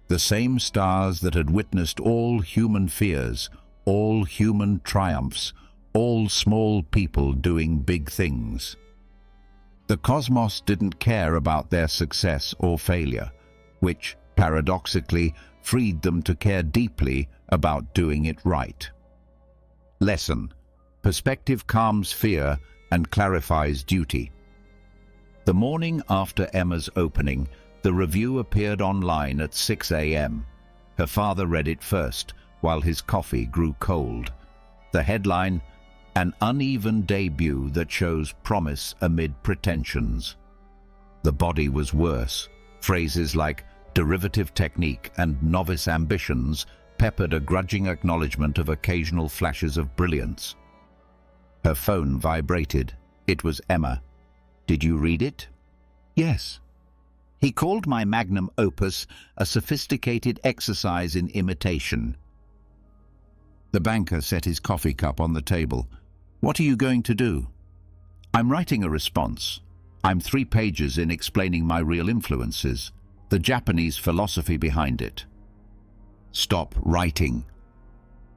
The same stars that had witnessed all human fears, all human triumphs, all small people doing big things. The cosmos didn't care about their success or failure, which, paradoxically, freed them to care deeply about doing it right. Lesson: perspective calms fear and clarifies duty. The morning after Emma's opening, the review appeared online at 6 a.m. Her father read it first, while his coffee grew cold. The headline: "An uneven debut that shows promise amid pretensions." The body was worse. Phrases like derivative technique and novice ambitions peppered a grudging acknowledgement of occasional flashes of brilliance. Her phone vibrated. It was Emma. "Did you read it?" "Yes." "He called my magnum opus a sophisticated exercise in imitation." The banker set his coffee cup on the table. "What are you going to do?" "I'm writing a response. I'm 3 pages in explaining my real influences, the Japanese philosophy behind it." "Stop writing."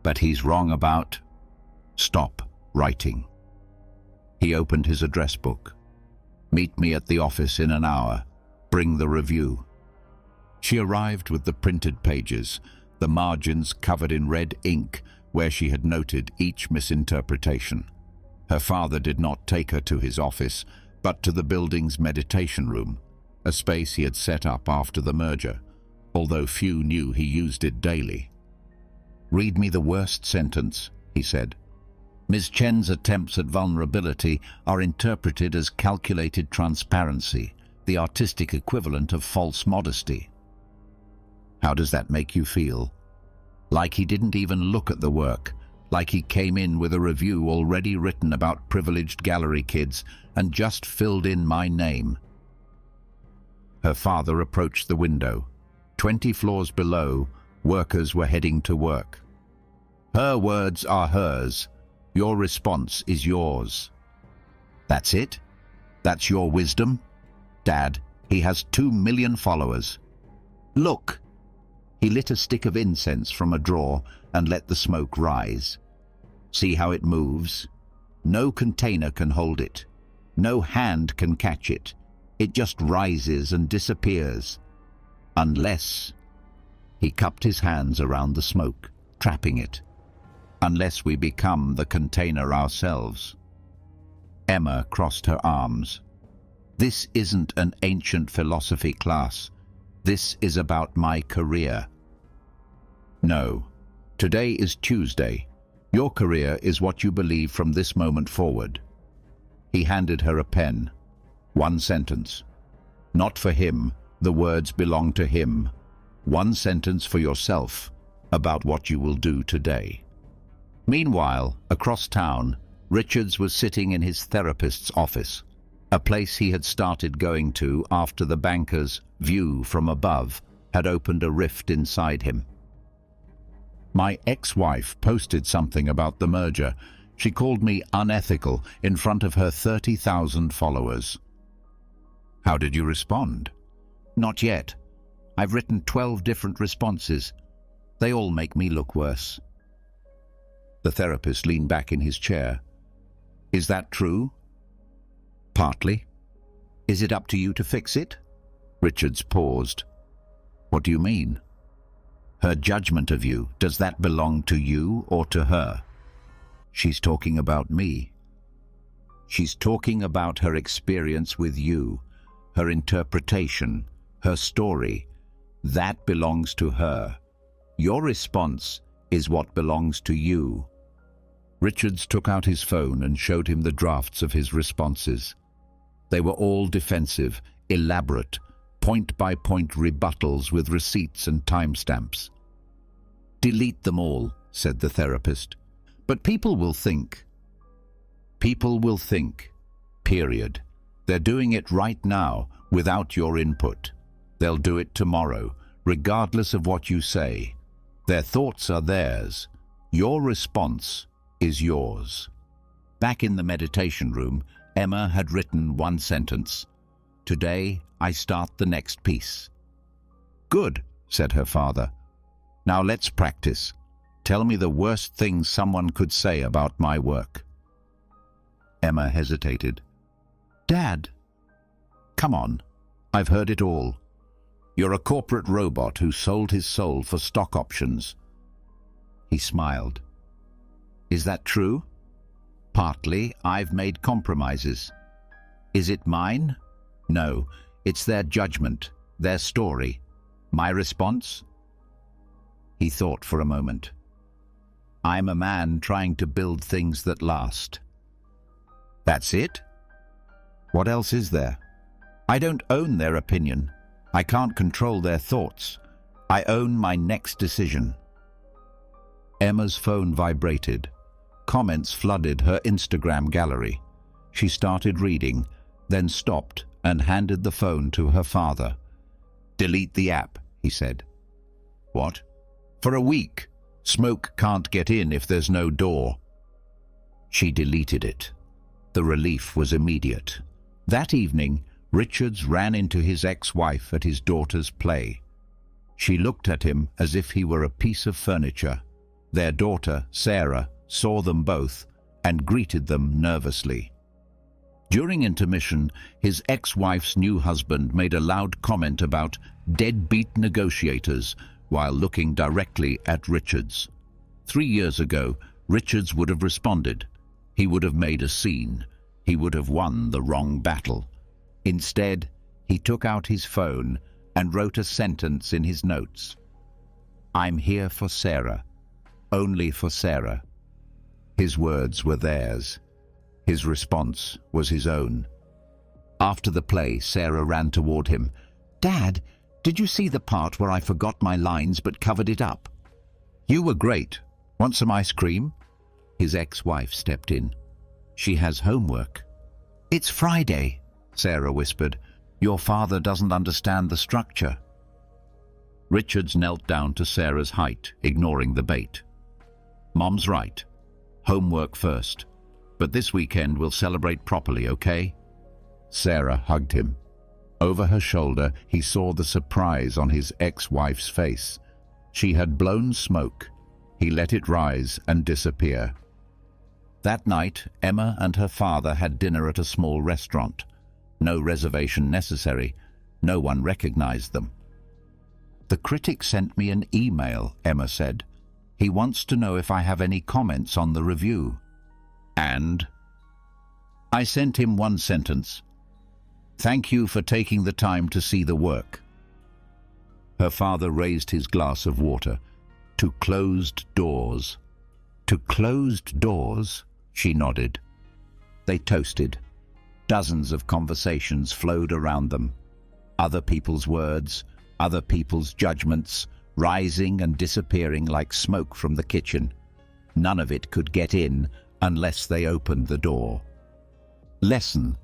"But he's wrong about—" "Stop writing." He opened his address book. "Meet me at the office in an hour. Bring the review." She arrived with the printed pages, the margins covered in red ink where she had noted each misinterpretation. Her father did not take her to his office, but to the building's meditation room, a space he had set up after the merger, although few knew he used it daily. "Read me the worst sentence," he said. Ms. Chen's attempts at vulnerability are interpreted as calculated transparency, the artistic equivalent of false modesty. How does that make you feel? Like he didn't even look at the work, like he came in with a review already written about privileged gallery kids and just filled in my name. Her father approached the window. 20 floors below, workers were heading to work. Her words are hers. Your response is yours. That's it? That's your wisdom? Dad, he has 2 million followers. Look! He lit a stick of incense from a drawer and let the smoke rise. See how it moves? No container can hold it. No hand can catch it. It just rises and disappears. Unless... He cupped his hands around the smoke, trapping it. Unless we become the container ourselves. Emma crossed her arms. This isn't an ancient philosophy class. This is about my career. No. Today is Tuesday. Your career is what you believe from this moment forward. He handed her a pen. 1 sentence. Not for him. The words belong to him. 1 sentence for yourself about what you will do today. Meanwhile, across town, Richards was sitting in his therapist's office, a place he had started going to after the banker's view from above had opened a rift inside him. My ex-wife posted something about the merger. She called me unethical in front of her 30,000 followers. How did you respond? Not yet. I've written 12 different responses. They all make me look worse. The therapist leaned back in his chair. Is that true? Partly. Is it up to you to fix it? Richards paused. What do you mean? Her judgment of you, does that belong to you or to her? She's talking about me. She's talking about her experience with you, her interpretation, her story. That belongs to her. Your response is what belongs to you. Richards took out his phone and showed him the drafts of his responses. They were all defensive, elaborate, point-by-point rebuttals with receipts and timestamps. Delete them all, said the therapist. But people will think. People will think. Period. They're doing it right now, without your input. They'll do it tomorrow, regardless of what you say. Their thoughts are theirs. Your response is yours. Back in the meditation room, Emma had written 1 sentence. Today, I start the next piece. Good, said her father. Now let's practice. Tell me the worst thing someone could say about my work. Emma hesitated. Dad. Come on, I've heard it all. You're a corporate robot who sold his soul for stock options. He smiled. Is that true? Partly, I've made compromises. Is it mine? No, it's their judgment, their story. My response? He thought for a moment. I'm a man trying to build things that last. That's it? What else is there? I don't own their opinion. I can't control their thoughts. I own my next decision. Emma's phone vibrated. Comments flooded her Instagram gallery. She started reading, then stopped and handed the phone to her father. Delete the app, he said. What? For a week. Smoke can't get in if there's no door. She deleted it. The relief was immediate. That evening, Richards ran into his ex-wife at his daughter's play. She looked at him as if he were a piece of furniture. Their daughter, Sarah, saw them both and greeted them nervously. During intermission, his ex-wife's new husband made a loud comment about deadbeat negotiators while looking directly at Richards. 3 years ago, Richards would have responded. He would have made a scene. He would have won the wrong battle. Instead, he took out his phone and wrote a sentence in his notes. I'm here for Sarah. Only for Sarah. His words were theirs. His response was his own. After the play, Sarah ran toward him. "Dad, did you see the part where I forgot my lines but covered it up?" "You were great. Want some ice cream?" His ex-wife stepped in. "She has homework." "It's Friday," Sarah whispered. "Your father doesn't understand the structure." Richards knelt down to Sarah's height, ignoring the bait. "Mom's right. Homework first. But this weekend we'll celebrate properly, okay?" Sarah hugged him. Over her shoulder, he saw the surprise on his ex-wife's face. She had blown smoke. He let it rise and disappear. That night, Emma and her father had dinner at a small restaurant. No reservation necessary. No one recognized them. "The critic sent me an email," Emma said. "He wants to know if I have any comments on the review." "And?" "I sent him one sentence. Thank you for taking the time to see the work." Her father raised his glass of water. "To closed doors." "To closed doors?" She nodded. They toasted. Dozens of conversations flowed around them. Other people's words, other people's judgments, rising and disappearing like smoke from the kitchen. None of it could get in unless they opened the door. Lesson: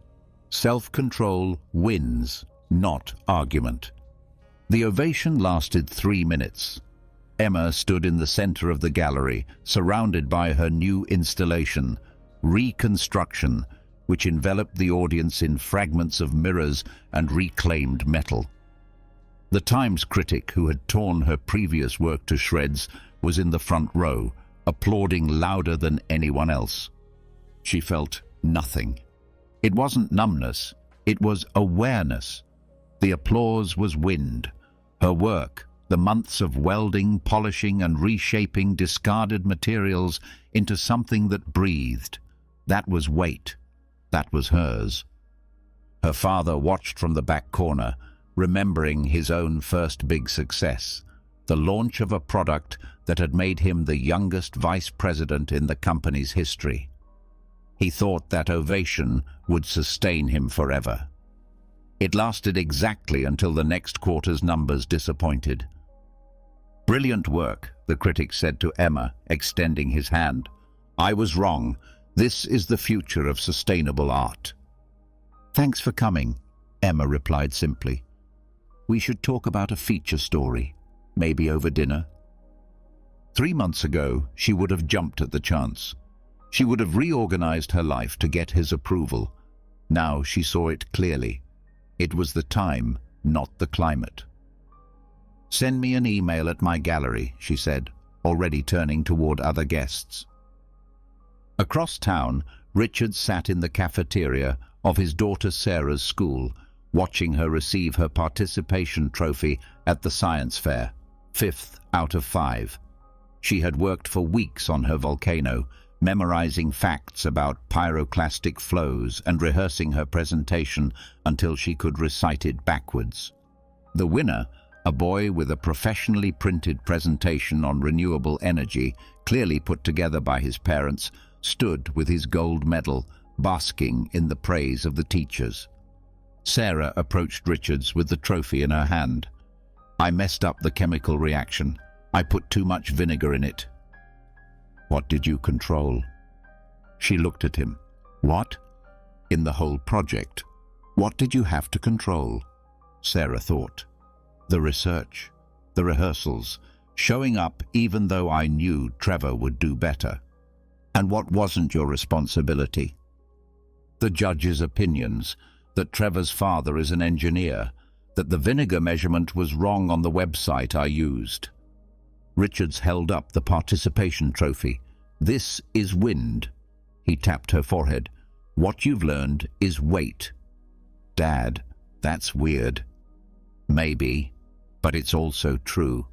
self-control wins, not argument. The ovation lasted 3 minutes. Emma stood in the center of the gallery, surrounded by her new installation, Reconstruction, which enveloped the audience in fragments of mirrors and reclaimed metal. The Times critic, who had torn her previous work to shreds, was in the front row, applauding louder than anyone else. She felt nothing. It wasn't numbness, it was awareness. The applause was wind. Her work, the months of welding, polishing, and reshaping discarded materials into something that breathed. That was weight. That was hers. Her father watched from the back corner, remembering his own first big success, the launch of a product that had made him the youngest vice president in the company's history. He thought that ovation would sustain him forever. It lasted exactly until the next quarter's numbers disappointed. "Brilliant work," the critic said to Emma, extending his hand. "I was wrong. This is the future of sustainable art." "Thanks for coming," Emma replied simply. "We should talk about a feature story, maybe over dinner." 3 months ago, she would have jumped at the chance. She would have reorganized her life to get his approval. Now she saw it clearly. It was the time, not the climate. "Send me an email at my gallery," she said, already turning toward other guests. Across town, Richard sat in the cafeteria of his daughter Sarah's school, watching her receive her participation trophy at the science fair, 5th out of 5. She had worked for weeks on her volcano, memorizing facts about pyroclastic flows and rehearsing her presentation until she could recite it backwards. The winner, a boy with a professionally printed presentation on renewable energy, clearly put together by his parents, stood with his gold medal, basking in the praise of the teachers. Sarah approached Richards with the trophy in her hand. "I messed up the chemical reaction. I put too much vinegar in it." "What did you control?" She looked at him. "What?" "In the whole project. What did you have to control?" Sarah thought. "The research, the rehearsals, showing up even though I knew Trevor would do better." "And what wasn't your responsibility?" "The judge's opinions, that Trevor's father is an engineer, that the vinegar measurement was wrong on the website I used." Richards held up the participation trophy. "This is wind." He tapped her forehead. "What you've learned is weight." "Dad, that's weird." "Maybe, but it's also true."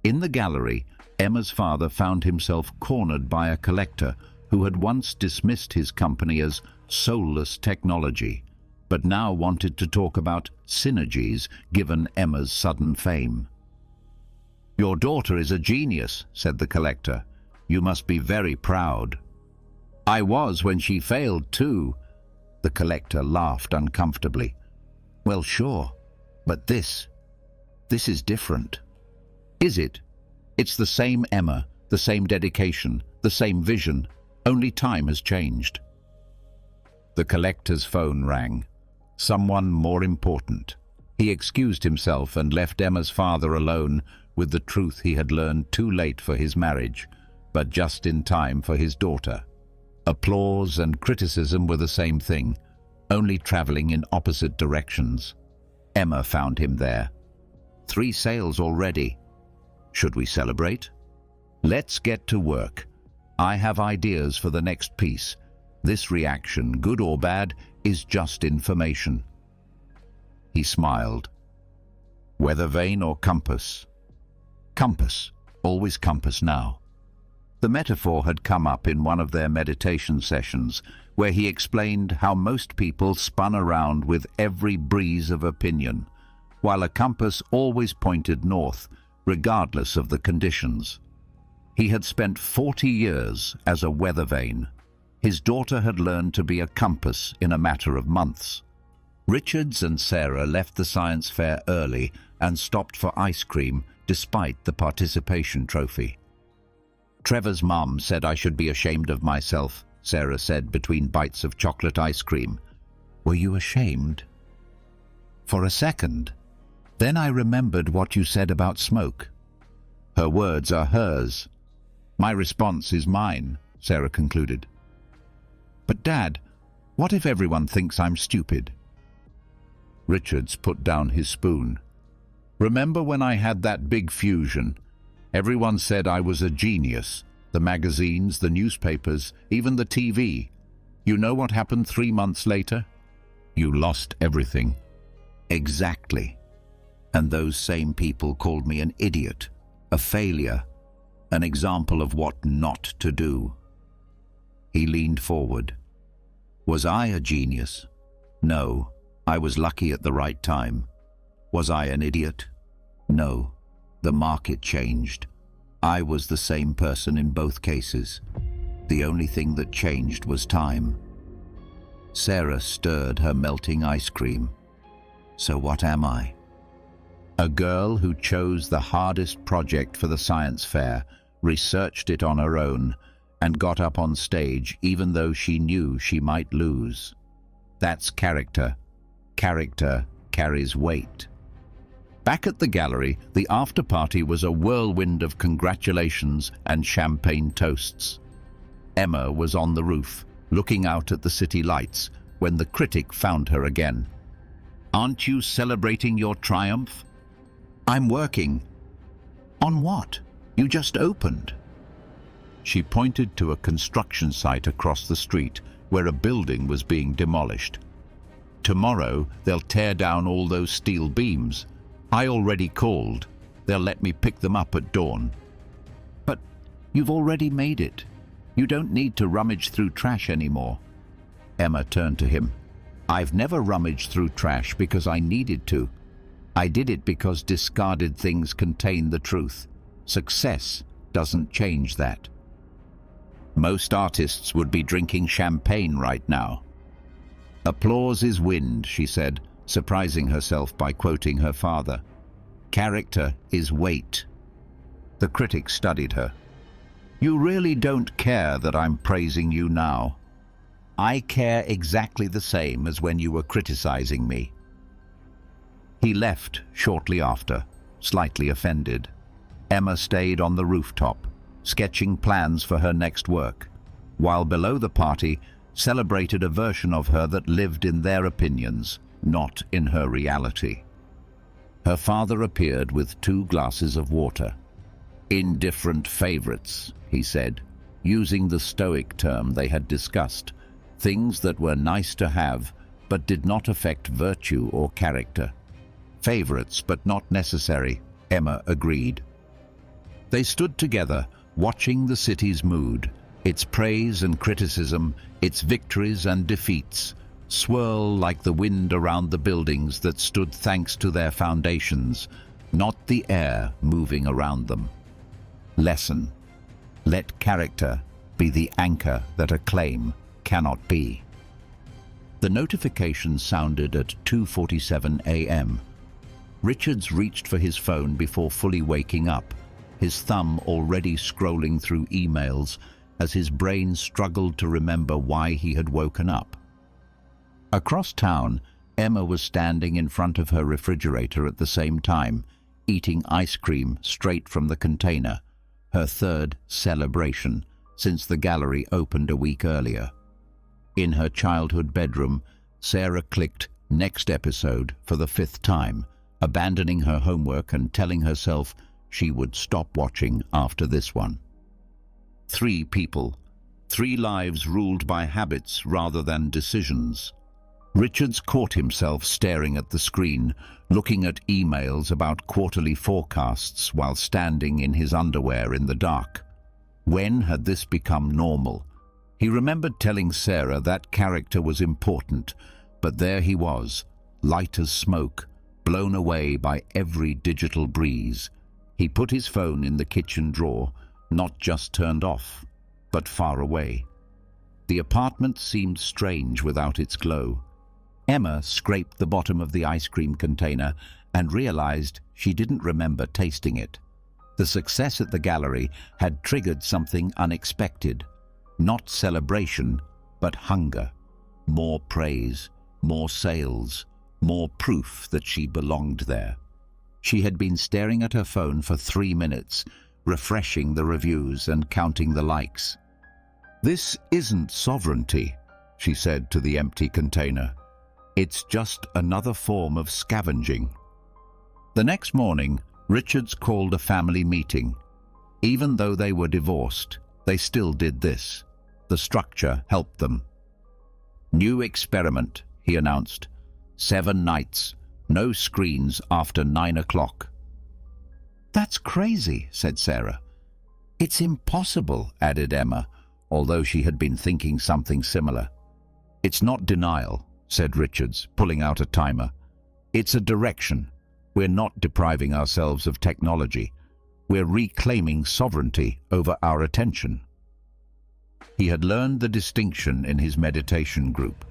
In the gallery, Emma's father found himself cornered by a collector who had once dismissed his company as soulless technology, but now wanted to talk about synergies given Emma's sudden fame. "Your daughter is a genius," said the collector. You must be very proud. I was when she failed too. The collector laughed uncomfortably. Well, sure, but this is different. Is it? It's the same Emma, the same dedication, the same vision, only time has changed. The collector's phone rang. Someone more important. He excused himself and left Emma's father alone with the truth he had learned too late for his marriage, but just in time for his daughter. Applause and criticism were the same thing, only traveling in opposite directions. Emma found him there. 3 sales already. Should we celebrate? Let's get to work. I have ideas for the next piece. This reaction, good or bad, is just information. He smiled. Weather vane or compass? Compass. Always compass now. The metaphor had come up in one of their meditation sessions, where he explained how most people spun around with every breeze of opinion, while a compass always pointed north, regardless of the conditions. He had spent 40 years as a weather vane. His daughter had learned to be a compass in a matter of months. Richards and Sarah left the science fair early and stopped for ice cream despite the participation trophy. Trevor's mum said I should be ashamed of myself, Sarah said between bites of chocolate ice cream. Were you ashamed? For a second. Then I remembered what you said about smoke. Her words are hers. My response is mine, Sarah concluded. But Dad, what if everyone thinks I'm stupid? Richards put down his spoon. Remember when I had that big fusion? Everyone said I was a genius. The magazines, the newspapers, even the TV. You know what happened 3 months later? You lost everything. Exactly. And those same people called me an idiot, a failure, an example of what not to do. He leaned forward. Was I a genius? No, I was lucky at the right time. Was I an idiot? No. The market changed. I was the same person in both cases. The only thing that changed was time. Sarah stirred her melting ice cream. So what am I? A girl who chose the hardest project for the science fair, researched it on her own, and got up on stage even though she knew she might lose. That's character. Character carries weight. Back at the gallery, the after-party was a whirlwind of congratulations and champagne toasts. Emma was on the roof, looking out at the city lights, when the critic found her again. Aren't you celebrating your triumph? I'm working. On what? You just opened. She pointed to a construction site across the street, where a building was being demolished. Tomorrow, they'll tear down all those steel beams. I already called. They'll let me pick them up at dawn. But you've already made it. You don't need to rummage through trash anymore. Emma turned to him. I've never rummaged through trash because I needed to. I did it because discarded things contain the truth. Success doesn't change that. Most artists would be drinking champagne right now. Applause is wind, she said, surprising herself by quoting her father. Character is weight. The critic studied her. You really don't care that I'm praising you now. I care exactly the same as when you were criticizing me. He left shortly after, slightly offended. Emma stayed on the rooftop, sketching plans for her next work, while below the party celebrated a version of her that lived in their opinions, not in her reality. Her father appeared with 2 glasses of water. Indifferent favorites, he said, using the Stoic term they had discussed, things that were nice to have but did not affect virtue or character. Favorites but not necessary, Emma agreed. They stood together, watching the city's mood, its praise and criticism, its victories and defeats, swirl like the wind around the buildings that stood thanks to their foundations, not the air moving around them. Lesson. Let character be the anchor that a claim cannot be. The notification sounded at 2:47 a.m. Richards reached for his phone before fully waking up, his thumb already scrolling through emails as his brain struggled to remember why he had woken up. Across town, Emma was standing in front of her refrigerator at the same time, eating ice cream straight from the container, her third celebration since the gallery opened a week earlier. In her childhood bedroom, Sarah clicked "Next episode" for the 5th time, abandoning her homework and telling herself she would stop watching after this one. 3 people, 3 lives ruled by habits rather than decisions. Richards caught himself staring at the screen, looking at emails about quarterly forecasts while standing in his underwear in the dark. When had this become normal? He remembered telling Sarah that character was important, but there he was, light as smoke, blown away by every digital breeze. He put his phone in the kitchen drawer, not just turned off, but far away. The apartment seemed strange without its glow. Emma scraped the bottom of the ice cream container and realized she didn't remember tasting it. The success at the gallery had triggered something unexpected. Not celebration, but hunger. More praise, more sales, more proof that she belonged there. She had been staring at her phone for 3 minutes, refreshing the reviews and counting the likes. "This isn't sovereignty," she said to the empty container. "It's just another form of scavenging." The next morning, Richards called a family meeting. Even though they were divorced, they still did this. The structure helped them. "New experiment," he announced. 7 nights, no screens after 9 o'clock. "That's crazy," said Sarah. "It's impossible," added Emma, although she had been thinking something similar. "It's not denial," said Richards, pulling out a timer. "It's a direction. We're not depriving ourselves of technology. We're reclaiming sovereignty over our attention." He had learned the distinction in his meditation group.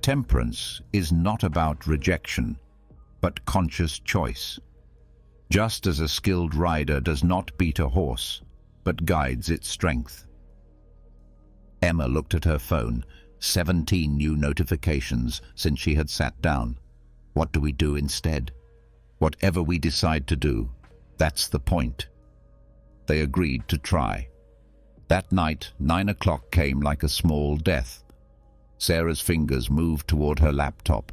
Temperance is not about rejection, but conscious choice. Just as a skilled rider does not beat a horse, but guides its strength. Emma looked at her phone, 17 new notifications since she had sat down. What do we do instead? Whatever we decide to do, that's the point. They agreed to try. That night, 9 o'clock came like a small death. Sarah's fingers moved toward her laptop.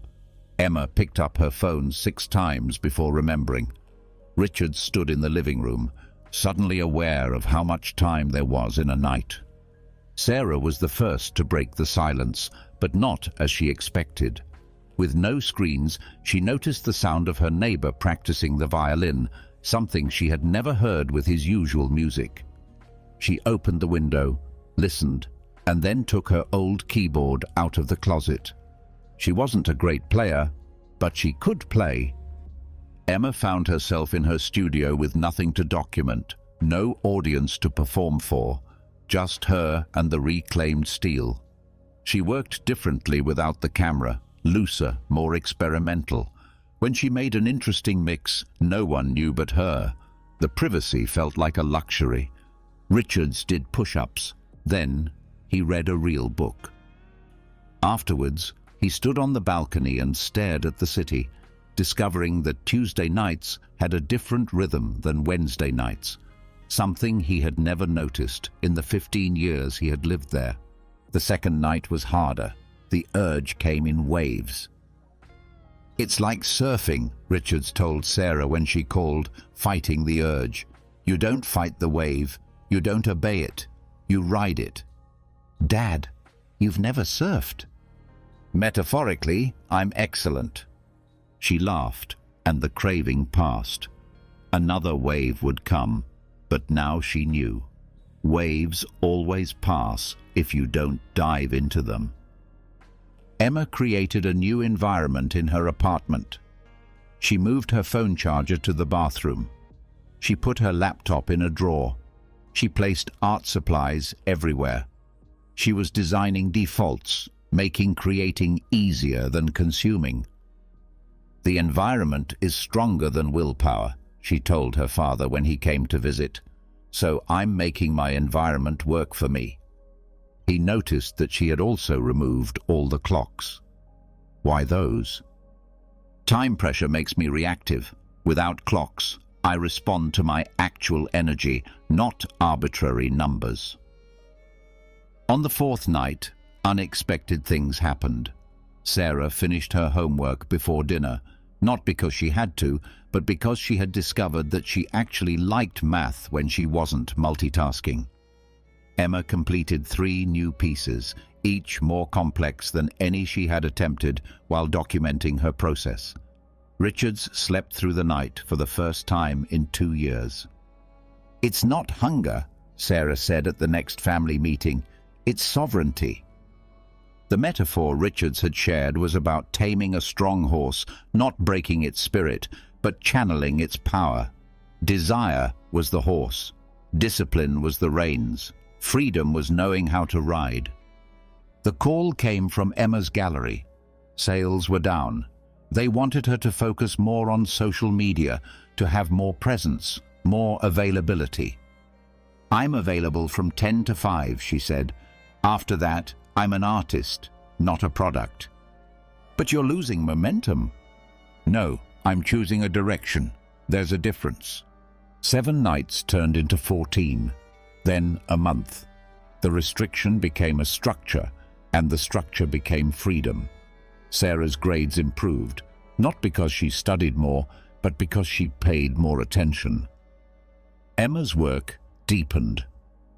Emma picked up her phone 6 times before remembering. Richard stood in the living room, suddenly aware of how much time there was in a night. Sarah was the first to break the silence, but not as she expected. With no screens, she noticed the sound of her neighbor practicing the violin, something she had never heard with his usual music. She opened the window, listened, and then took her old keyboard out of the closet. She wasn't a great player, but she could play. Emma found herself in her studio with nothing to document, no audience to perform for, just her and the reclaimed steel. She worked differently without the camera, looser, more experimental. When she made an interesting mix, no one knew but her. The privacy felt like a luxury. Richards did push-ups. Then he read a real book. Afterwards, he stood on the balcony and stared at the city, discovering that Tuesday nights had a different rhythm than Wednesday nights, something he had never noticed in the 15 years he had lived there. The second night was harder. The urge came in waves. "It's like surfing," Richards told Sarah when she called, "fighting the urge. You don't fight the wave. You don't obey it. You ride it." "Dad, you've never surfed." "Metaphorically, I'm excellent." She laughed, and the craving passed. Another wave would come, but now she knew. Waves always pass if you don't dive into them. Emma created a new environment in her apartment. She moved her phone charger to the bathroom. She put her laptop in a drawer. She placed art supplies everywhere. She was designing defaults, making creating easier than consuming. "The environment is stronger than willpower," she told her father when he came to visit. "So I'm making my environment work for me." He noticed that she had also removed all the clocks. "Why those?" "Time pressure makes me reactive. Without clocks, I respond to my actual energy, not arbitrary numbers." On the fourth night, unexpected things happened. Sarah finished her homework before dinner, not because she had to, but because she had discovered that she actually liked math when she wasn't multitasking. Emma completed 3 new pieces, each more complex than any she had attempted while documenting her process. Richards slept through the night for the first time in 2 years. "It's not hunger," Sarah said at the next family meeting. "It's sovereignty." The metaphor Richards had shared was about taming a strong horse, not breaking its spirit, but channeling its power. Desire was the horse. Discipline was the reins. Freedom was knowing how to ride. The call came from Emma's gallery. Sales were down. They wanted her to focus more on social media, to have more presence, more availability. "I'm available from 10 to 5, she said. "After that, I'm an artist, not a product." "But you're losing momentum." "No, I'm choosing a direction. There's a difference." 7 nights turned into 14, then a month. The restriction became a structure, and the structure became freedom. Sarah's grades improved, not because she studied more, but because she paid more attention. Emma's work deepened.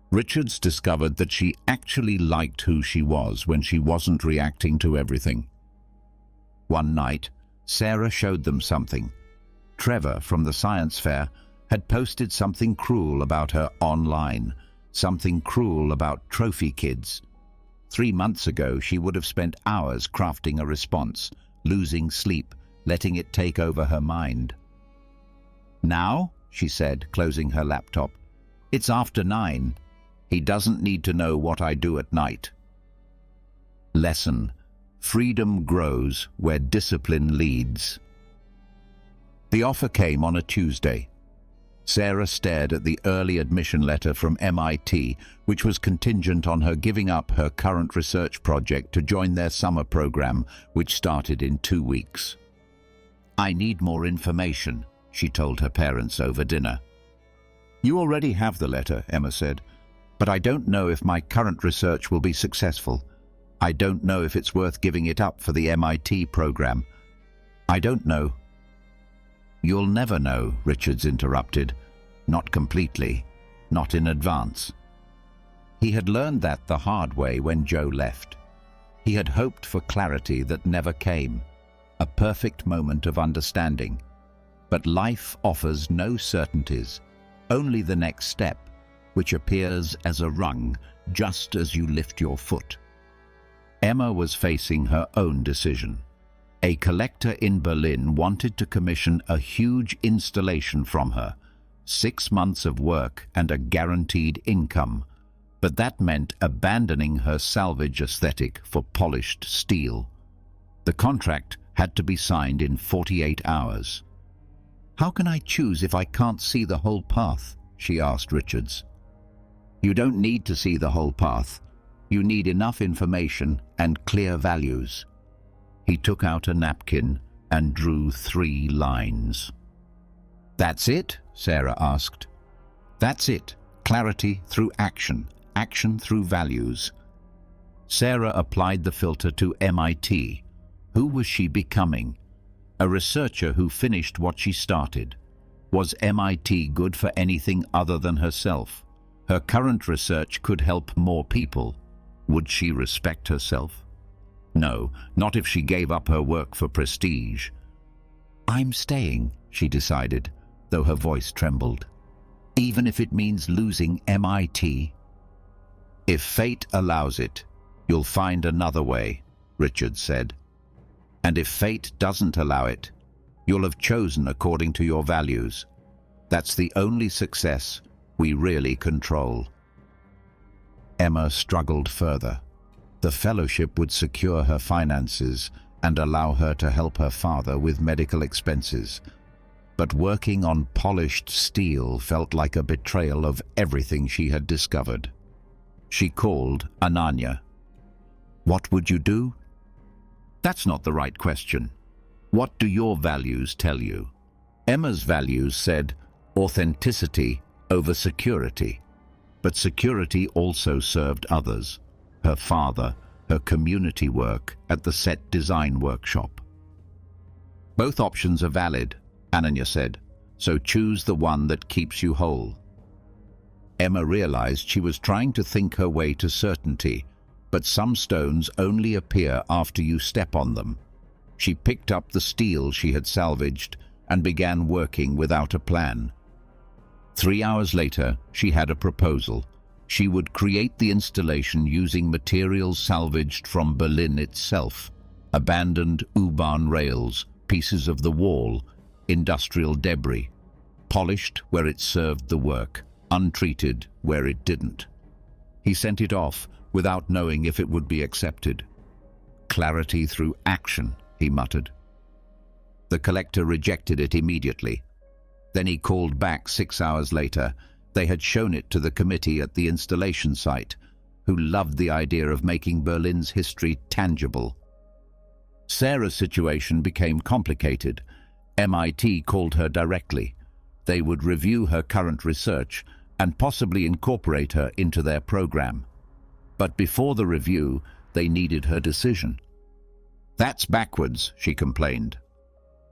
Richards discovered that she actually liked who she was when she wasn't reacting to everything. One night, Sarah showed them something. Trevor from the science fair had posted something cruel about her online, something cruel about trophy kids. 3 months ago, she would have spent hours crafting a response, losing sleep, letting it take over her mind. "Now," she said, closing her laptop, "it's after 9. He doesn't need to know what I do at night." Lesson: freedom grows where discipline leads. The offer came on a Tuesday. Sarah stared at the early admission letter from MIT, which was contingent on her giving up her current research project to join their summer program, which started in 2 weeks. "I need more information," she told her parents over dinner. "You already have the letter," Emma said. "But I don't know if my current research will be successful. I don't know if it's worth giving it up for the MIT program. I don't know." "You'll never know," Richards interrupted. "Not completely, not in advance." He had learned that the hard way when Joe left. He had hoped for clarity that never came, a perfect moment of understanding. But life offers no certainties, only the next step, which appears as a rung just as you lift your foot. Emma was facing her own decision. A collector in Berlin wanted to commission a huge installation from her, 6 months of work and a guaranteed income, but that meant abandoning her salvage aesthetic for polished steel. The contract had to be signed in 48 hours. "How can I choose if I can't see the whole path?" she asked Richards. "You don't need to see the whole path. You need enough information and clear values." He took out a napkin and drew 3 lines. "That's it?" Sarah asked. "That's it. Clarity through action, action through values." Sarah applied the filter to MIT. Who was she becoming? A researcher who finished what she started. Was MIT good for anything other than herself? Her current research could help more people. Would she respect herself? No, not if she gave up her work for prestige. "I'm staying," she decided, though her voice trembled. "Even if it means losing MIT." "If fate allows it, you'll find another way," Richard said. "And if fate doesn't allow it, you'll have chosen according to your values. That's the only success we really control. Emma struggled further. The fellowship would secure her finances and allow her to help her father with medical expenses. But working on polished steel felt like a betrayal of everything she had discovered. She called Ananya. "What would you do?" "That's not the right question. What do your values tell you?" Emma's values said authenticity over security. But security also served others: her father, her community work at the set design workshop. "Both options are valid," Ananya said, "so choose the one that keeps you whole." Emma realized she was trying to think her way to certainty, but some stones only appear after you step on them. She picked up the steel she had salvaged and began working without a plan. 3 hours later, she had a proposal. She would create the installation using materials salvaged from Berlin itself: abandoned U-Bahn rails, pieces of the wall, industrial debris, polished where it served the work, untreated where it didn't. He sent it off without knowing if it would be accepted. "Clarity through action," he muttered. The collector rejected it immediately. Then he called back 6 hours later. They had shown it to the committee at the installation site, who loved the idea of making Berlin's history tangible. Sarah's situation became complicated. MIT called her directly. They would review her current research and possibly incorporate her into their program. But before the review, they needed her decision. "That's backwards," she complained.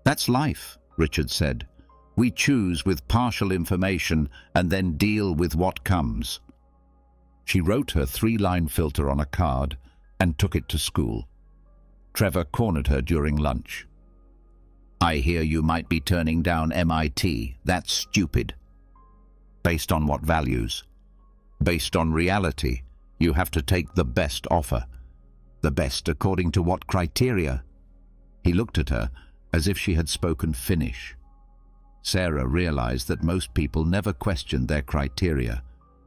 "That's life," Richard said. "We choose with partial information and then deal with what comes." She wrote her 3-line filter on a card and took it to school. Trevor cornered her during lunch. "I hear you might be turning down MIT. That's stupid." "Based on what values?" "Based on reality. You have to take the best offer." "The best according to what criteria?" He looked at her as if she had spoken Finnish. Sarah realized that most people never questioned their criteria.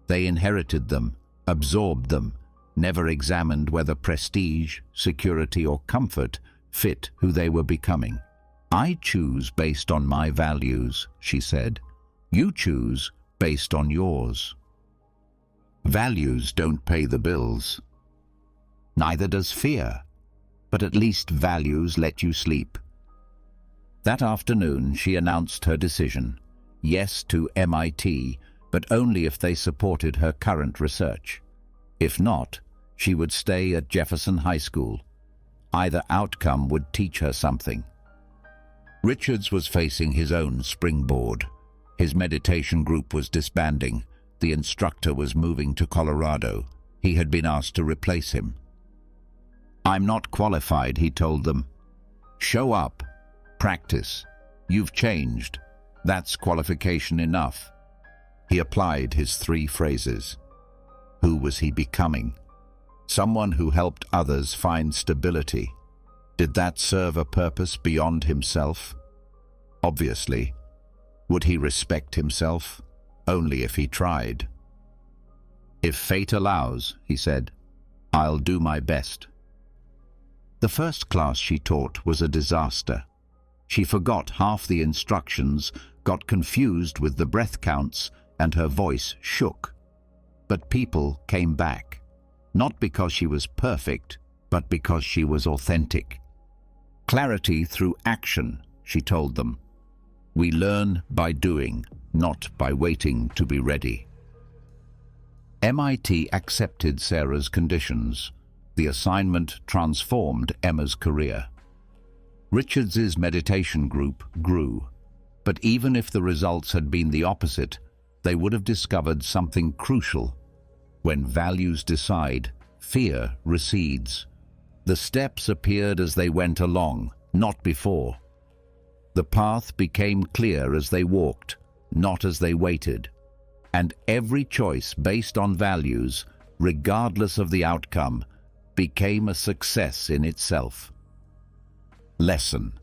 They inherited them, absorbed them, never examined whether prestige, security, or comfort fit who they were becoming. "I choose based on my values," she said. "You choose based on yours." Values don't pay the bills. Neither does fear, but at least values let you sleep. That afternoon, she announced her decision: yes to MIT, but only if they supported her current research. If not, she would stay at Jefferson High School. Either outcome would teach her something. Richards was facing his own springboard. His meditation group was disbanding. The instructor was moving to Colorado. He had been asked to replace him. "I'm not qualified," he told them. "Show up. Practice. You've changed. That's qualification enough." He applied his 3 phrases. Who was he becoming? Someone who helped others find stability. Did that serve a purpose beyond himself? Obviously. Would he respect himself? Only if he tried. "If fate allows," he said, "I'll do my best." The first class she taught was a disaster. She forgot half the instructions, got confused with the breath counts, and her voice shook. But people came back, not because she was perfect, but because she was authentic. "Clarity through action," she told them. "We learn by doing, not by waiting to be ready." MIT accepted Sarah's conditions. The assignment transformed Emma's career. Richards's meditation group grew, but even if the results had been the opposite, they would have discovered something crucial. When values decide, fear recedes. The steps appeared as they went along, not before. The path became clear as they walked, not as they waited. And every choice based on values, regardless of the outcome, became a success in itself. Lesson: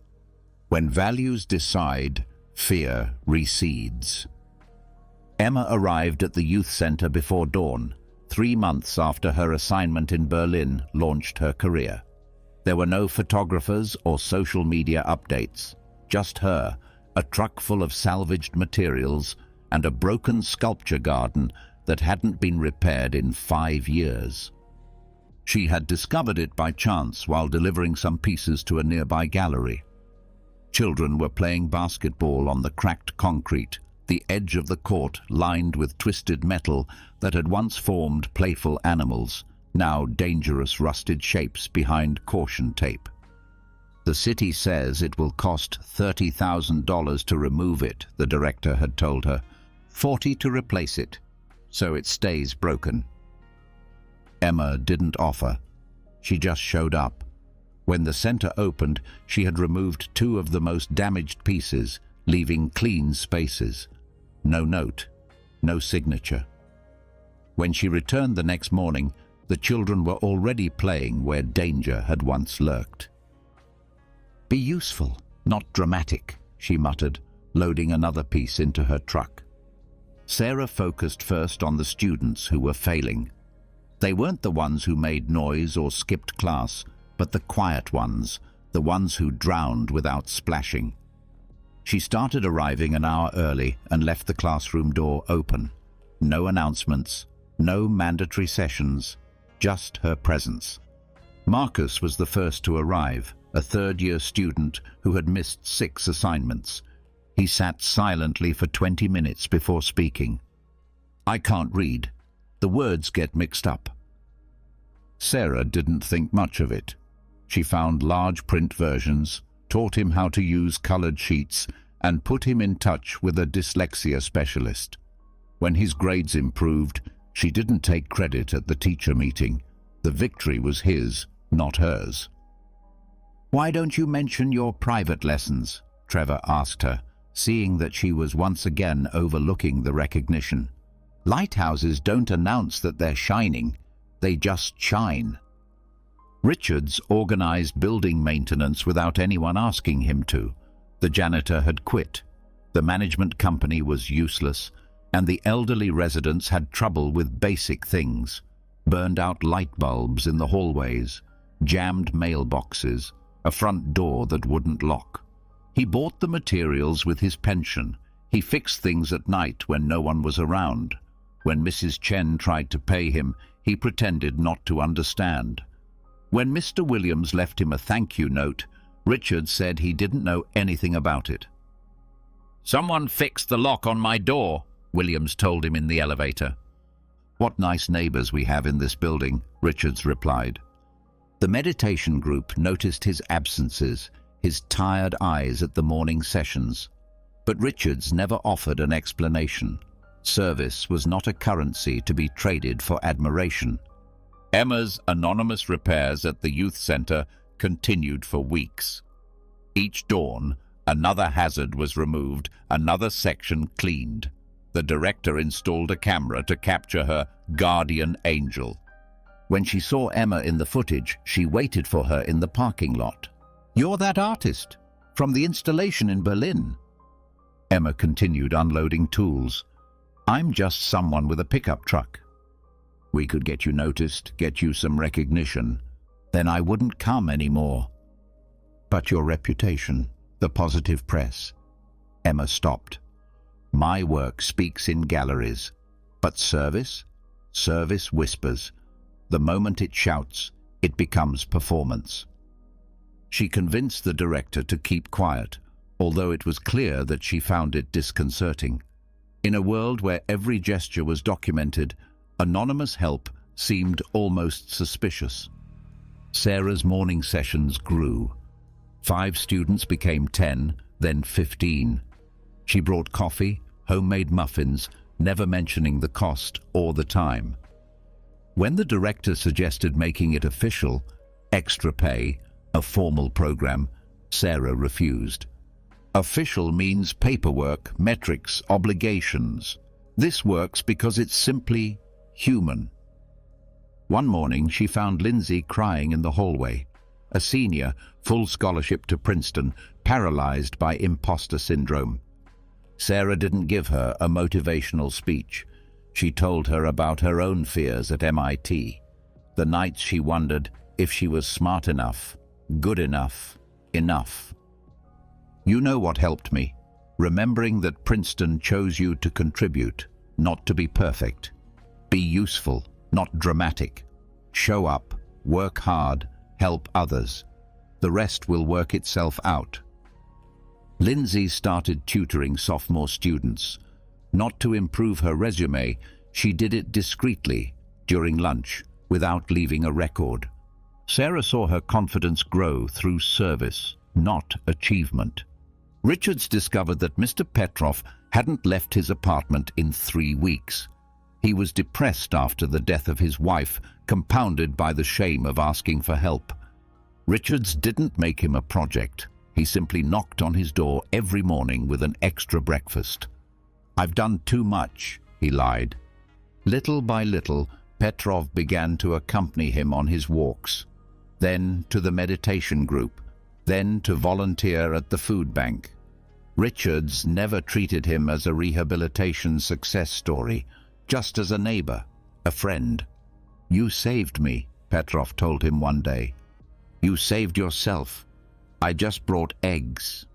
when values decide, fear recedes. Emma arrived at the youth center before dawn, 3 months after her assignment in Berlin launched her career. There were no photographers or social media updates, just her, a truck full of salvaged materials, and a broken sculpture garden that hadn't been repaired in 5 years. She had discovered it by chance while delivering some pieces to a nearby gallery. Children were playing basketball on the cracked concrete, the edge of the court lined with twisted metal that had once formed playful animals, now dangerous rusted shapes behind caution tape. The city says it will cost $30,000 to remove it, the director had told her, $40,000 to replace it, so it stays broken. Emma didn't offer. She just showed up. When the center opened, she had removed 2 of the most damaged pieces, leaving clean spaces. No note, no signature. When she returned the next morning, the children were already playing where danger had once lurked. "Be useful, not dramatic," she muttered, loading another piece into her truck. Sarah focused first on the students who were failing. They weren't the ones who made noise or skipped class, but the quiet ones, the ones who drowned without splashing. She started arriving an hour early and left the classroom door open. No announcements, no mandatory sessions, just her presence. Marcus was the first to arrive, a third-year student who had missed 6 assignments. He sat silently for 20 minutes before speaking. "I can't read. The words get mixed up." Sarah didn't think much of it. She found large print versions, taught him how to use colored sheets, and put him in touch with a dyslexia specialist. When his grades improved, she didn't take credit at the teacher meeting. The victory was his, not hers. "Why don't you mention your private lessons?" Trevor asked her, seeing that she was once again overlooking the recognition. "Lighthouses don't announce that they're shining, they just shine." Richards organized building maintenance without anyone asking him to. The janitor had quit. The management company was useless, and the elderly residents had trouble with basic things. Burned-out light bulbs in the hallways, jammed mailboxes, a front door that wouldn't lock. He bought the materials with his pension. He fixed things at night when no one was around. When Mrs. Chen tried to pay him, he pretended not to understand. When Mr. Williams left him a thank you note, Richard said he didn't know anything about it. "Someone fixed the lock on my door," Williams told him in the elevator. "What nice neighbors we have in this building," Richards replied. The meditation group noticed his absences, his tired eyes at the morning sessions. But Richards never offered an explanation. Service was not a currency to be traded for admiration. Emma's anonymous repairs at the youth center continued for weeks. Each dawn, another hazard was removed, another section cleaned. The director installed a camera to capture her guardian angel. When she saw Emma in the footage, she waited for her in the parking lot. "You're that artist from the installation in Berlin." Emma continued unloading tools. "I'm just someone with a pickup truck. We could get you noticed, get you some recognition. Then I wouldn't come anymore." "But your reputation, the positive press." Emma stopped. "My work speaks in galleries. But service? Service whispers. The moment it shouts, it becomes performance." She convinced the director to keep quiet, although it was clear that she found it disconcerting. In a world where every gesture was documented, anonymous help seemed almost suspicious. Sarah's morning sessions grew. 5 students became 10, then 15. She brought coffee, homemade muffins, never mentioning the cost or the time. When the director suggested making it official, extra pay, a formal program, Sarah refused. Official means paperwork, metrics, obligations. This works because it's simply human. One morning, she found Lindsay crying in the hallway. A senior, full scholarship to Princeton, paralyzed by imposter syndrome. Sarah didn't give her a motivational speech. She told her about her own fears at MIT, the nights she wondered if she was smart enough, good enough, enough. You know what helped me? Remembering that Princeton chose you to contribute, not to be perfect. Be useful, not dramatic. Show up, work hard, help others. The rest will work itself out. Lindsay started tutoring sophomore students. Not to improve her resume, she did it discreetly, during lunch, without leaving a record. Sarah saw her confidence grow through service, not achievement. Richards discovered that Mr. Petrov hadn't left his apartment in 3 weeks. He was depressed after the death of his wife, compounded by the shame of asking for help. Richards didn't make him a project. He simply knocked on his door every morning with an extra breakfast. "I've done too much," he lied. Little by little, Petrov began to accompany him on his walks, then to the meditation group, then to volunteer at the food bank. Richards never treated him as a rehabilitation success story, just as a neighbor, a friend. "You saved me," Petrov told him one day. "You saved yourself. I just brought eggs."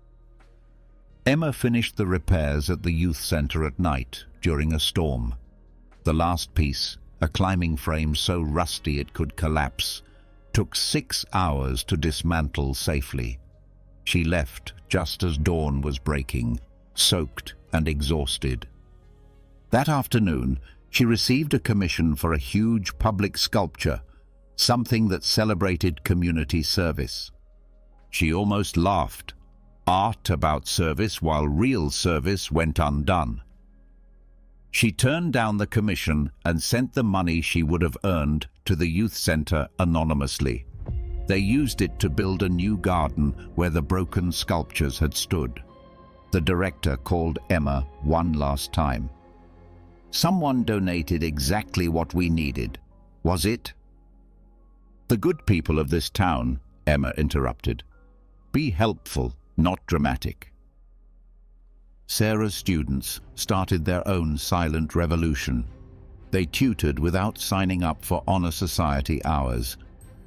Emma finished the repairs at the youth center at night during a storm. The last piece, a climbing frame so rusty it could collapse, took 6 hours to dismantle safely. She left just as dawn was breaking, soaked and exhausted. That afternoon, she received a commission for a huge public sculpture, something that celebrated community service. She almost laughed. Art about service while real service went undone. She turned down the commission and sent the money she would have earned to the youth center anonymously. They used it to build a new garden where the broken sculptures had stood. The director called Emma one last time. "Someone donated exactly what we needed. Was it?" "The good people of this town," Emma interrupted. "Be helpful, not dramatic." Sarah's students started their own silent revolution. They tutored without signing up for honor society hours.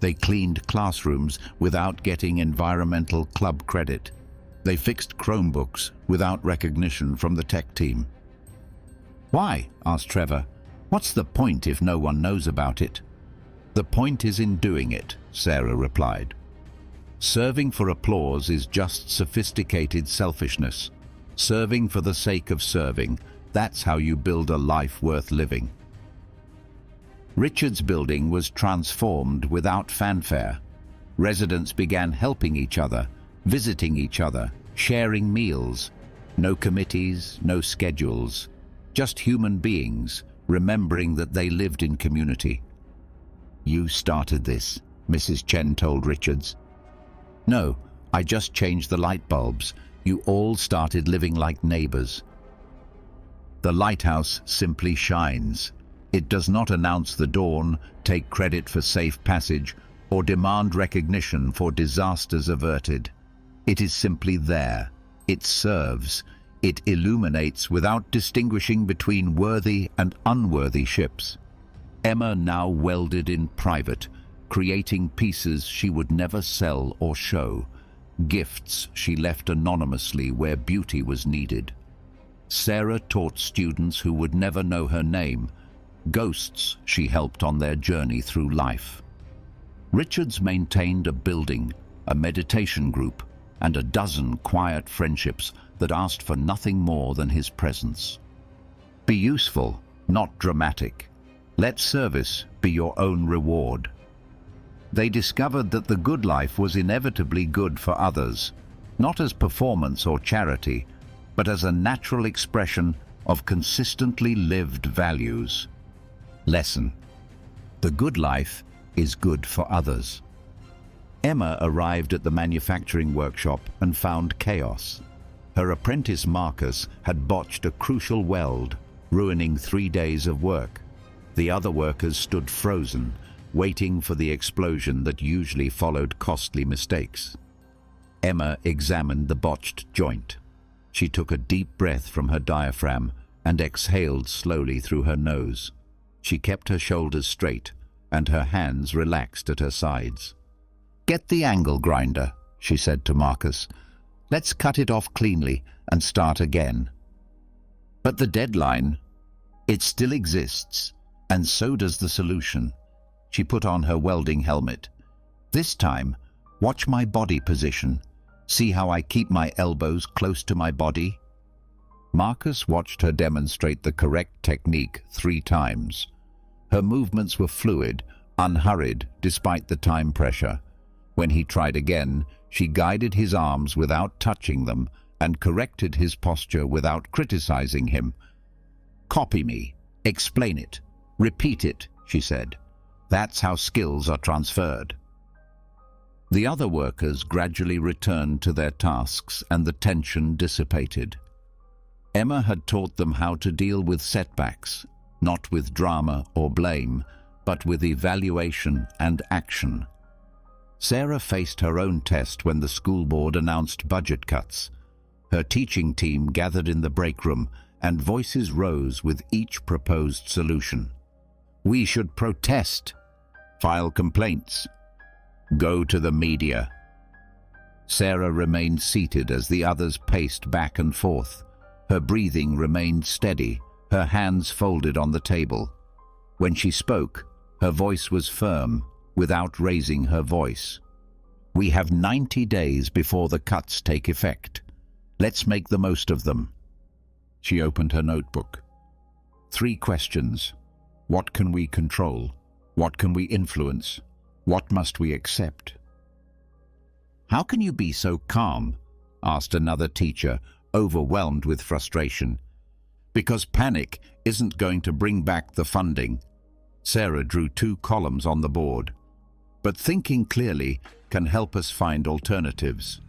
They cleaned classrooms without getting environmental club credit. They fixed Chromebooks without recognition from the tech team. "Why?" asked Trevor. "What's the point if no one knows about it?" "The point is in doing it," Sarah replied. Serving for applause is just sophisticated selfishness. Serving for the sake of serving, that's how you build a life worth living. Richards' building was transformed without fanfare. Residents began helping each other, visiting each other, sharing meals. No committees, no schedules. Just human beings, remembering that they lived in community. "You started this," Mrs. Chen told Richards. "No, I just changed the light bulbs. You all started living like neighbors." The lighthouse simply shines. It does not announce the dawn, take credit for safe passage, or demand recognition for disasters averted. It is simply there. It serves. It illuminates without distinguishing between worthy and unworthy ships. Emma now welded in private, creating pieces she would never sell or show, gifts she left anonymously where beauty was needed. Sarah taught students who would never know her name, ghosts she helped on their journey through life. Richards maintained a building, a meditation group, and a dozen quiet friendships that asked for nothing more than his presence. Be useful, not dramatic. Let service be your own reward. They discovered that the good life was inevitably good for others, not as performance or charity, but as a natural expression of consistently lived values. Lesson: the good life is good for others. Emma arrived at the manufacturing workshop and found chaos. Her apprentice Marcus had botched a crucial weld, ruining 3 days of work. The other workers stood frozen, waiting for the explosion that usually followed costly mistakes. Emma examined the botched joint. She took a deep breath from her diaphragm and exhaled slowly through her nose. She kept her shoulders straight and her hands relaxed at her sides. "Get the angle grinder," she said to Marcus. "Let's cut it off cleanly and start again." "But the deadline, it still exists, and so does the solution." She put on her welding helmet. "This time, watch my body position. See how I keep my elbows close to my body?" Marcus watched her demonstrate the correct technique 3 times. Her movements were fluid, unhurried despite the time pressure. When he tried again, she guided his arms without touching them and corrected his posture without criticizing him. "Copy me, explain it, repeat it," she said. "That's how skills are transferred." The other workers gradually returned to their tasks and the tension dissipated. Emma had taught them how to deal with setbacks, not with drama or blame, but with evaluation and action. Sarah faced her own test when the school board announced budget cuts. Her teaching team gathered in the break room, and voices rose with each proposed solution. "We should protest, file complaints, go to the media." Sarah remained seated as the others paced back and forth. Her breathing remained steady, her hands folded on the table. When she spoke, her voice was firm, without raising her voice. "We have 90 days before the cuts take effect. Let's make the most of them." She opened her notebook. 3 questions. What can we control? What can we influence? What must we accept? "How can you be so calm?" asked another teacher, overwhelmed with frustration. "Because panic isn't going to bring back the funding." Sarah drew 2 columns on the board. "But thinking clearly can help us find alternatives."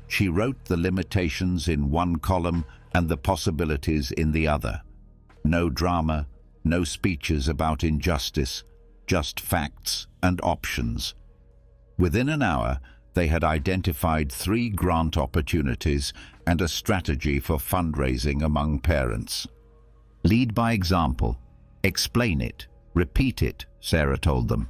She wrote the limitations in one column and the possibilities in the other. No drama, no speeches about injustice, just facts and options. Within an hour, they had identified 3 grant opportunities and a strategy for fundraising among parents. "Lead by example. Explain it. Repeat it," Sarah told them.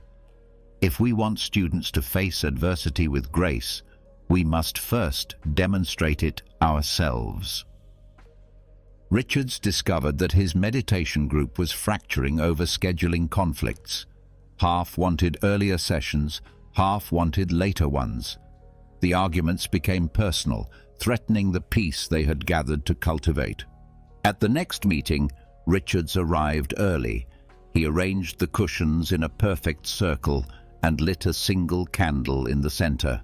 "If we want students to face adversity with grace, we must first demonstrate it ourselves." Richards discovered that his meditation group was fracturing over scheduling conflicts. Half wanted earlier sessions, half wanted later ones. The arguments became personal, threatening the peace they had gathered to cultivate. At the next meeting, Richards arrived early. He arranged the cushions in a perfect circle and lit a single candle in the center.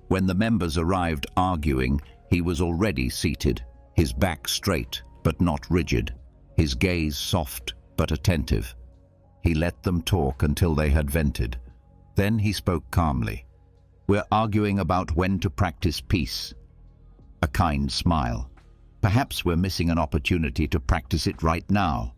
When the members arrived arguing, he was already seated, his back straight but not rigid, his gaze soft but attentive. He let them talk until they had vented. Then he spoke calmly. "We're arguing about when to practice peace." A kind smile. "Perhaps we're missing an opportunity to practice it right now."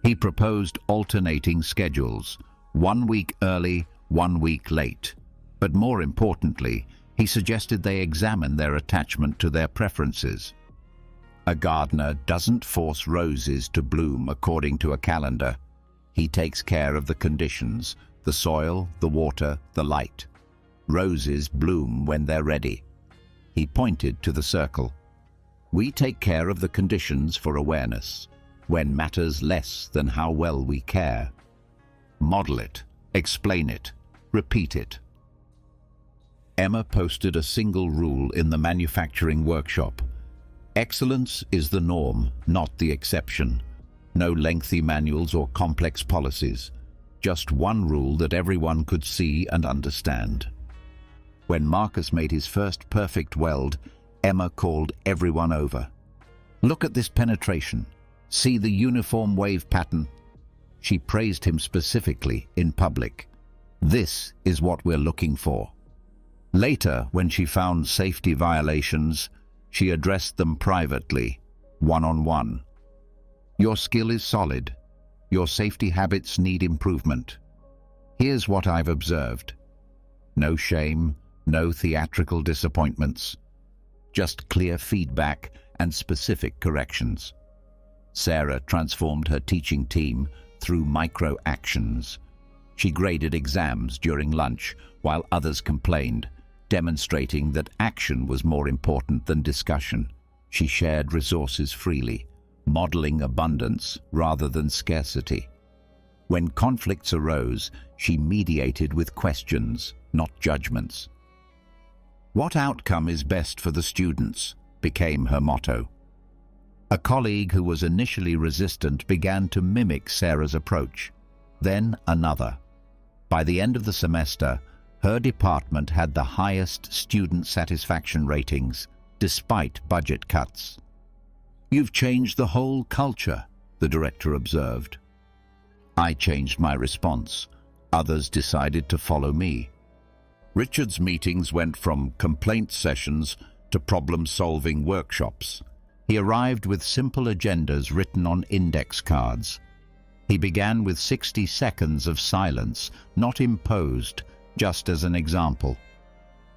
He proposed alternating schedules, 1 week early, 1 week late. But more importantly, he suggested they examine their attachment to their preferences. A gardener doesn't force roses to bloom according to a calendar. He takes care of the conditions, the soil, the water, the light. Roses bloom when they're ready. He pointed to the circle. We take care of the conditions for awareness, when matters less than how well we care. Model it, explain it, repeat it. Emma posted a single rule in the manufacturing workshop. Excellence is the norm, not the exception. No lengthy manuals or complex policies. Just one rule that everyone could see and understand. When Marcus made his first perfect weld, Emma called everyone over. "Look at this penetration. See the uniform wave pattern?" She praised him specifically in public. "This is what we're looking for." Later, when she found safety violations, she addressed them privately, one-on-one. "Your skill is solid. Your safety habits need improvement. Here's what I've observed." No shame, no theatrical disappointments. just clear feedback and specific corrections. Sarah transformed her teaching team through micro-actions. She graded exams during lunch while others complained, demonstrating that action was more important than discussion. She shared resources freely, modeling abundance rather than scarcity. When conflicts arose, she mediated with questions, not judgments. "What outcome is best for the students?" became her motto. A colleague who was initially resistant began to mimic Sarah's approach. Then another. By the end of the semester, her department had the highest student satisfaction ratings, despite budget cuts. "You've changed the whole culture," the director observed. I changed my response. Others decided to follow me. Richard's meetings went from complaint sessions to problem-solving workshops. He arrived with simple agendas written on index cards. He began with 60 seconds of silence, not imposed, just as an example.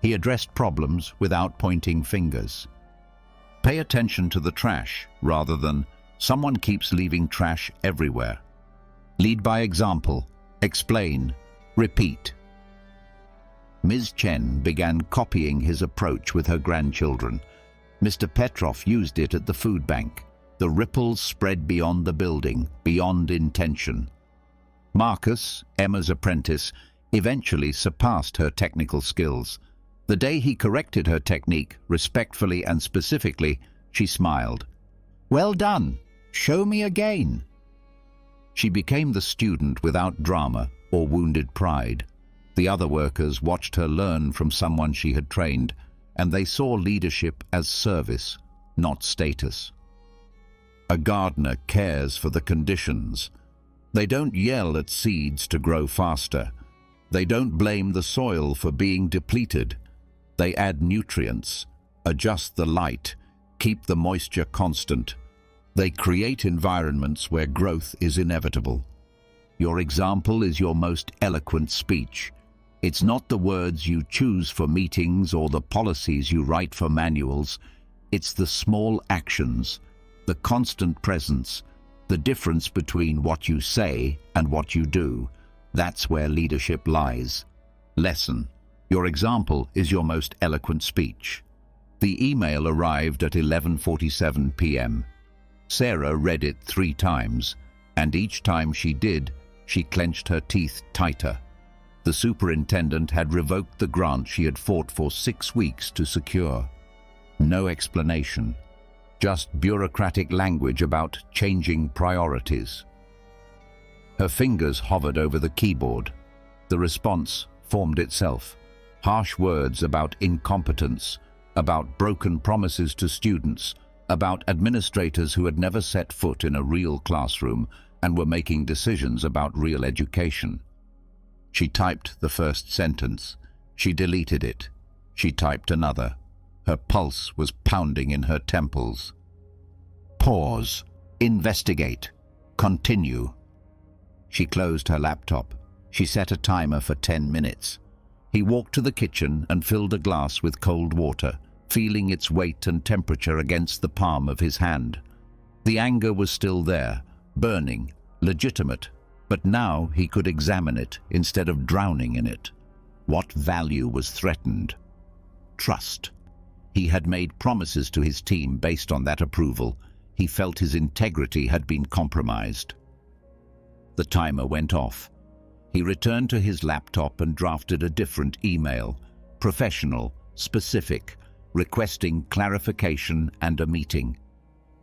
He addressed problems without pointing fingers. Pay attention to the trash rather than "someone keeps leaving trash everywhere." Lead by example. Explain. Repeat. Ms. Chen began copying his approach with her grandchildren. Mr. Petrov used it at the food bank. The ripples spread beyond the building, beyond intention. Marcus, Emma's apprentice, eventually surpassed her technical skills. The day he corrected her technique, respectfully and specifically, she smiled. "Well done. Show me again." She became the student without drama or wounded pride. The other workers watched her learn from someone she had trained, and they saw leadership as service, not status. A gardener cares for the conditions. They don't yell at seeds to grow faster. They don't blame the soil for being depleted. They add nutrients, adjust the light, keep the moisture constant. They create environments where growth is inevitable. Your example is your most eloquent speech. It's not the words you choose for meetings or the policies you write for manuals. It's the small actions, the constant presence, the difference between what you say and what you do. That's where leadership lies. Lesson. Your example is your most eloquent speech. The email arrived at 11:47 p.m. Sarah read it 3 times, and each time she did, she clenched her teeth tighter. The superintendent had revoked the grant she had fought for 6 weeks to secure. No explanation, just bureaucratic language about changing priorities. Her fingers hovered over the keyboard. The response formed itself. Harsh words about incompetence, about broken promises to students, about administrators who had never set foot in a real classroom and were making decisions about real education. She typed the first sentence. She deleted it. She typed another. Her pulse was pounding in her temples. Pause. Investigate. Continue. She closed her laptop. She set a timer for 10 minutes. He walked to the kitchen and filled a glass with cold water, feeling its weight and temperature against the palm of his hand. The anger was still there, burning, legitimate, but now he could examine it instead of drowning in it. What value was threatened? Trust. He had made promises to his team based on that approval. He felt his integrity had been compromised. The timer went off. He returned to his laptop and drafted a different email, professional, specific, requesting clarification and a meeting.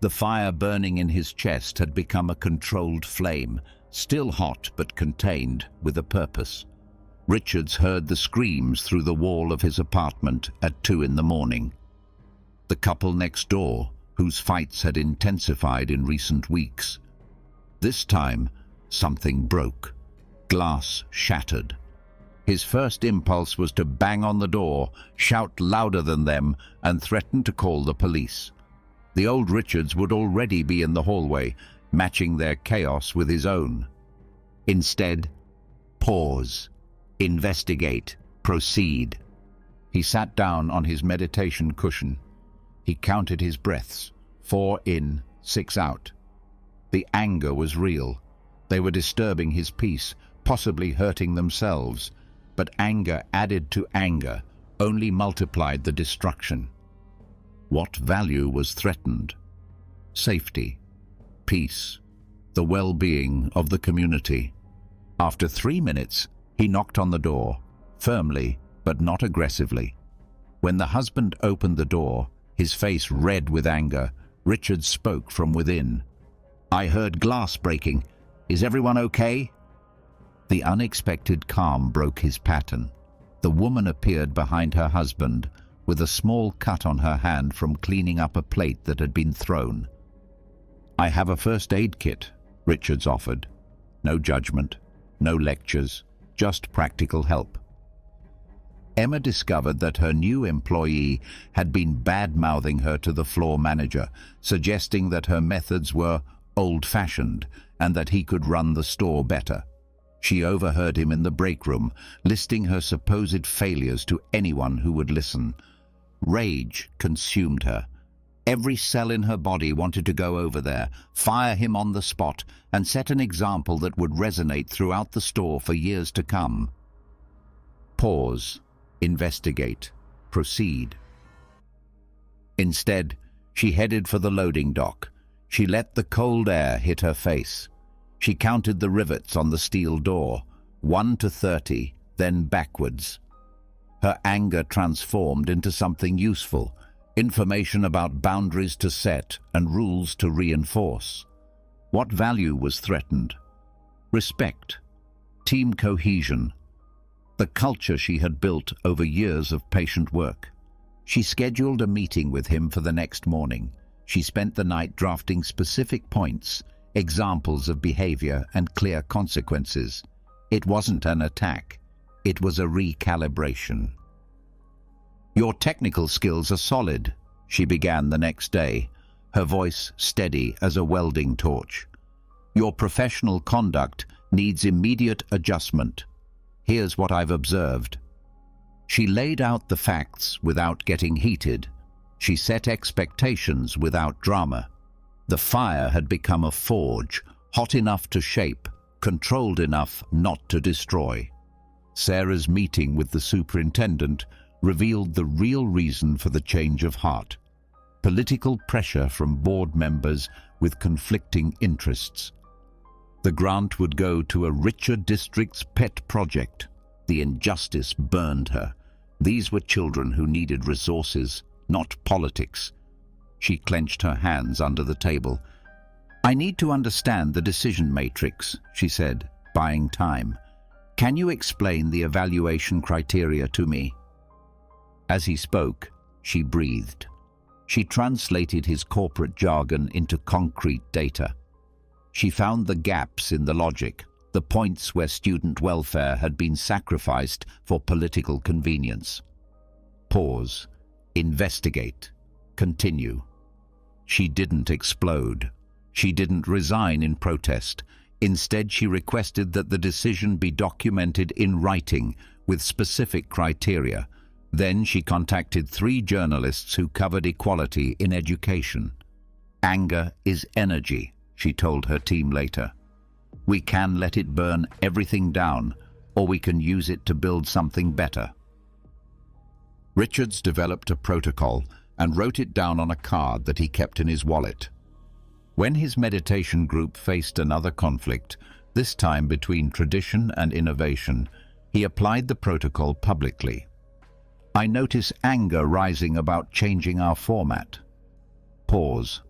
The fire burning in his chest had become a controlled flame, still hot but contained, with a purpose. Richards heard the screams through the wall of his apartment at 2 in the morning. The couple next door, whose fights had intensified in recent weeks. This time, something broke. Glass shattered. His first impulse was to bang on the door, shout louder than them, and threaten to call the police. The old Richards would already be in the hallway, matching their chaos with his own. Instead, pause, investigate, proceed. He sat down on his meditation cushion. He counted his breaths, 4 in, 6 out. The anger was real. They were disturbing his peace, possibly hurting themselves. But anger added to anger only multiplied the destruction. What value was threatened? Safety, peace, the well-being of the community. After 3 minutes, he knocked on the door, firmly but not aggressively. When the husband opened the door, his face red with anger, Richard spoke from within. "I heard glass breaking. Is everyone okay?" The unexpected calm broke his pattern. The woman appeared behind her husband, with a small cut on her hand from cleaning up a plate that had been thrown. "I have a first aid kit," Richards offered. No judgment, no lectures, just practical help. Emma discovered that her new employee had been bad-mouthing her to the floor manager, suggesting that her methods were old-fashioned and that he could run the store better. She overheard him in the break room, listing her supposed failures to anyone who would listen. Rage consumed her. Every cell in her body wanted to go over there, fire him on the spot, and set an example that would resonate throughout the store for years to come. Pause. Investigate. Proceed. Instead, she headed for the loading dock. She let the cold air hit her face. She counted the rivets on the steel door, 1 to 30, then backwards. Her anger transformed into something useful, information about boundaries to set and rules to reinforce. What value was threatened? Respect, team cohesion, the culture she had built over years of patient work. She scheduled a meeting with him for the next morning. She spent the night drafting specific points, examples of behavior and clear consequences. It wasn't an attack. It was a recalibration. "Your technical skills are solid," she began the next day, her voice steady as a welding torch. "Your professional conduct needs immediate adjustment. Here's what I've observed." She laid out the facts without getting heated. She set expectations without drama. The fire had become a forge, hot enough to shape, controlled enough not to destroy. Sarah's meeting with the superintendent revealed the real reason for the change of heart: political pressure from board members with conflicting interests. The grant would go to a richer district's pet project. The injustice burned her. These were children who needed resources, not politics. She clenched her hands under the table. "I need to understand the decision matrix," she said, buying time. "Can you explain the evaluation criteria to me?" As he spoke, she breathed. She translated his corporate jargon into concrete data. She found the gaps in the logic, the points where student welfare had been sacrificed for political convenience. Pause. Investigate. Continue. She didn't explode. She didn't resign in protest. Instead, she requested that the decision be documented in writing with specific criteria. Then she contacted 3 journalists who covered equality in education. "Anger is energy," she told her team later. "We can let it burn everything down, or we can use it to build something better." Richards developed a protocol and wrote it down on a card that he kept in his wallet. When his meditation group faced another conflict, this time between tradition and innovation, he applied the protocol publicly. "I notice anger rising about changing our format." Pause.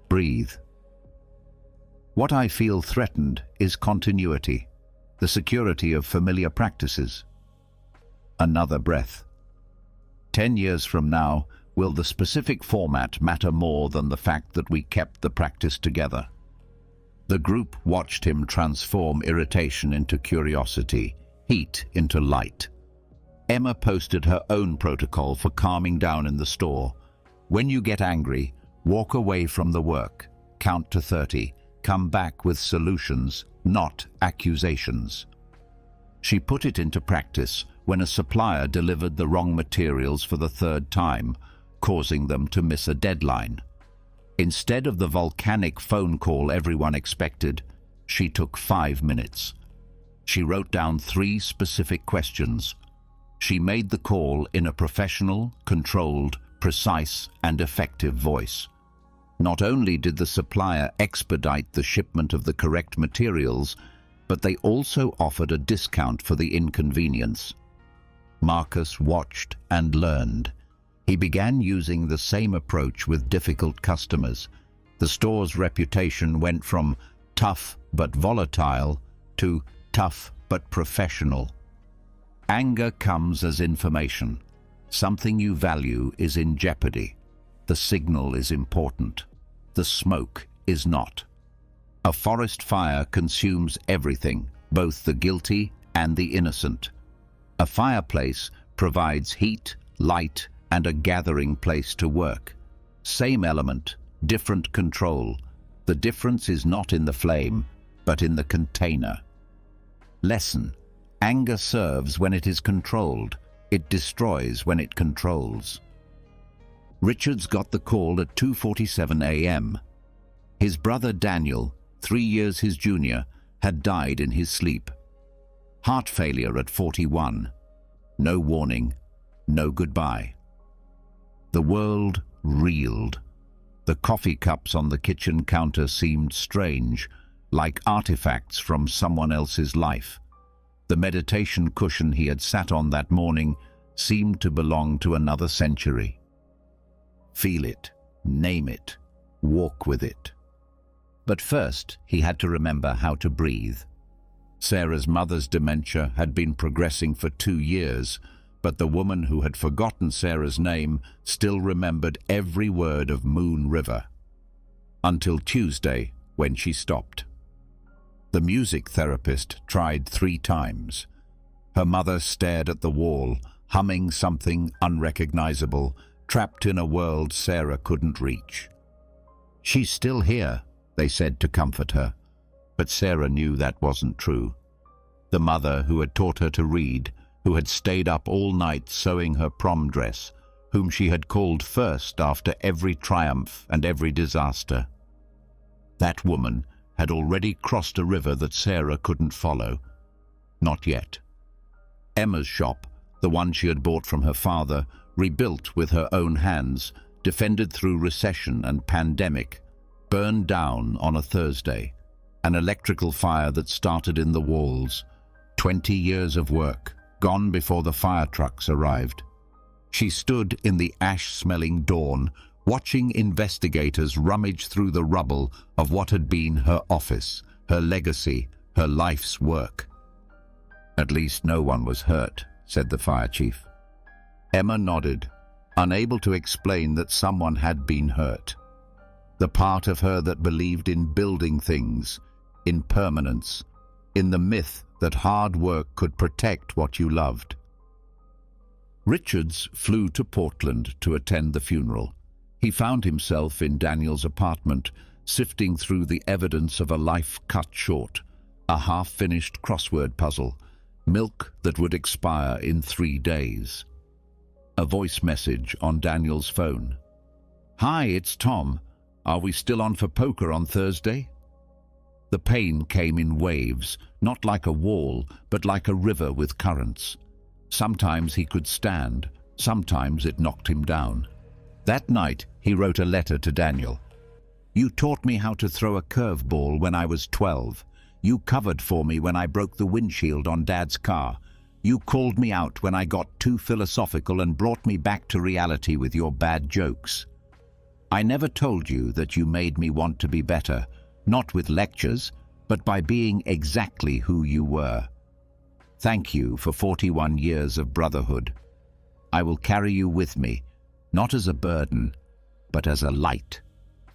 Breathe. "What I feel threatened is continuity, the security of familiar practices." Another breath. 10 years from now, will the specific format matter more than the fact that we kept the practice together? The group watched him transform irritation into curiosity, heat into light. Emma posted her own protocol for calming down in the store. "When you get angry, walk away from the work, count to 30, come back with solutions, not accusations." She put it into practice when a supplier delivered the wrong materials for the 3rd time, causing them to miss a deadline. Instead of the volcanic phone call everyone expected, she took 5 minutes. She wrote down 3 specific questions. She made the call in a professional, controlled, precise, and effective voice. Not only did the supplier expedite the shipment of the correct materials, but they also offered a discount for the inconvenience. Marcus watched and learned. He began using the same approach with difficult customers. The store's reputation went from tough but volatile to tough but professional. Anger comes as information. Something you value is in jeopardy. The signal is important. The smoke is not. A forest fire consumes everything, both the guilty and the innocent. A fireplace provides heat, light, and a gathering place to work. Same element, different control. The difference is not in the flame, but in the container. Lesson: anger serves when it is controlled. It destroys when it controls. Richards got the call at 2:47 a.m. His brother Daniel, 3 years his junior, had died in his sleep. Heart failure at 41. No warning, no goodbye. The world reeled. The coffee cups on the kitchen counter seemed strange, like artifacts from someone else's life. The meditation cushion he had sat on that morning seemed to belong to another century. Feel it, name it, walk with it. But first, he had to remember how to breathe. Sarah's mother's dementia had been progressing for 2 years, but the woman who had forgotten Sarah's name still remembered every word of Moon River. Until Tuesday, when she stopped. The music therapist tried 3 times. Her mother stared at the wall, humming something unrecognizable, trapped in a world Sarah couldn't reach. "She's still here," they said to comfort her. But Sarah knew that wasn't true. The mother who had taught her to read, who had stayed up all night sewing her prom dress, whom she had called first after every triumph and every disaster. That woman had already crossed a river that Sarah couldn't follow. Not yet. Emma's shop, the one she had bought from her father, rebuilt with her own hands, defended through recession and pandemic, burned down on a Thursday. An electrical fire that started in the walls. 20 years of work, gone before the fire trucks arrived. She stood in the ash-smelling dawn, watching investigators rummage through the rubble of what had been her office, her legacy, her life's work. "At least no one was hurt," said the fire chief. Emma nodded, unable to explain that someone had been hurt. The part of her that believed in building things, in permanence, in the myth that hard work could protect what you loved. Richards flew to Portland to attend the funeral. He found himself in Daniel's apartment, sifting through the evidence of a life cut short, a half-finished crossword puzzle, milk that would expire in 3 days. A voice message on Daniel's phone. "Hi, it's Tom. Are we still on for poker on Thursday?" The pain came in waves, not like a wall, but like a river with currents. Sometimes he could stand, sometimes it knocked him down. That night, he wrote a letter to Daniel. "You taught me how to throw a curveball when I was 12. You covered for me when I broke the windshield on Dad's car. You called me out when I got too philosophical and brought me back to reality with your bad jokes. I never told you that you made me want to be better, not with lectures, but by being exactly who you were. Thank you for 41 years of brotherhood. I will carry you with me, not as a burden, but as a light.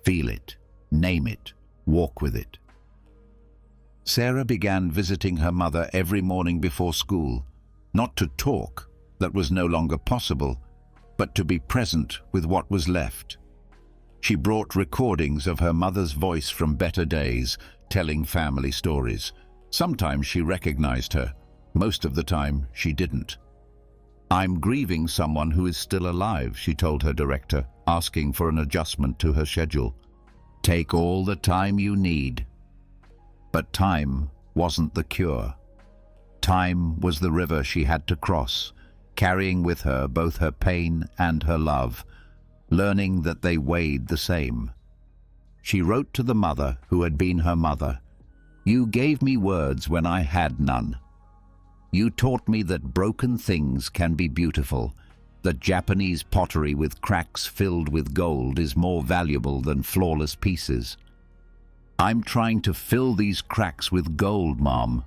Feel it, name it, walk with it." Sarah began visiting her mother every morning before school, not to talk, that was no longer possible, but to be present with what was left. She brought recordings of her mother's voice from better days, telling family stories. Sometimes she recognized her, most of the time she didn't. "I'm grieving someone who is still alive," she told her director, asking for an adjustment to her schedule. "Take all the time you need." But time wasn't the cure. Time was the river she had to cross, carrying with her both her pain and her love, learning that they weighed the same. She wrote to the mother who had been her mother, "You gave me words when I had none. You taught me that broken things can be beautiful, that Japanese pottery with cracks filled with gold is more valuable than flawless pieces. I'm trying to fill these cracks with gold, Mom,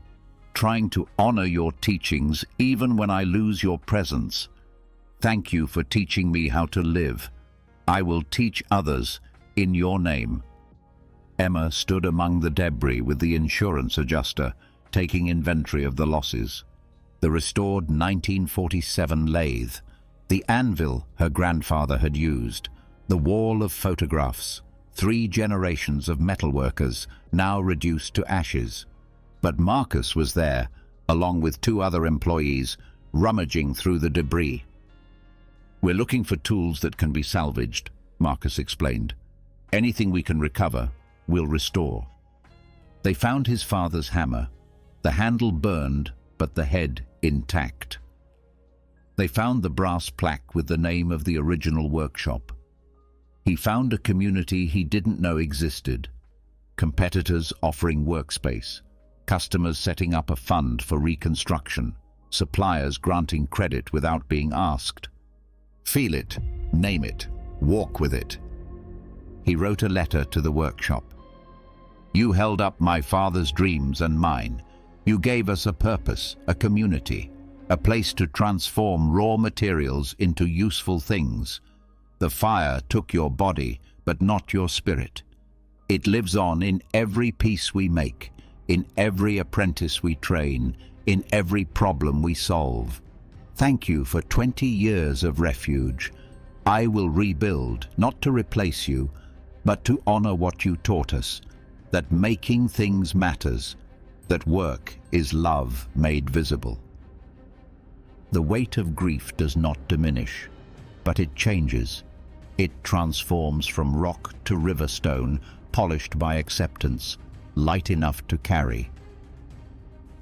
trying to honor your teachings even when I lose your presence. Thank you for teaching me how to live. I will teach others in your name." Emma stood among the debris with the insurance adjuster, taking inventory of the losses. The restored 1947 lathe, the anvil her grandfather had used, the wall of photographs, 3 generations of metalworkers now reduced to ashes. But Marcus was there, along with 2 other employees, rummaging through the debris. "We're looking for tools that can be salvaged," Marcus explained. "Anything we can recover, we'll restore." They found his father's hammer, the handle burned, but the head intact. They found the brass plaque with the name of the original workshop. He found a community he didn't know existed. Competitors offering workspace, customers setting up a fund for reconstruction, suppliers granting credit without being asked. Feel it, name it, walk with it. He wrote a letter to the workshop. "You held up my father's dreams and mine. You gave us a purpose, a community, a place to transform raw materials into useful things. The fire took your body, but not your spirit. It lives on in every piece we make, in every apprentice we train, in every problem we solve. Thank you for 20 years of refuge. I will rebuild, not to replace you, but to honor what you taught us, that making things matters, that work is love made visible." The weight of grief does not diminish, but it changes. It transforms from rock to river stone, polished by acceptance, light enough to carry.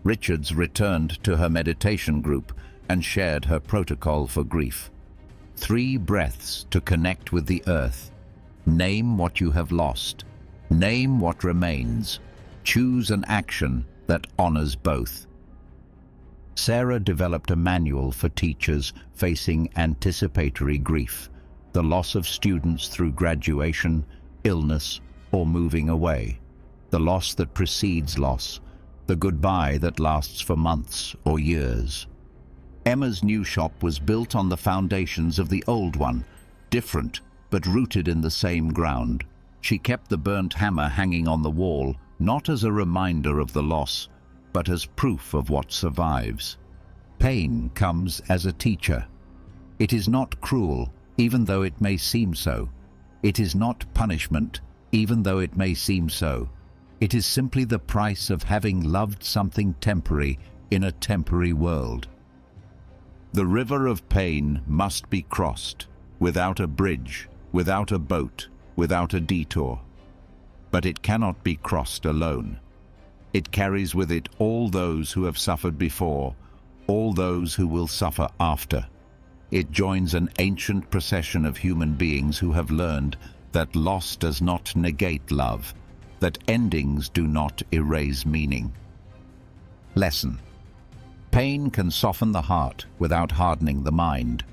Richards returned to her meditation group and shared her protocol for grief. 3 breaths to connect with the earth. Name what you have lost. Name what remains. Choose an action that honors both. Sarah developed a manual for teachers facing anticipatory grief, the loss of students through graduation, illness, or moving away, the loss that precedes loss, the goodbye that lasts for months or years. Emma's new shop was built on the foundations of the old one, different but rooted in the same ground. She kept the burnt hammer hanging on the wall, not as a reminder of the loss, but as proof of what survives. Pain comes as a teacher. It is not cruel, even though it may seem so. It is not punishment, even though it may seem so. It is simply the price of having loved something temporary in a temporary world. The river of pain must be crossed, without a bridge, without a boat, without a detour. But it cannot be crossed alone. It carries with it all those who have suffered before, all those who will suffer after. It joins an ancient procession of human beings who have learned that loss does not negate love, that endings do not erase meaning. Lesson: pain can soften the heart without hardening the mind.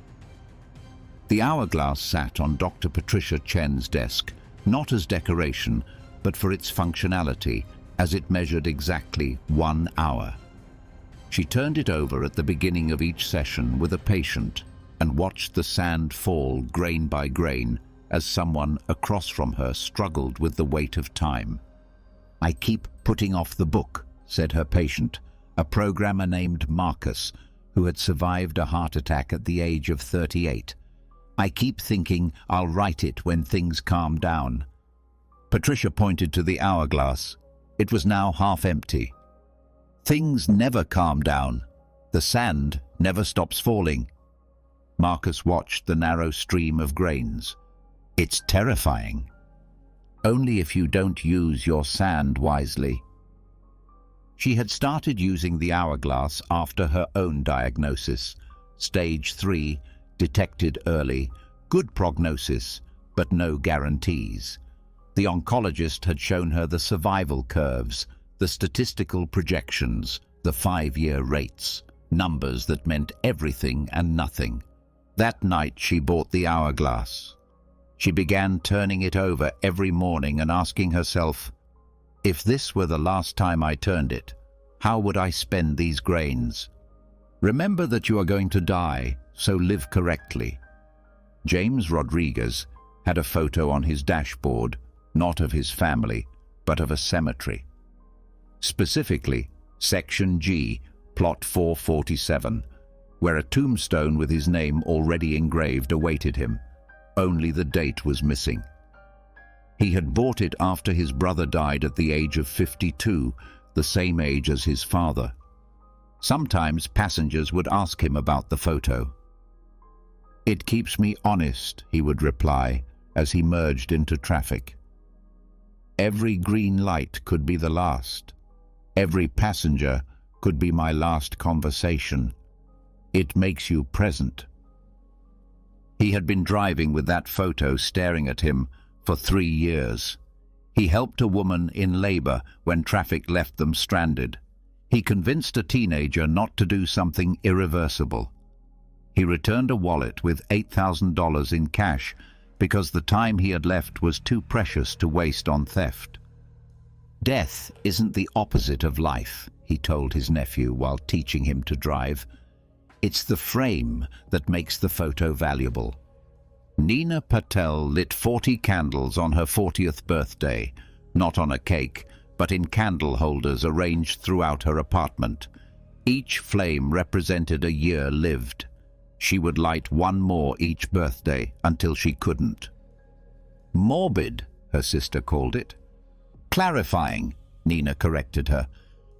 The hourglass sat on Dr. Patricia Chen's desk, not as decoration, but for its functionality, as it measured exactly 1 hour. She turned it over at the beginning of each session with a patient and watched the sand fall grain by grain as someone across from her struggled with the weight of time. "I keep putting off the book," said her patient, a programmer named Marcus, who had survived a heart attack at the age of 38. "I keep thinking I'll write it when things calm down." Patricia pointed to the hourglass. It was now half empty. "Things never calm down. The sand never stops falling. Marcus watched the narrow stream of grains. It's terrifying. Only if you don't use your sand wisely. She had started using the hourglass after her own diagnosis. Stage 3, detected early, good prognosis, but no guarantees. The oncologist had shown her the survival curves, the statistical projections, the 5-year rates, numbers that meant everything and nothing. That night she bought the hourglass. She began turning it over every morning and asking herself, if this were the last time I turned it, how would I spend these grains? Remember that you are going to die, so live correctly. James Rodriguez had a photo on his dashboard, not of his family, but of a cemetery. Specifically, Section G, Plot 447, where a tombstone with his name already engraved awaited him. Only the date was missing. He had bought it after his brother died at the age of 52, the same age as his father. Sometimes passengers would ask him about the photo. "It keeps me honest," he would reply as he merged into traffic. "Every green light could be the last. Every passenger could be my last conversation. It makes you present." He had been driving with that photo staring at him for 3 years. He helped a woman in labor when traffic left them stranded. He convinced a teenager not to do something irreversible. He returned a wallet with $8,000 in cash because the time he had left was too precious to waste on theft. "Death isn't the opposite of life," he told his nephew while teaching him to drive. "It's the frame that makes the photo valuable." Nina Patel lit 40 candles on her 40th birthday, not on a cake, but in candle holders arranged throughout her apartment. Each flame represented a year lived. She would light one more each birthday until she couldn't. "Morbid," her sister called it. "Clarifying," Nina corrected her.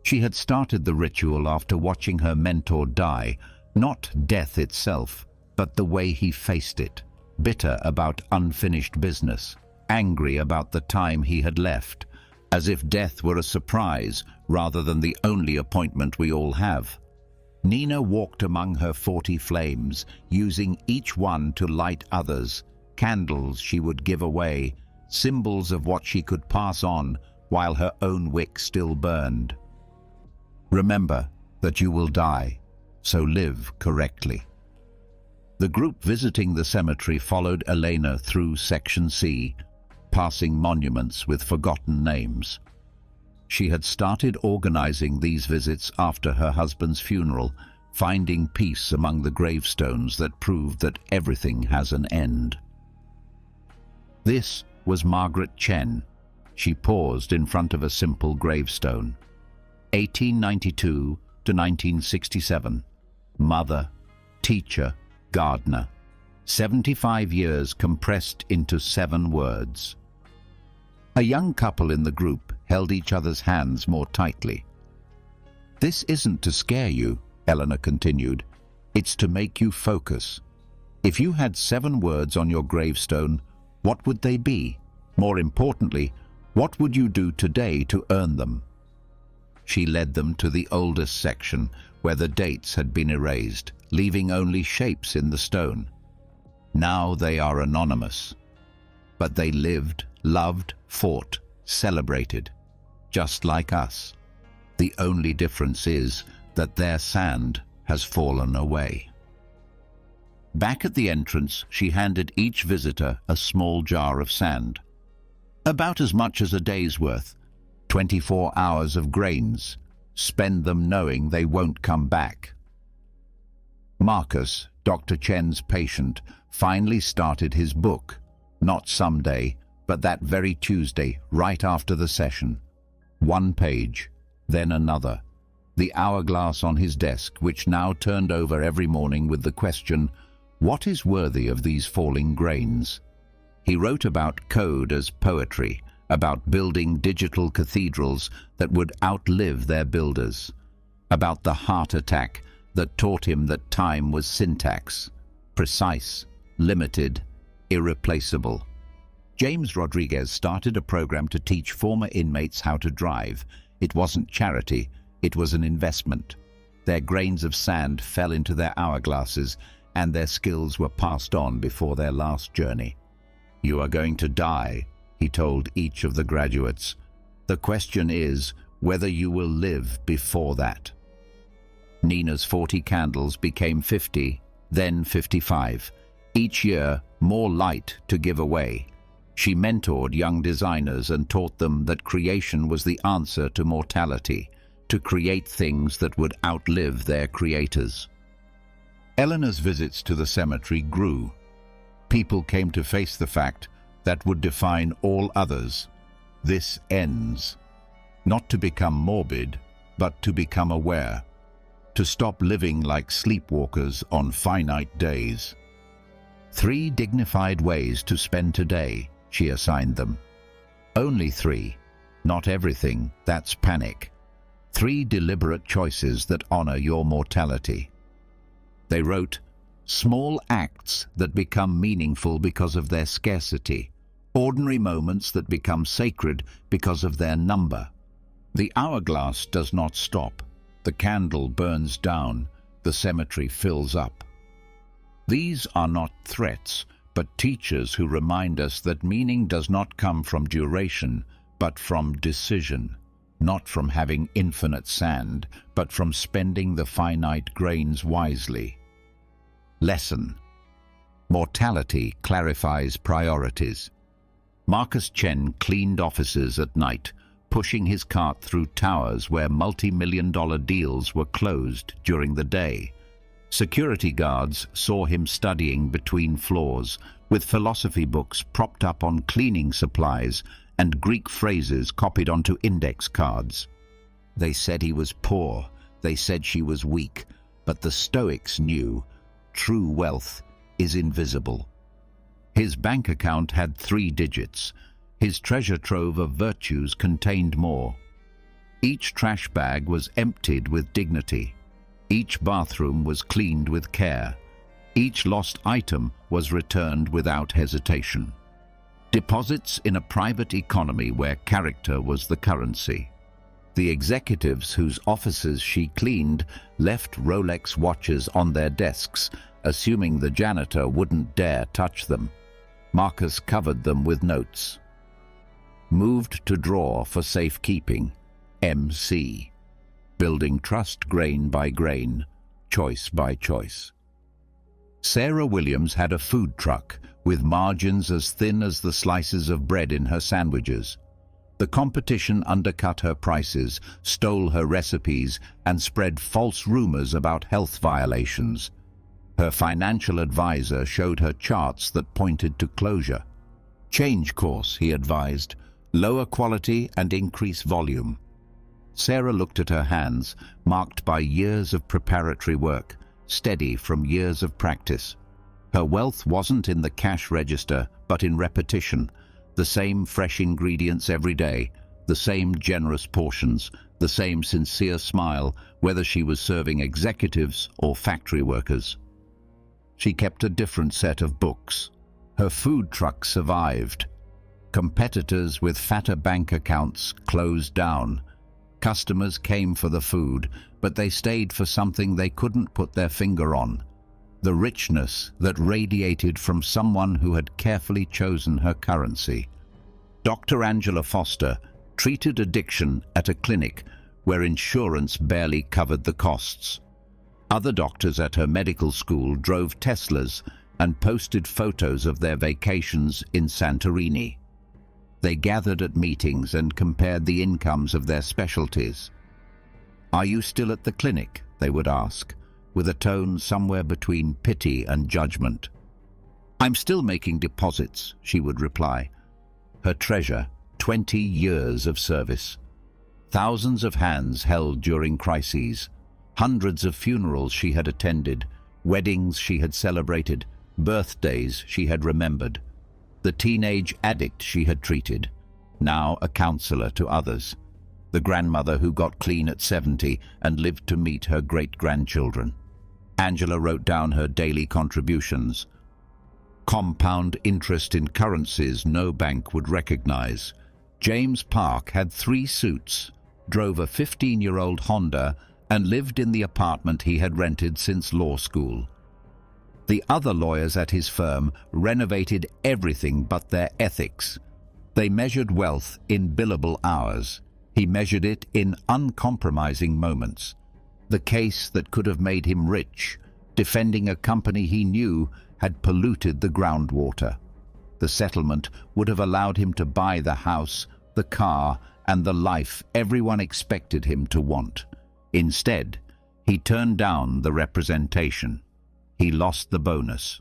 She had started the ritual after watching her mentor die, not death itself, but the way he faced it, bitter about unfinished business, angry about the time he had left, as if death were a surprise rather than the only appointment we all have. Nina walked among her 40 flames, using each one to light others, candles she would give away, symbols of what she could pass on while her own wick still burned. "Remember that you will die, so live correctly." The group visiting the cemetery followed Elena through Section C, passing monuments with forgotten names. She had started organizing these visits after her husband's funeral, finding peace among the gravestones that proved that everything has an end. This was Margaret Chen. She paused in front of a simple gravestone. 1892 to 1967. Mother, teacher, gardener. 75 years compressed into 7 words. A young couple in the group held each other's hands more tightly. "This isn't to scare you," Eleanor continued. "It's to make you focus. If you had 7 words on your gravestone, what would they be? More importantly, what would you do today to earn them?" She led them to the oldest section, where the dates had been erased, leaving only shapes in the stone. Now they are anonymous. But they lived, loved, fought, celebrated, just like us. The only difference is that their sand has fallen away. Back at the entrance, she handed each visitor a small jar of sand. About as much as a day's worth, 24 hours of grains. Spend them knowing they won't come back. Marcus, Dr. Chen's patient, finally started his book, not someday, but that very Tuesday, right after the session. 1 page, then another. The hourglass on his desk, which now turned over every morning with the question, "What is worthy of these falling grains?" He wrote about code as poetry, about building digital cathedrals that would outlive their builders, about the heart attack that taught him that time was syntax, precise, limited, irreplaceable. James Rodriguez started a program to teach former inmates how to drive. It wasn't charity, it was an investment. Their grains of sand fell into their hourglasses, and their skills were passed on before their last journey. "You are going to die," he told each of the graduates. "The question is whether you will live before that." Nina's 40 candles became 50, then 55. Each year, more light to give away. She mentored young designers and taught them that creation was the answer to mortality, to create things that would outlive their creators. Eleanor's visits to the cemetery grew. People came to face the fact that would define all others. This ends. Not to become morbid, but to become aware. To stop living like sleepwalkers on finite days. 3 dignified ways to spend today, she assigned them. Only 3. Not everything, that's panic. 3 deliberate choices that honor your mortality. They wrote, "Small acts that become meaningful because of their scarcity. Ordinary moments that become sacred because of their number. The hourglass does not stop. The candle burns down. The cemetery fills up." These are not threats, but teachers who remind us that meaning does not come from duration, but from decision. Not from having infinite sand, but from spending the finite grains wisely. Lesson: mortality clarifies priorities. Marcus Chen cleaned offices at night, pushing his cart through towers where multi-million-dollar deals were closed during the day. Security guards saw him studying between floors, with philosophy books propped up on cleaning supplies and Greek phrases copied onto index cards. They said he was poor, they said she was weak, but the Stoics knew true wealth is invisible. His bank account had 3 digits. His treasure trove of virtues contained more. Each trash bag was emptied with dignity. Each bathroom was cleaned with care. Each lost item was returned without hesitation. Deposits in a private economy where character was the currency. The executives whose offices she cleaned left Rolex watches on their desks, assuming the janitor wouldn't dare touch them. Marcus covered them with notes. Moved to drawer for safekeeping, MC. Building trust grain by grain, choice by choice. Sarah Williams had a food truck with margins as thin as the slices of bread in her sandwiches. The competition undercut her prices, stole her recipes, and spread false rumors about health violations. Her financial advisor showed her charts that pointed to closure. "Change course," he advised. "Lower quality and increase volume." Sarah looked at her hands, marked by years of preparatory work, steady from years of practice. Her wealth wasn't in the cash register, but in repetition. The same fresh ingredients every day, the same generous portions, the same sincere smile, whether she was serving executives or factory workers. She kept a different set of books. Her food truck survived. Competitors with fatter bank accounts closed down. Customers came for the food, but they stayed for something they couldn't put their finger on. The richness that radiated from someone who had carefully chosen her currency. Dr. Angela Foster treated addiction at a clinic where insurance barely covered the costs. Other doctors at her medical school drove Teslas and posted photos of their vacations in Santorini. They gathered at meetings and compared the incomes of their specialties. "Are you still at the clinic?" they would ask, with a tone somewhere between pity and judgment. "I'm still making deposits," she would reply. Her treasure, 20 years of service. Thousands of hands held during crises. Hundreds of funerals she had attended, weddings she had celebrated, birthdays she had remembered. The teenage addict she had treated, now a counselor to others. The grandmother who got clean at 70 and lived to meet her great-grandchildren. Angela wrote down her daily contributions. Compound interest in currencies no bank would recognize. James Park had 3 suits, drove a 15-year-old Honda, and lived in the apartment he had rented since law school. The other lawyers at his firm renovated everything but their ethics. They measured wealth in billable hours. He measured it in uncompromising moments. The case that could have made him rich, defending a company he knew had polluted the groundwater. The settlement would have allowed him to buy the house, the car, and the life everyone expected him to want. Instead, he turned down the representation. He lost the bonus.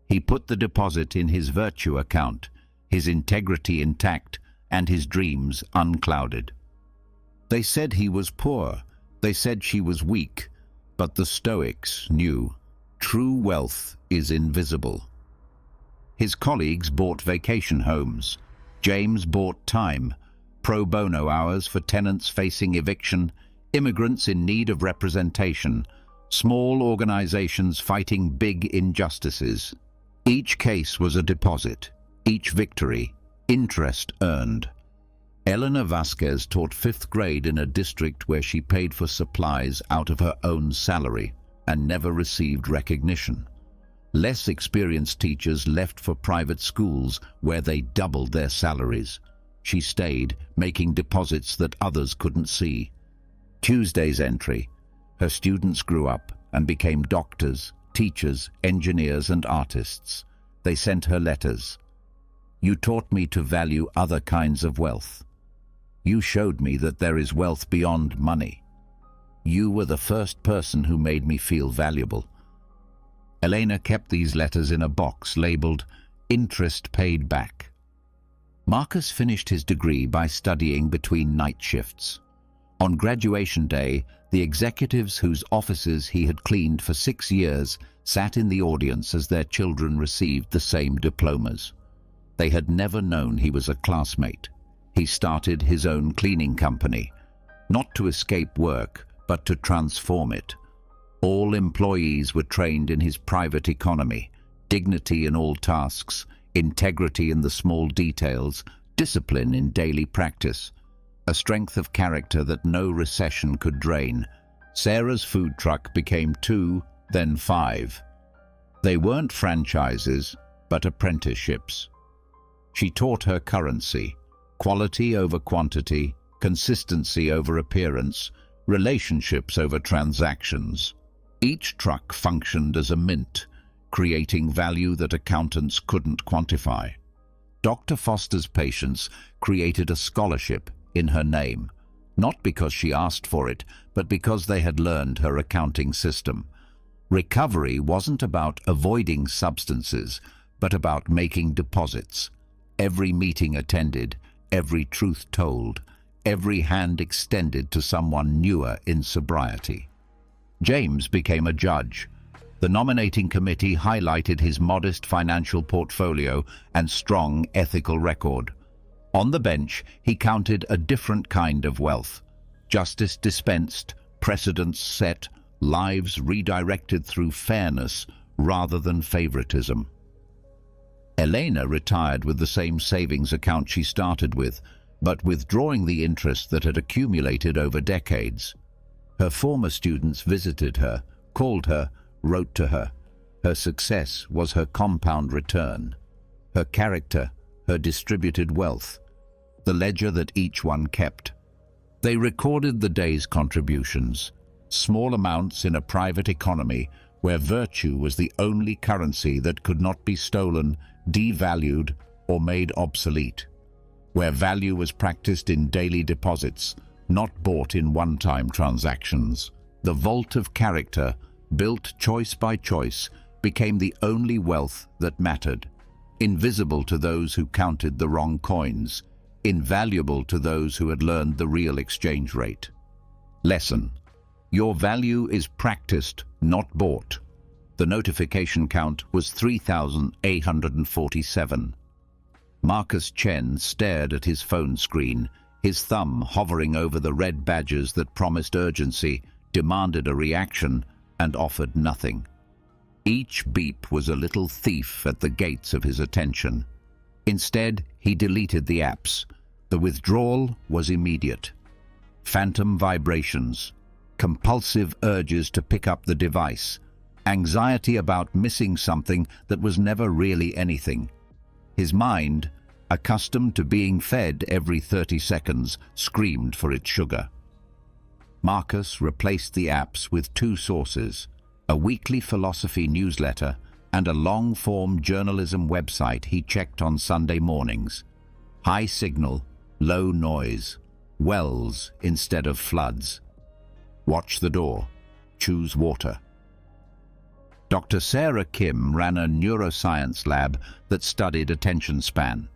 He put the deposit in his virtue account, his integrity intact, and his dreams unclouded. They said he was poor. They said she was weak. But the Stoics knew true wealth is invisible. His colleagues bought vacation homes. James bought time, pro bono hours for tenants facing eviction, immigrants in need of representation, small organizations fighting big injustices. Each case was a deposit, each victory, interest earned. Elena Vasquez taught 5th grade in a district where she paid for supplies out of her own salary and never received recognition. Less experienced teachers left for private schools where they doubled their salaries. She stayed, making deposits that others couldn't see. Tuesday's entry. Her students grew up and became doctors, teachers, engineers, and artists. They sent her letters. You taught me to value other kinds of wealth. You showed me that there is wealth beyond money. You were the first person who made me feel valuable. Elena kept these letters in a box labeled "Interest Paid Back." Marcus finished his degree by studying between night shifts. On graduation day, the executives whose offices he had cleaned for 6 years sat in the audience as their children received the same diplomas. They had never known he was a classmate. He started his own cleaning company, not to escape work, but to transform it. All employees were trained in his private economy, dignity in all tasks, integrity in the small details, discipline in daily practice, a strength of character that no recession could drain. Sarah's food truck became 2, then 5. They weren't franchises, but apprenticeships. She taught her currency, quality over quantity, consistency over appearance, relationships over transactions. Each truck functioned as a mint, creating value that accountants couldn't quantify. Dr. Foster's patients created a scholarship in her name, not because she asked for it, but because they had learned her accounting system. Recovery wasn't about avoiding substances, but about making deposits. Every meeting attended, every truth told, every hand extended to someone newer in sobriety. James became a judge. The nominating committee highlighted his modest financial portfolio and strong ethical record. On the bench, he counted a different kind of wealth. Justice dispensed, precedents set, lives redirected through fairness rather than favoritism. Elena retired with the same savings account she started with, but withdrawing the interest that had accumulated over decades. Her former students visited her, called her, wrote to her. Her success was her compound return, her character, her distributed wealth, the ledger that each one kept. They recorded the day's contributions, small amounts in a private economy where virtue was the only currency that could not be stolen, devalued, or made obsolete, where value was practiced in daily deposits, not bought in one-time transactions. The vault of character, built choice by choice, became the only wealth that mattered, invisible to those who counted the wrong coins, invaluable to those who had learned the real exchange rate. Lesson: your value is practiced, not bought. The notification count was 3,847. Marcus Chen stared at his phone screen, his thumb hovering over the red badges that promised urgency, demanded a reaction, and offered nothing. Each beep was a little thief at the gates of his attention. Instead, he deleted the apps. The withdrawal was immediate. Phantom vibrations, compulsive urges to pick up the device, anxiety about missing something that was never really anything. His mind, accustomed to being fed every 30 seconds, screamed for its sugar. Marcus replaced the apps with two sources: a weekly philosophy newsletter and a long-form journalism website he checked on Sunday mornings. High signal, low noise, wells instead of floods. Watch the door, choose water. Dr. Sarah Kim ran a neuroscience lab that studied attention span.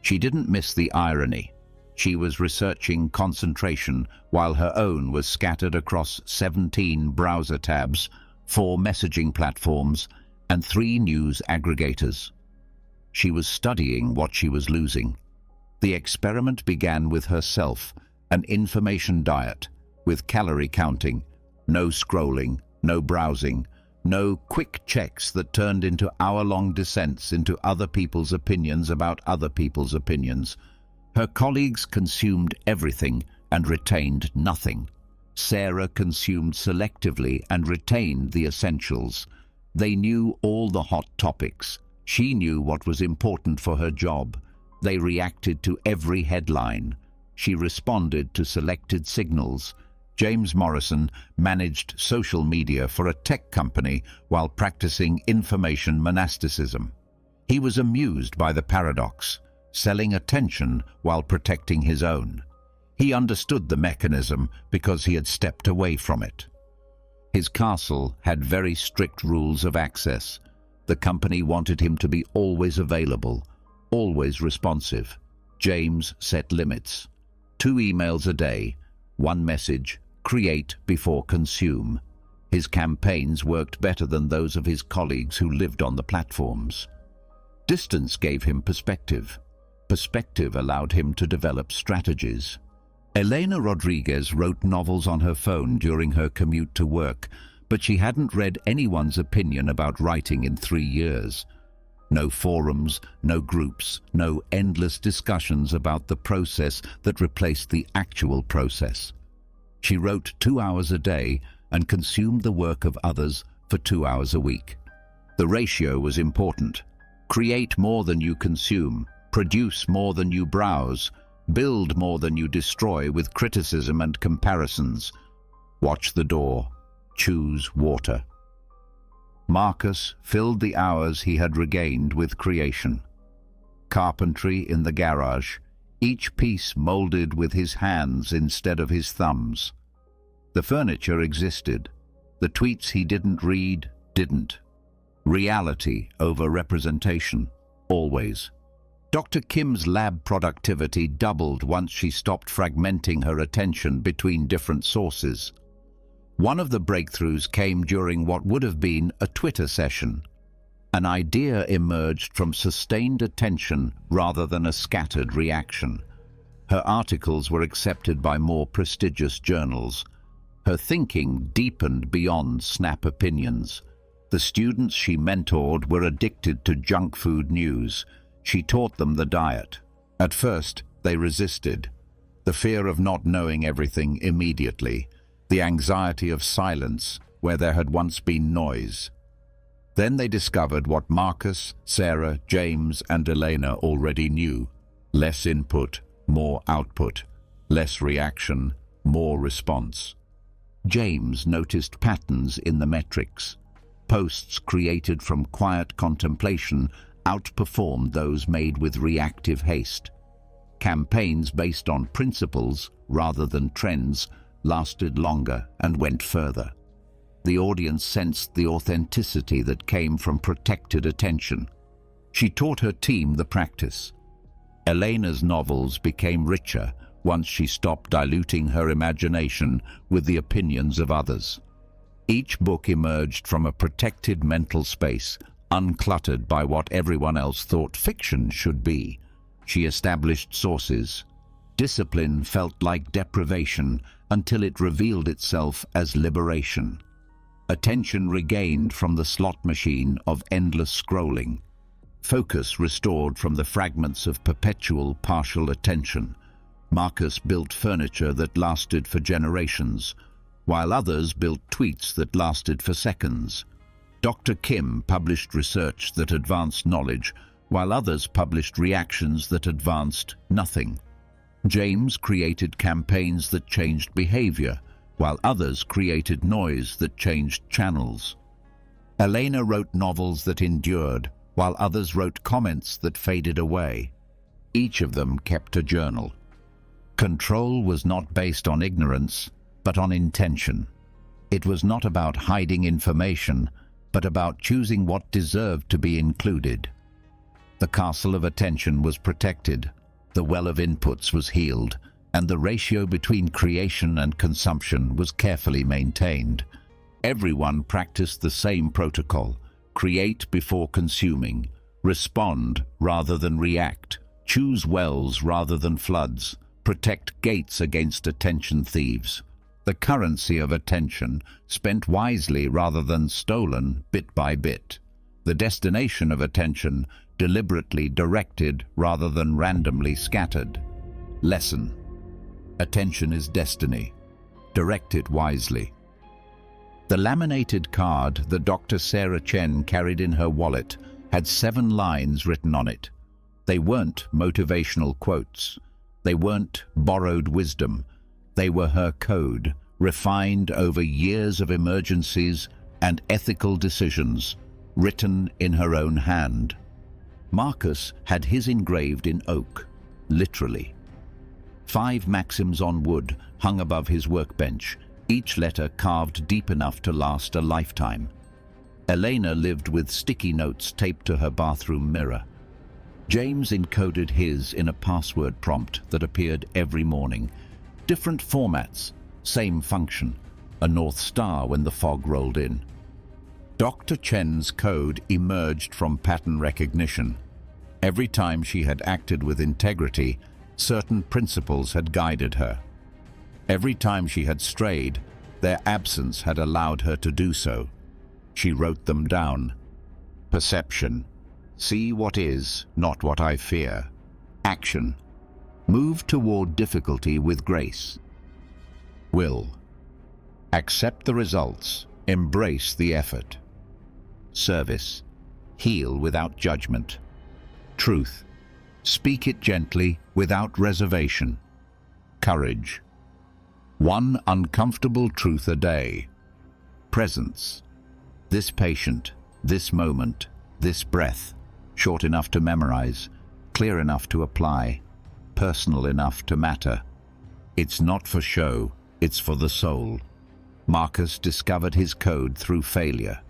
She didn't miss the irony. She was researching concentration while her own was scattered across 17 browser tabs, 4 messaging platforms, and 3 news aggregators. She was studying what she was losing. The experiment began with herself, an information diet, with calorie counting, no scrolling, no browsing, no quick checks that turned into hour-long descents into other people's opinions about other people's opinions. Her colleagues consumed everything and retained nothing. Sarah consumed selectively and retained the essentials. They knew all the hot topics. She knew what was important for her job. They reacted to every headline. She responded to selected signals. James Morrison managed social media for a tech company while practicing information monasticism. He was amused by the paradox, selling attention while protecting his own. He understood the mechanism because he had stepped away from it. His castle had very strict rules of access. The company wanted him to be always available, always responsive. James set limits. 2 emails a day, 1 message, create before consume. His campaigns worked better than those of his colleagues who lived on the platforms. Distance gave him perspective. Perspective allowed him to develop strategies. Elena Rodriguez wrote novels on her phone during her commute to work, but she hadn't read anyone's opinion about writing in 3 years. No forums, no groups, no endless discussions about the process that replaced the actual process. She wrote 2 hours a day and consumed the work of others for 2 hours a week. The ratio was important. Create more than you consume, produce more than you browse, build more than you destroy with criticism and comparisons. Watch the door, choose water. Marcus filled the hours he had regained with creation. Carpentry in the garage, each piece molded with his hands instead of his thumbs. The furniture existed. The tweets he didn't read didn't. Reality over representation, always. Dr. Kim's lab productivity doubled once she stopped fragmenting her attention between different sources. One of the breakthroughs came during what would have been a Twitter session. An idea emerged from sustained attention rather than a scattered reaction. Her articles were accepted by more prestigious journals. Her thinking deepened beyond snap opinions. The students she mentored were addicted to junk food news. She taught them the diet. At first, they resisted. The fear of not knowing everything immediately. The anxiety of silence where there had once been noise. Then they discovered what Marcus, Sarah, James, and Elena already knew. Less input, more output. Less reaction, more response. James noticed patterns in the metrics. Posts created from quiet contemplation outperformed those made with reactive haste. Campaigns based on principles rather than trends lasted longer and went further. The audience sensed the authenticity that came from protected attention. She taught her team the practice. Elena's novels became richer once she stopped diluting her imagination with the opinions of others. Each book emerged from a protected mental space, uncluttered by what everyone else thought fiction should be. She established sources. Discipline felt like deprivation until it revealed itself as liberation. Attention regained from the slot machine of endless scrolling. Focus restored from the fragments of perpetual partial attention. Marcus built furniture that lasted for generations, while others built tweets that lasted for seconds. Dr. Kim published research that advanced knowledge, while others published reactions that advanced nothing. James created campaigns that changed behavior, while others created noise that changed channels. Elena wrote novels that endured, while others wrote comments that faded away. Each of them kept a journal. Control was not based on ignorance, but on intention. It was not about hiding information, but about choosing what deserved to be included. The castle of attention was protected, the well of inputs was healed, and the ratio between creation and consumption was carefully maintained. Everyone practiced the same protocol: create before consuming, respond rather than react, choose wells rather than floods, protect gates against attention thieves. The currency of attention, spent wisely rather than stolen bit by bit. The destination of attention, deliberately directed rather than randomly scattered. Lesson: attention is destiny. Direct it wisely. The laminated card that Dr. Sarah Chen carried in her wallet had 7 lines written on it. They weren't motivational quotes. They weren't borrowed wisdom. They were her code, refined over years of emergencies and ethical decisions, written in her own hand. Marcus had his engraved in oak, literally. 5 maxims on wood hung above his workbench, each letter carved deep enough to last a lifetime. Elena lived with sticky notes taped to her bathroom mirror. James encoded his in a password prompt that appeared every morning. Different formats, same function, a North Star when the fog rolled in. Dr. Chen's code emerged from pattern recognition. Every time she had acted with integrity, certain principles had guided her. Every time she had strayed, their absence had allowed her to do so. She wrote them down. Perception: see what is, not what I fear. Action: move toward difficulty with grace. Will: accept the results, embrace the effort. Service: heal without judgment. Truth: speak it gently, without reservation. Courage: one uncomfortable truth a day. Presence: this patient, this moment, this breath, short enough to memorize, clear enough to apply, personal enough to matter. It's not for show, it's for the soul. Marcus discovered his code through failure.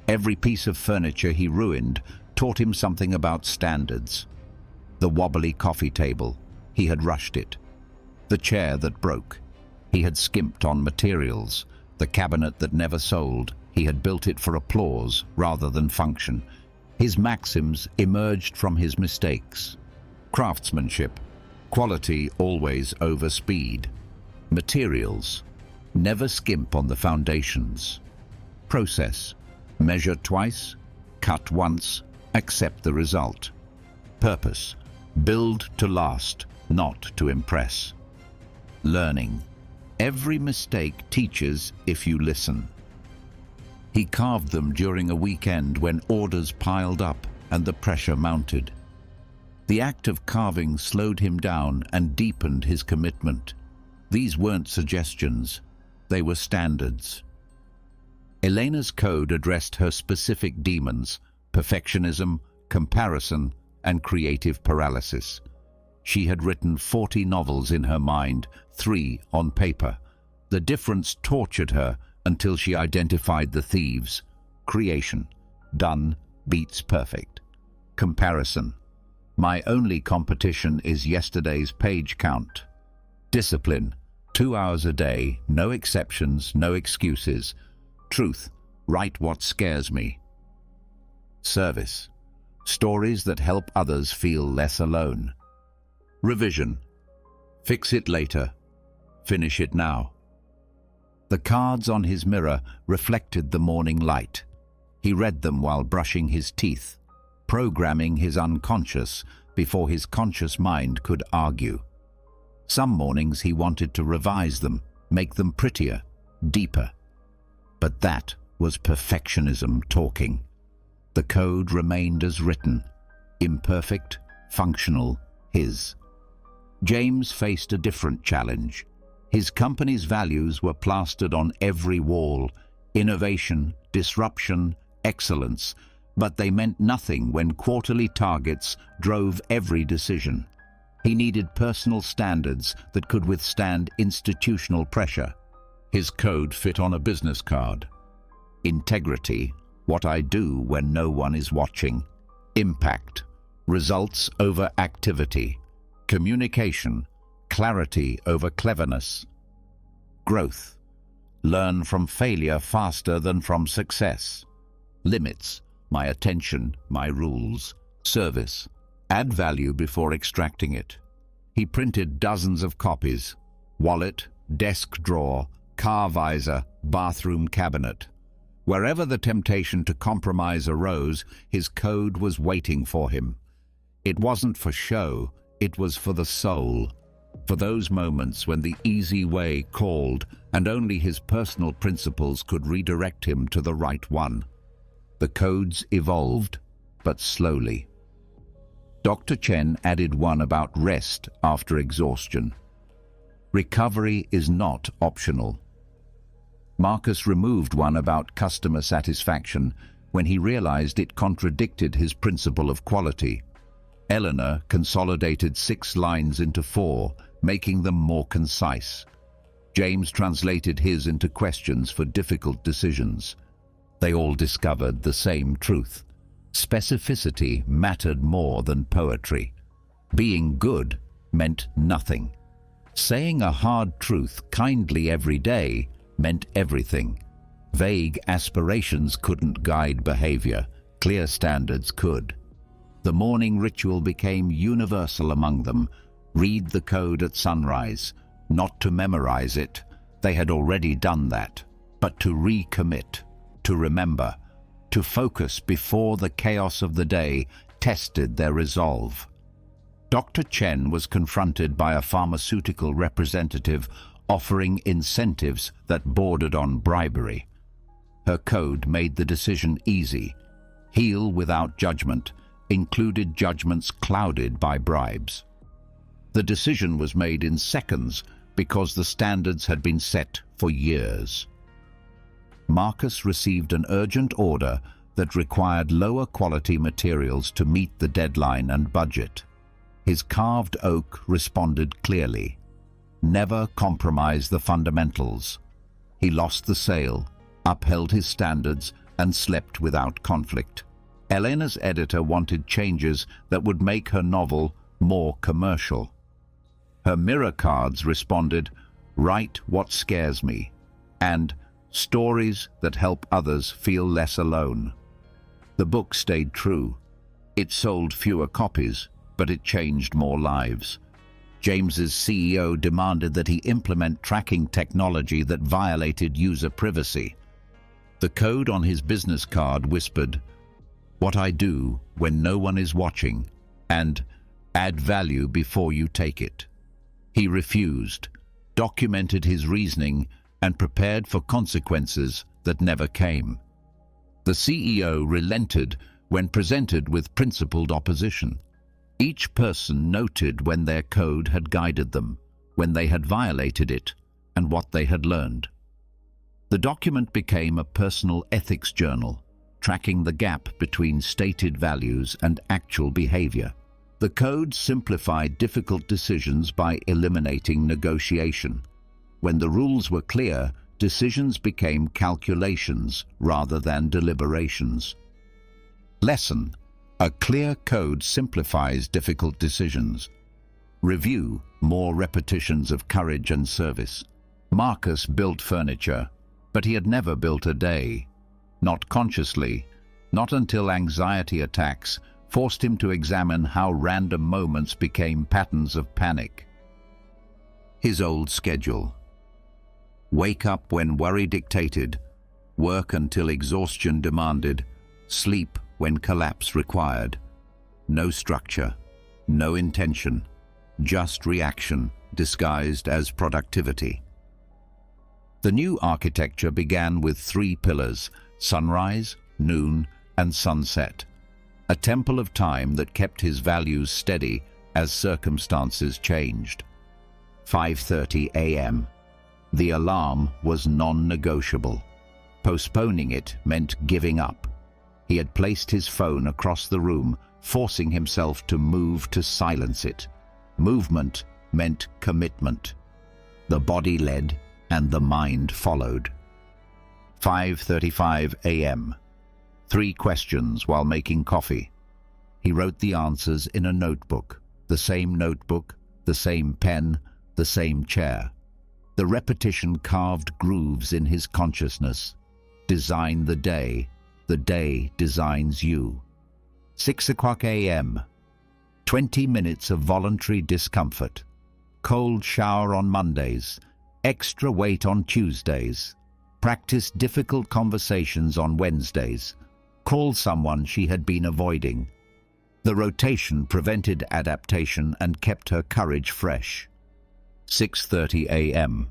Every piece of furniture he ruined taught him something about standards. The wobbly coffee table, he had rushed it. The chair that broke, he had skimped on materials. The cabinet that never sold, he had built it for applause rather than function. His maxims emerged from his mistakes. Craftsmanship: quality always over speed. Materials: never skimp on the foundations. Process: measure twice, cut once, accept the result. Purpose: build to last, not to impress. Learning: every mistake teaches if you listen. He carved them during a weekend when orders piled up and the pressure mounted. The act of carving slowed him down and deepened his commitment. These weren't suggestions, they were standards. Elena's code addressed her specific demons: perfectionism, comparison, and creative paralysis. She had written 40 novels in her mind, 3 on paper. The difference tortured her until she identified the thieves. Creation: done beats perfect. Comparison: my only competition is yesterday's page count. Discipline: 2 hours a day, no exceptions, no excuses. Truth: write what scares me. Service: stories that help others feel less alone. Revision: fix it later, finish it now. The cards on his mirror reflected the morning light. He read them while brushing his teeth, programming his unconscious before his conscious mind could argue. Some mornings he wanted to revise them, make them prettier, deeper. But that was perfectionism talking. The code remained as written, imperfect, functional, his. James faced a different challenge. His company's values were plastered on every wall: innovation, disruption, excellence, but they meant nothing when quarterly targets drove every decision. He needed personal standards that could withstand institutional pressure. His code fit on a business card. Integrity, what I do when no one is watching. Impact, results over activity. Communication, clarity over cleverness. Growth, learn from failure faster than from success. Limits, my attention, my rules. Service, add value before extracting it. He printed dozens of copies: wallet, desk drawer, car visor, bathroom cabinet. Wherever the temptation to compromise arose, his code was waiting for him. It wasn't for show, it was for the soul. For those moments when the easy way called and only his personal principles could redirect him to the right one. The codes evolved, but slowly. Dr. Chen added one about rest after exhaustion. Recovery is not optional. Marcus removed one about customer satisfaction when he realized it contradicted his principle of quality. Eleanor consolidated 6 lines into 4, making them more concise. James translated his into questions for difficult decisions. They all discovered the same truth. Specificity mattered more than poetry. Being good meant nothing. Saying a hard truth kindly every day meant everything. Vague aspirations couldn't guide behavior. Clear standards could. The morning ritual became universal among them. Read the code at sunrise, not to memorize it. They had already done that. But to recommit, to remember, to focus before the chaos of the day tested their resolve. Dr. Chen was confronted by a pharmaceutical representative offering incentives that bordered on bribery. Her code made the decision easy. Heal without judgment included judgments clouded by bribes. The decision was made in seconds because the standards had been set for years. Marcus received an urgent order that required lower quality materials to meet the deadline and budget. His carved oak responded clearly. Never compromise the fundamentals. He lost the sale, upheld his standards, and slept without conflict. Elena's editor wanted changes that would make her novel more commercial. Her mirror cards responded, "Write what scares me," and "Stories that help others feel less alone." The book stayed true. It sold fewer copies, but it changed more lives. James's CEO demanded that he implement tracking technology that violated user privacy. The code on his business card whispered, "What I do when no one is watching," and "Add value before you take it." He refused, documented his reasoning, and prepared for consequences that never came. The CEO relented when presented with principled opposition. Each person noted when their code had guided them, when they had violated it, and what they had learned. The document became a personal ethics journal, tracking the gap between stated values and actual behavior. The code simplified difficult decisions by eliminating negotiation. When the rules were clear, decisions became calculations rather than deliberations. Lesson: a clear code simplifies difficult decisions. Review: more repetitions of courage and service. Marcus built furniture, but he had never built a day. Not consciously, not until anxiety attacks forced him to examine how random moments became patterns of panic. His old schedule. Wake up when worry dictated, work until exhaustion demanded, sleep when collapse required. No structure, no intention, just reaction disguised as productivity. The new architecture began with 3 pillars: sunrise, noon, and sunset. A temple of time that kept his values steady as circumstances changed. 5:30 a.m. The alarm was non-negotiable. Postponing it meant giving up. He had placed his phone across the room, forcing himself to move to silence it. Movement meant commitment. The body led and the mind followed. 5:35 a.m. 3 questions while making coffee. He wrote the answers in a notebook, the same pen, the same chair. The repetition carved grooves in his consciousness. Design the day designs you. 6 o'clock a.m. 20 minutes of voluntary discomfort. Cold shower on Mondays, extra weight on Tuesdays. Practice difficult conversations on Wednesdays. Call someone she had been avoiding. The rotation prevented adaptation and kept her courage fresh. 6:30 a.m.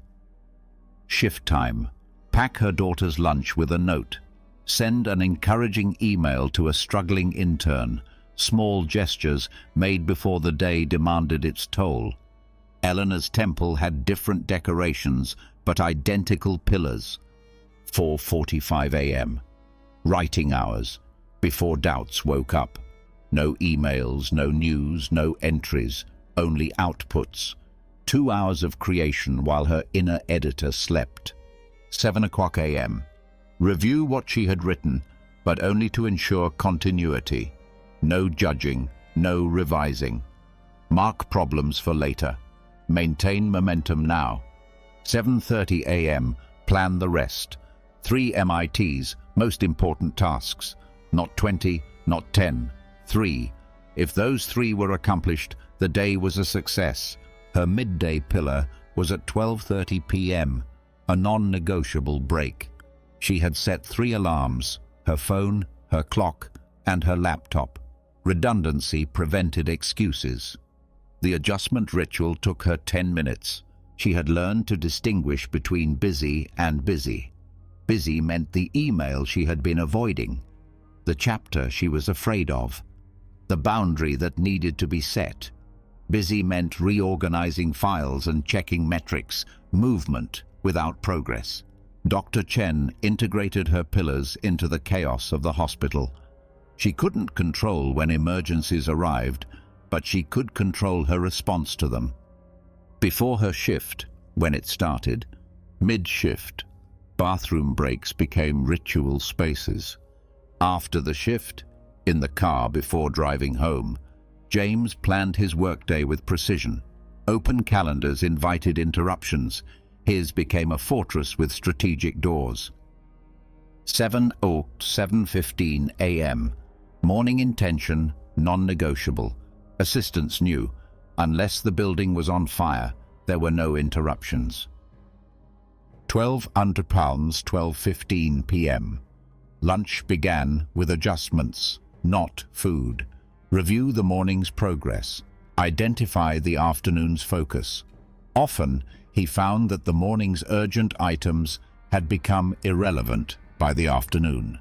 Shift time. Pack her daughter's lunch with a note. Send an encouraging email to a struggling intern. Small gestures made before the day demanded its toll. Eleanor's temple had different decorations, but identical pillars. 4:45 a.m. Writing hours, before doubts woke up. No emails, no news, no entries, only outputs. 2 hours of creation while her inner editor slept. 7 o'clock a.m. Review what she had written, but only to ensure continuity. No judging, no revising. Mark problems for later. Maintain momentum now. 7:30 a.m. Plan the rest. 3 MITs, most important tasks. Not 20, not 10. 3. If those 3 were accomplished, the day was a success. Her midday pillar was at 12:30 p.m., a non-negotiable break. She had set 3 alarms: her phone, her clock, and her laptop. Redundancy prevented excuses. The adjustment ritual took her 10 minutes. She had learned to distinguish between busy and busy. Busy meant the email she had been avoiding, the chapter she was afraid of, the boundary that needed to be set. Busy meant reorganizing files and checking metrics, movement without progress. Dr. Chen integrated her pillars into the chaos of the hospital. She couldn't control when emergencies arrived, but she could control her response to them. Before her shift, when it started, mid-shift, bathroom breaks became ritual spaces. After the shift, in the car before driving home, James planned his workday with precision. Open calendars invited interruptions. His became a fortress with strategic doors. 7:15 a.m. Morning intention, non-negotiable. Assistants knew, unless the building was on fire, there were no interruptions. 12 £100, 12:15 p.m. Lunch began with adjustments, not food. Review the morning's progress. Identify the afternoon's focus. Often, he found that the morning's urgent items had become irrelevant by the afternoon.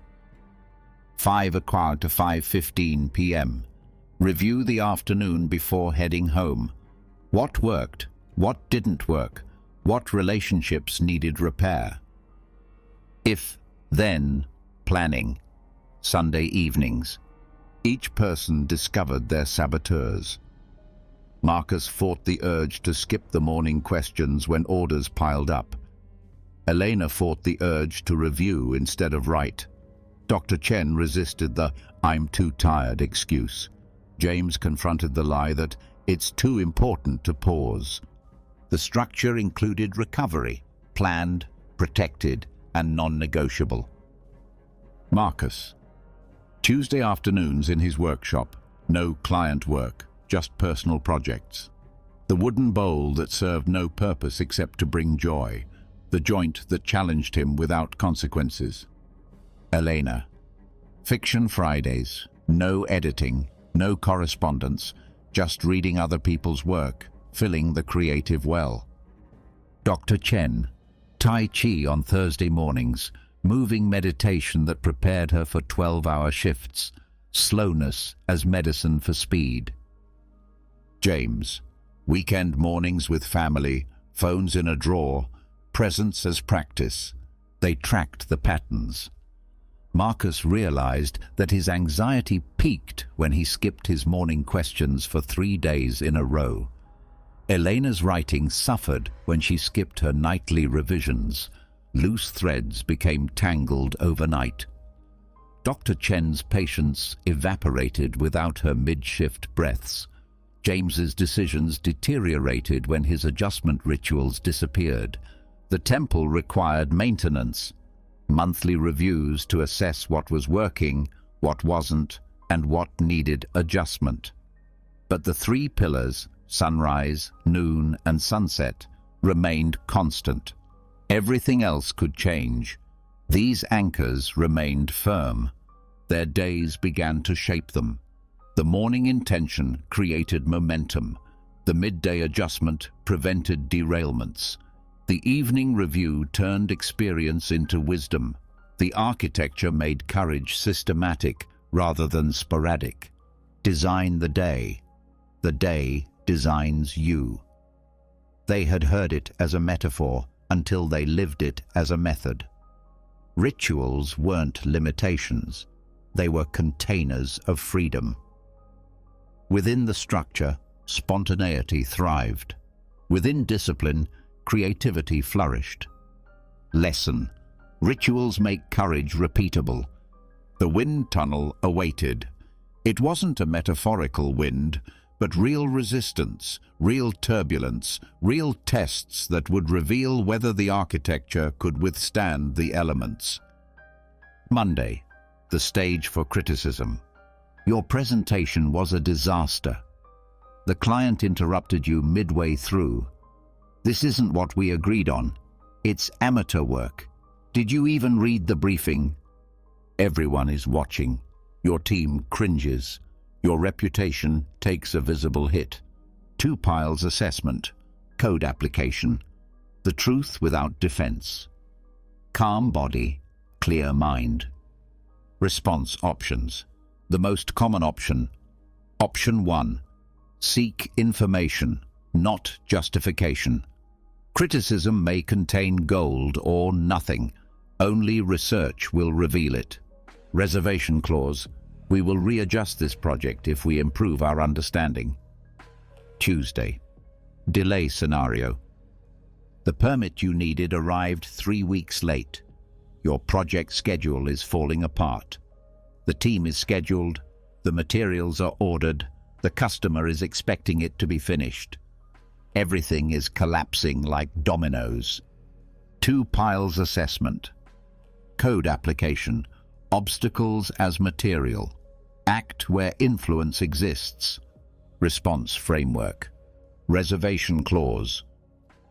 5 o'clock to 5:15 p.m. Review the afternoon before heading home. What worked? What didn't work? What relationships needed repair? If-then planning. Sunday evenings. Each person discovered their saboteurs. Marcus fought the urge to skip the morning questions when orders piled up. Elena fought the urge to review instead of write. Dr. Chen resisted the "I'm too tired" excuse. James confronted the lie that it's too important to pause. The structure included recovery, planned, protected, and non-negotiable. Marcus. Tuesday afternoons in his workshop, no client work, just personal projects. The wooden bowl that served no purpose except to bring joy. the joint that challenged him without consequences. Elena. Fiction Fridays. No editing, no correspondence, just reading other people's work, filling the creative well. Dr. Chen. Tai Chi on Thursday mornings, moving meditation that prepared her for 12-hour shifts, slowness as medicine for speed. James. Weekend mornings with family, phones in a drawer, presence as practice. They tracked the patterns. Marcus realized that his anxiety peaked when he skipped his morning questions for 3 days in a row. Elena's writing suffered when she skipped her nightly revisions. Loose threads became tangled overnight. Dr. Chen's patience evaporated without her mid-shift breaths. James's decisions deteriorated when his adjustment rituals disappeared. The temple required maintenance, monthly reviews to assess what was working, what wasn't, and what needed adjustment. But the 3 pillars, sunrise, noon, and sunset, remained constant. Everything else could change. These anchors remained firm. Their days began to shape them. The morning intention created momentum. The midday adjustment prevented derailments. The evening review turned experience into wisdom. The architecture made courage systematic rather than sporadic. Design the day. The day designs you. They had heard it as a metaphor until they lived it as a method. Rituals weren't limitations. They were containers of freedom. Within the structure, spontaneity thrived. Within discipline, creativity flourished. Lesson: rituals make courage repeatable. The wind tunnel awaited. It wasn't a metaphorical wind, but real resistance, real turbulence, real tests that would reveal whether the architecture could withstand the elements. Monday, the stage for criticism. Your presentation was a disaster. The client interrupted you midway through. This isn't what we agreed on. It's amateur work. Did you even read the briefing? Everyone is watching. Your team cringes. Your reputation takes a visible hit. 2 piles assessment. Code application. The truth without defense. Calm body, clear mind. Response options. The most common option. Option 1. Seek information, not justification. Criticism may contain gold or nothing. Only research will reveal it. Reservation clause. We will readjust this project if we improve our understanding. Tuesday. Delay scenario. The permit you needed arrived 3 weeks late. Your project schedule is falling apart. The team is scheduled, the materials are ordered, the customer is expecting it to be finished. Everything is collapsing like dominoes. 2 piles assessment. Code application. Obstacles as material. Act where influence exists. Response framework. Reservation clause.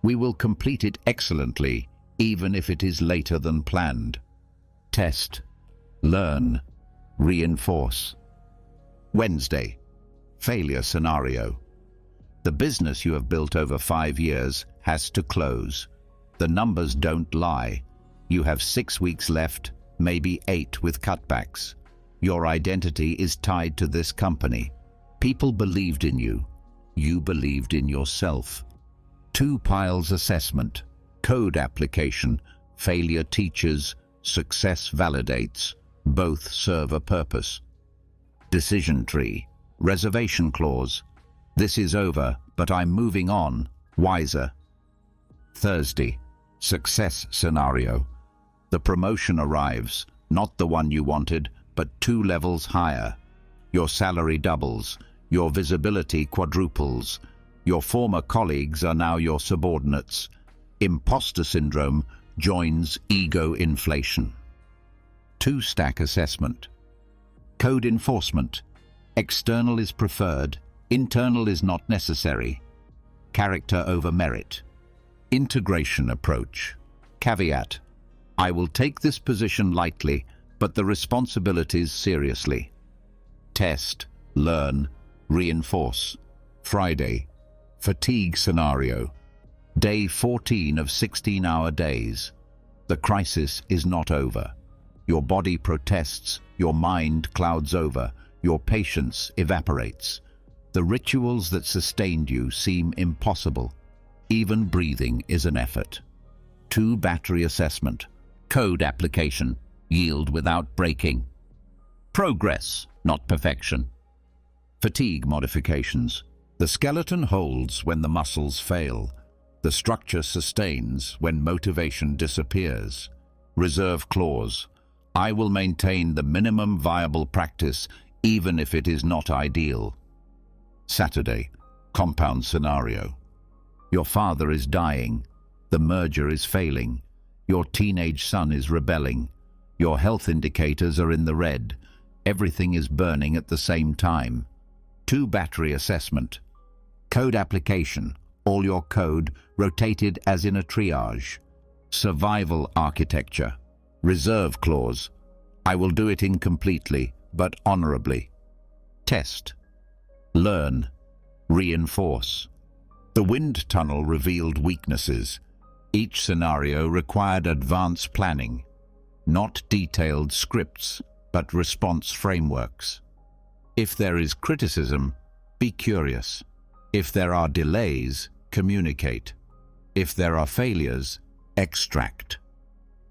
We will complete it excellently, even if it is later than planned. Test. Learn. Reinforce. Wednesday. Failure scenario. The business you have built over 5 years has to close. The numbers don't lie. You have 6 weeks left, maybe 8 with cutbacks. Your identity is tied to this company. People believed in you. You believed in yourself. 2 piles assessment. Code application. Failure teaches. Success validates. Both serve a purpose. Decision tree. Reservation clause. This is over, but I'm moving on, wiser. Thursday. Success scenario. The promotion arrives, not the one you wanted, but 2 levels higher. Your salary doubles, your visibility quadruples. Your former colleagues are now your subordinates. Imposter syndrome joins ego inflation. 2-stack assessment. Code enforcement. External is preferred, internal is not necessary. Character over merit. Integration approach. Caveat: I will take this position lightly, but the responsibilities seriously. Test, learn, reinforce. Friday. Fatigue scenario. Day 14 of 16-hour days. The crisis is not over. Your body protests, your mind clouds over, your patience evaporates. The rituals that sustained you seem impossible. Even breathing is an effort. 2 battery assessment. Code application. Yield without breaking. Progress, not perfection. Fatigue modifications. The skeleton holds when the muscles fail. The structure sustains when motivation disappears. Reserve clause. I will maintain the minimum viable practice even if it is not ideal. Saturday. Compound scenario. Your father is dying. The merger is failing. Your teenage son is rebelling. Your health indicators are in the red. Everything is burning at the same time. 2 battery assessment. Code application. All your code rotated as in a triage. Survival architecture. Reserve clause. I will do it incompletely, but honorably. Test. Learn. Reinforce. The wind tunnel revealed weaknesses. Each scenario required advanced planning. Not detailed scripts, but response frameworks. If there is criticism, be curious. If there are delays, communicate. If there are failures, extract.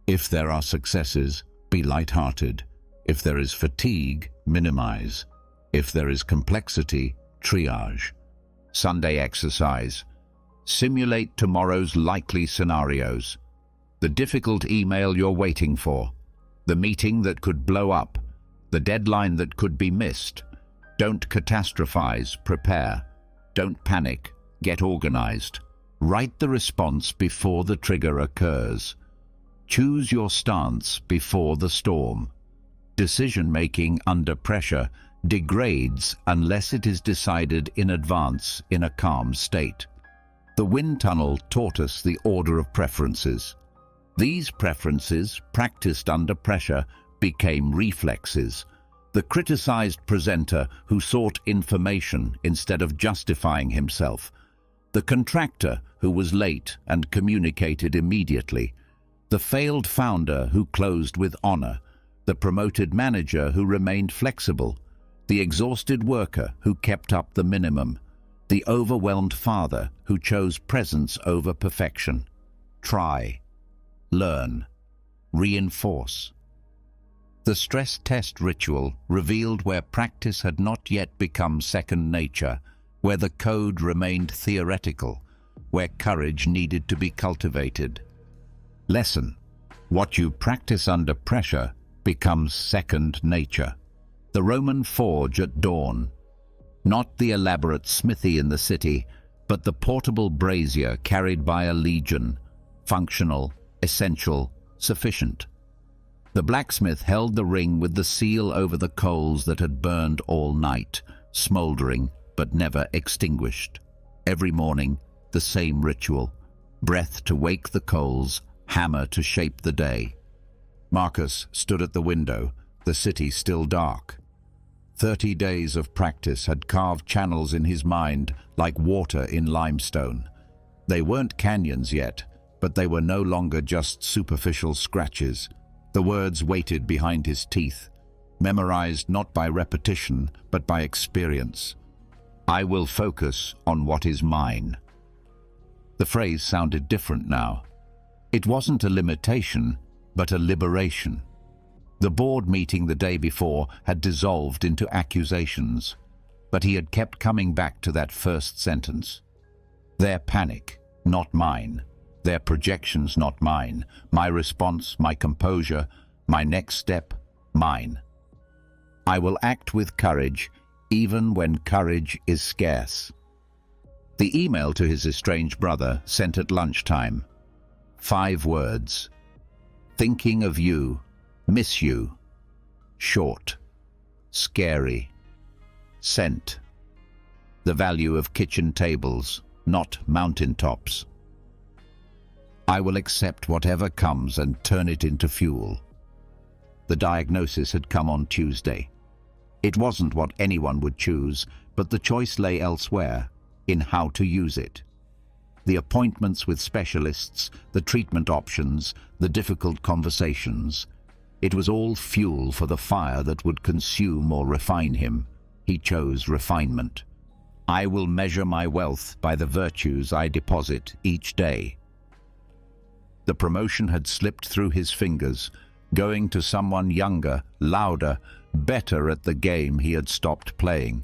If there are successes, be light-hearted. If there is fatigue, minimize. If there is complexity, triage. Sunday exercise. Simulate tomorrow's likely scenarios. The difficult email you're waiting for. The meeting that could blow up. The deadline that could be missed. Don't catastrophize, prepare. Don't panic, get organized. Write the response before the trigger occurs. Choose your stance before the storm. Decision-making under pressure degrades unless it is decided in advance in a calm state. The wind tunnel taught us the order of preferences. These preferences, practiced under pressure, became reflexes. The criticized presenter who sought information instead of justifying himself. The contractor who was late and communicated immediately. The failed founder who closed with honor. The promoted manager who remained flexible. The exhausted worker who kept up the minimum. The overwhelmed father who chose presence over perfection. Try. Learn. Reinforce. The stress test ritual revealed where practice had not yet become second nature, where the code remained theoretical, where courage needed to be cultivated. Lesson: what you practice under pressure becomes second nature. The Roman forge at dawn. Not the elaborate smithy in the city, but the portable brazier carried by a legion, functional, essential, sufficient. The blacksmith held the ring with the seal over the coals that had burned all night, smouldering but never extinguished. Every morning, the same ritual: breath to wake the coals, hammer to shape the day. Marcus stood at the window, the city still dark. 30 days of practice had carved channels in his mind like water in limestone. They weren't canyons yet, but they were no longer just superficial scratches. The words waited behind his teeth, memorized not by repetition, but by experience. I will focus on what is mine. The phrase sounded different now. It wasn't a limitation, but a liberation. The board meeting the day before had dissolved into accusations, but he had kept coming back to that first sentence. Their panic, not mine. Their projections, not mine. My response, my composure, my next step, mine. I will act with courage, even when courage is scarce. The email to his estranged brother, sent at lunchtime. 5 words. Thinking of you. Miss you. Short. Scary. Sent. The value of kitchen tables, not mountaintops. I will accept whatever comes and turn it into fuel. The diagnosis had come on Tuesday. It wasn't what anyone would choose, but the choice lay elsewhere, in how to use it. The appointments with specialists, the treatment options, the difficult conversations. It was all fuel for the fire that would consume or refine him. He chose refinement. I will measure my wealth by the virtues I deposit each day. The promotion had slipped through his fingers, going to someone younger, louder, better at the game he had stopped playing.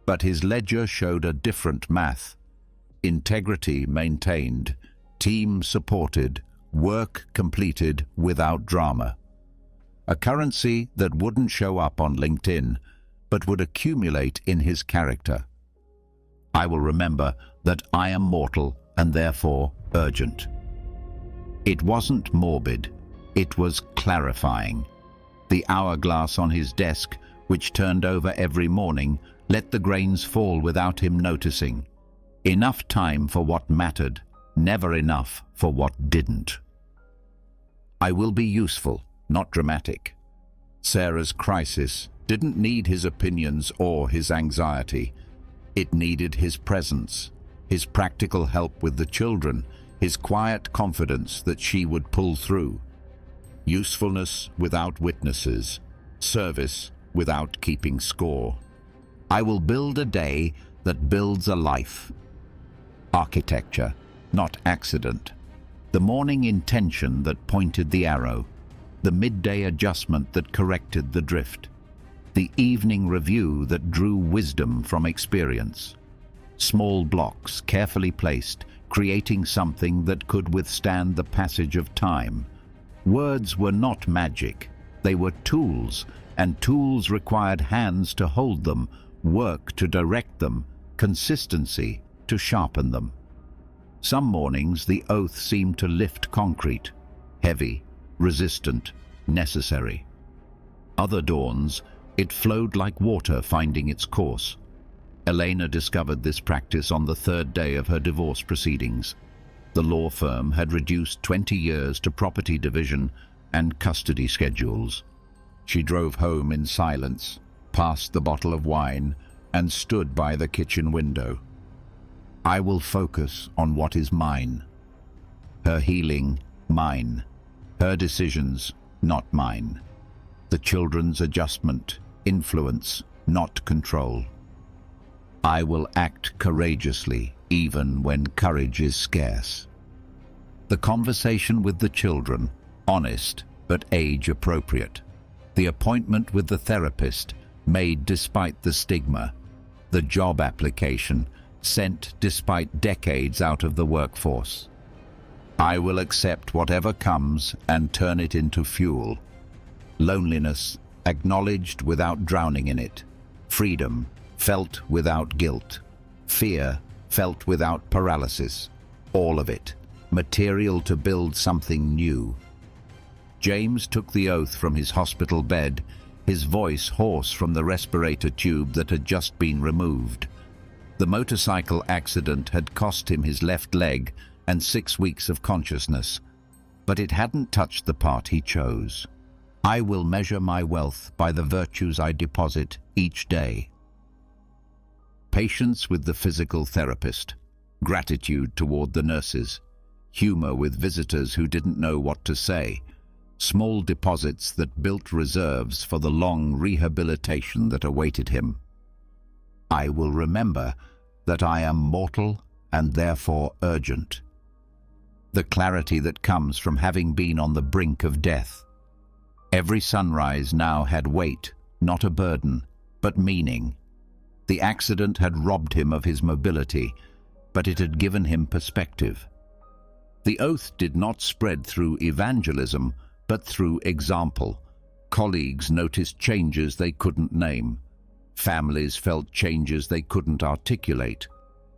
But his ledger showed a different math. Integrity maintained, team supported, work completed without drama. A currency that wouldn't show up on LinkedIn, but would accumulate in his character. I will remember that I am mortal and therefore urgent. It wasn't morbid, it was clarifying. The hourglass on his desk, which turned over every morning, let the grains fall without him noticing. Enough time for what mattered, never enough for what didn't. I will be useful, not dramatic. Sarah's crisis didn't need his opinions or his anxiety. It needed his presence, his practical help with the children, his quiet confidence that she would pull through. Usefulness without witnesses, service without keeping score. I will build a day that builds a life. Architecture, not accident. The morning intention that pointed the arrow. The midday adjustment that corrected the drift. The evening review that drew wisdom from experience. Small blocks carefully placed, creating something that could withstand the passage of time. Words were not magic. They were tools, and tools required hands to hold them, work to direct them, consistency to sharpen them. Some mornings the oath seemed to lift concrete, heavy, resistant, necessary. Other dawns, it flowed like water finding its course. Elena discovered this practice on the third day of her divorce proceedings. The law firm had reduced 20 years to property division and custody schedules. She drove home in silence, passed the bottle of wine, and stood by the kitchen window. I will focus on what is mine. Her healing, mine. Her decisions, not mine. The children's adjustment, influence, not control. I will act courageously, even when courage is scarce. The conversation with the children, honest but age-appropriate. The appointment with the therapist, made despite the stigma. The job application, sent despite decades out of the workforce. I will accept whatever comes and turn it into fuel. Loneliness, acknowledged without drowning in it. Freedom, felt without guilt. Fear, felt without paralysis. All of it, material to build something new. James took the oath from his hospital bed, his voice hoarse from the respirator tube that had just been removed. The motorcycle accident had cost him his left leg and 6 weeks of consciousness, but it hadn't touched the part he chose. I will measure my wealth by the virtues I deposit each day. Patience with the physical therapist, gratitude toward the nurses, humor with visitors who didn't know what to say, small deposits that built reserves for the long rehabilitation that awaited him. I will remember that I am mortal and therefore urgent. The clarity that comes from having been on the brink of death. Every sunrise now had weight, not a burden, but meaning. The accident had robbed him of his mobility, but it had given him perspective. The oath did not spread through evangelism, but through example. Colleagues noticed changes they couldn't name. Families felt changes they couldn't articulate.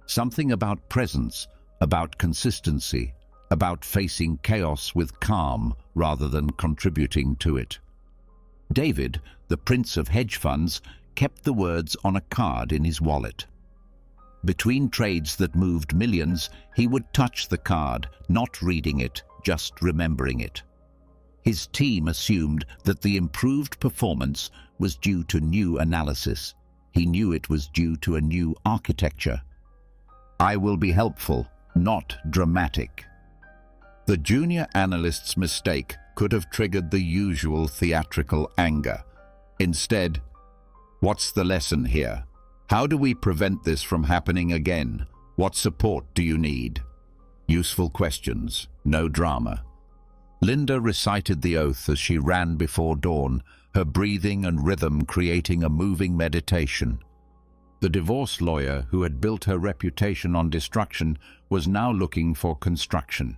Something about presence, about consistency, about facing chaos with calm rather than contributing to it. David, the prince of hedge funds, kept the words on a card in his wallet. Between trades that moved millions, he would touch the card, not reading it, just remembering it. His team assumed that the improved performance was due to new analysis. He knew it was due to a new architecture. I will be helpful, not dramatic. The junior analyst's mistake could have triggered the usual theatrical anger. Instead, what's the lesson here? How do we prevent this from happening again? What support do you need? Useful questions, no drama. Linda recited the oath as she ran before dawn, her breathing and rhythm creating a moving meditation. The divorce lawyer who had built her reputation on destruction was now looking for construction.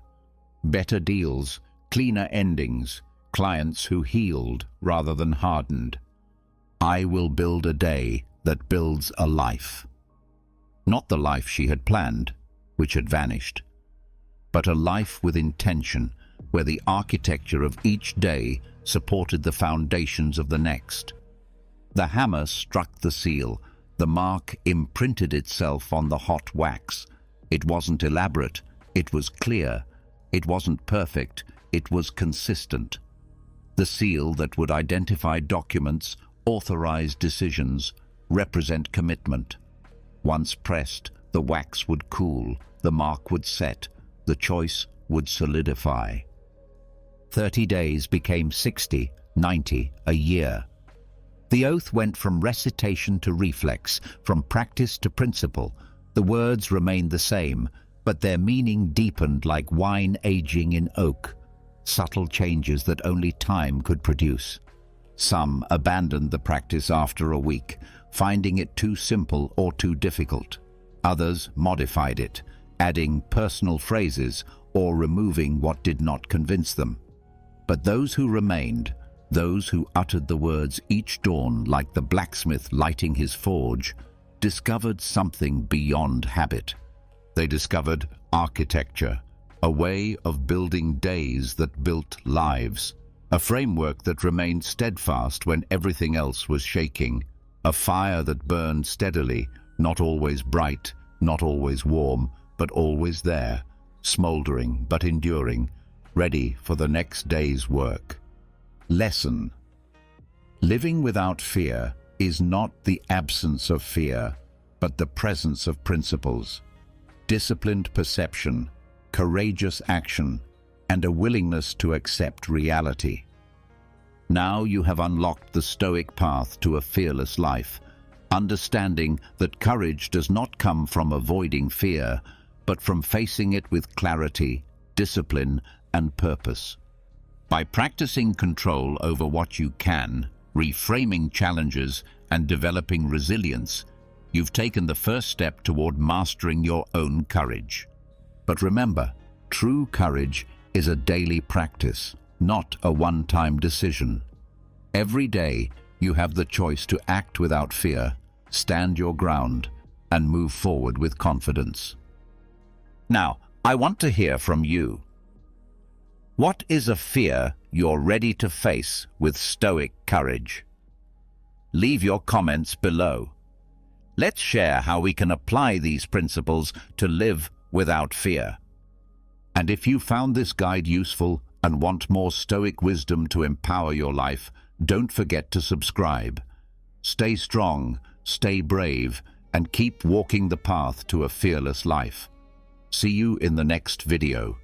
Better deals, cleaner endings, clients who healed rather than hardened. I will build a day that builds a life. Not the life she had planned, which had vanished, but a life with intention, where the architecture of each day supported the foundations of the next. The hammer struck the seal. The mark imprinted itself on the hot wax. It wasn't elaborate, it was clear. It wasn't perfect, it was consistent. The seal that would identify documents, authorize decisions, represent commitment. Once pressed, the wax would cool, the mark would set, the choice would solidify. 30 days became 60, 90, a year. The oath went from recitation to reflex, from practice to principle. The words remained the same, but their meaning deepened like wine aging in oak, subtle changes that only time could produce. Some abandoned the practice after a week, finding it too simple or too difficult. Others modified it, adding personal phrases or removing what did not convince them. But those who remained, those who uttered the words each dawn like the blacksmith lighting his forge, discovered something beyond habit. They discovered architecture, a way of building days that built lives, a framework that remained steadfast when everything else was shaking, a fire that burned steadily, not always bright, not always warm, but always there, smoldering but enduring, ready for the next day's work. Lesson: living without fear is not the absence of fear, but the presence of principles, disciplined perception, courageous action, and a willingness to accept reality. Now you have unlocked the Stoic path to a fearless life, understanding that courage does not come from avoiding fear, but from facing it with clarity, discipline, and purpose. By practicing control over what you can, reframing challenges, and developing resilience, you've taken the first step toward mastering your own courage. But remember, true courage is a daily practice, not a one-time decision. Every day, you have the choice to act without fear, stand your ground, and move forward with confidence. Now, I want to hear from you. What is a fear you're ready to face with Stoic courage? Leave your comments below. Let's share how we can apply these principles to live without fear. And if you found this guide useful and want more Stoic wisdom to empower your life, don't forget to subscribe. Stay strong, stay brave, and keep walking the path to a fearless life. See you in the next video.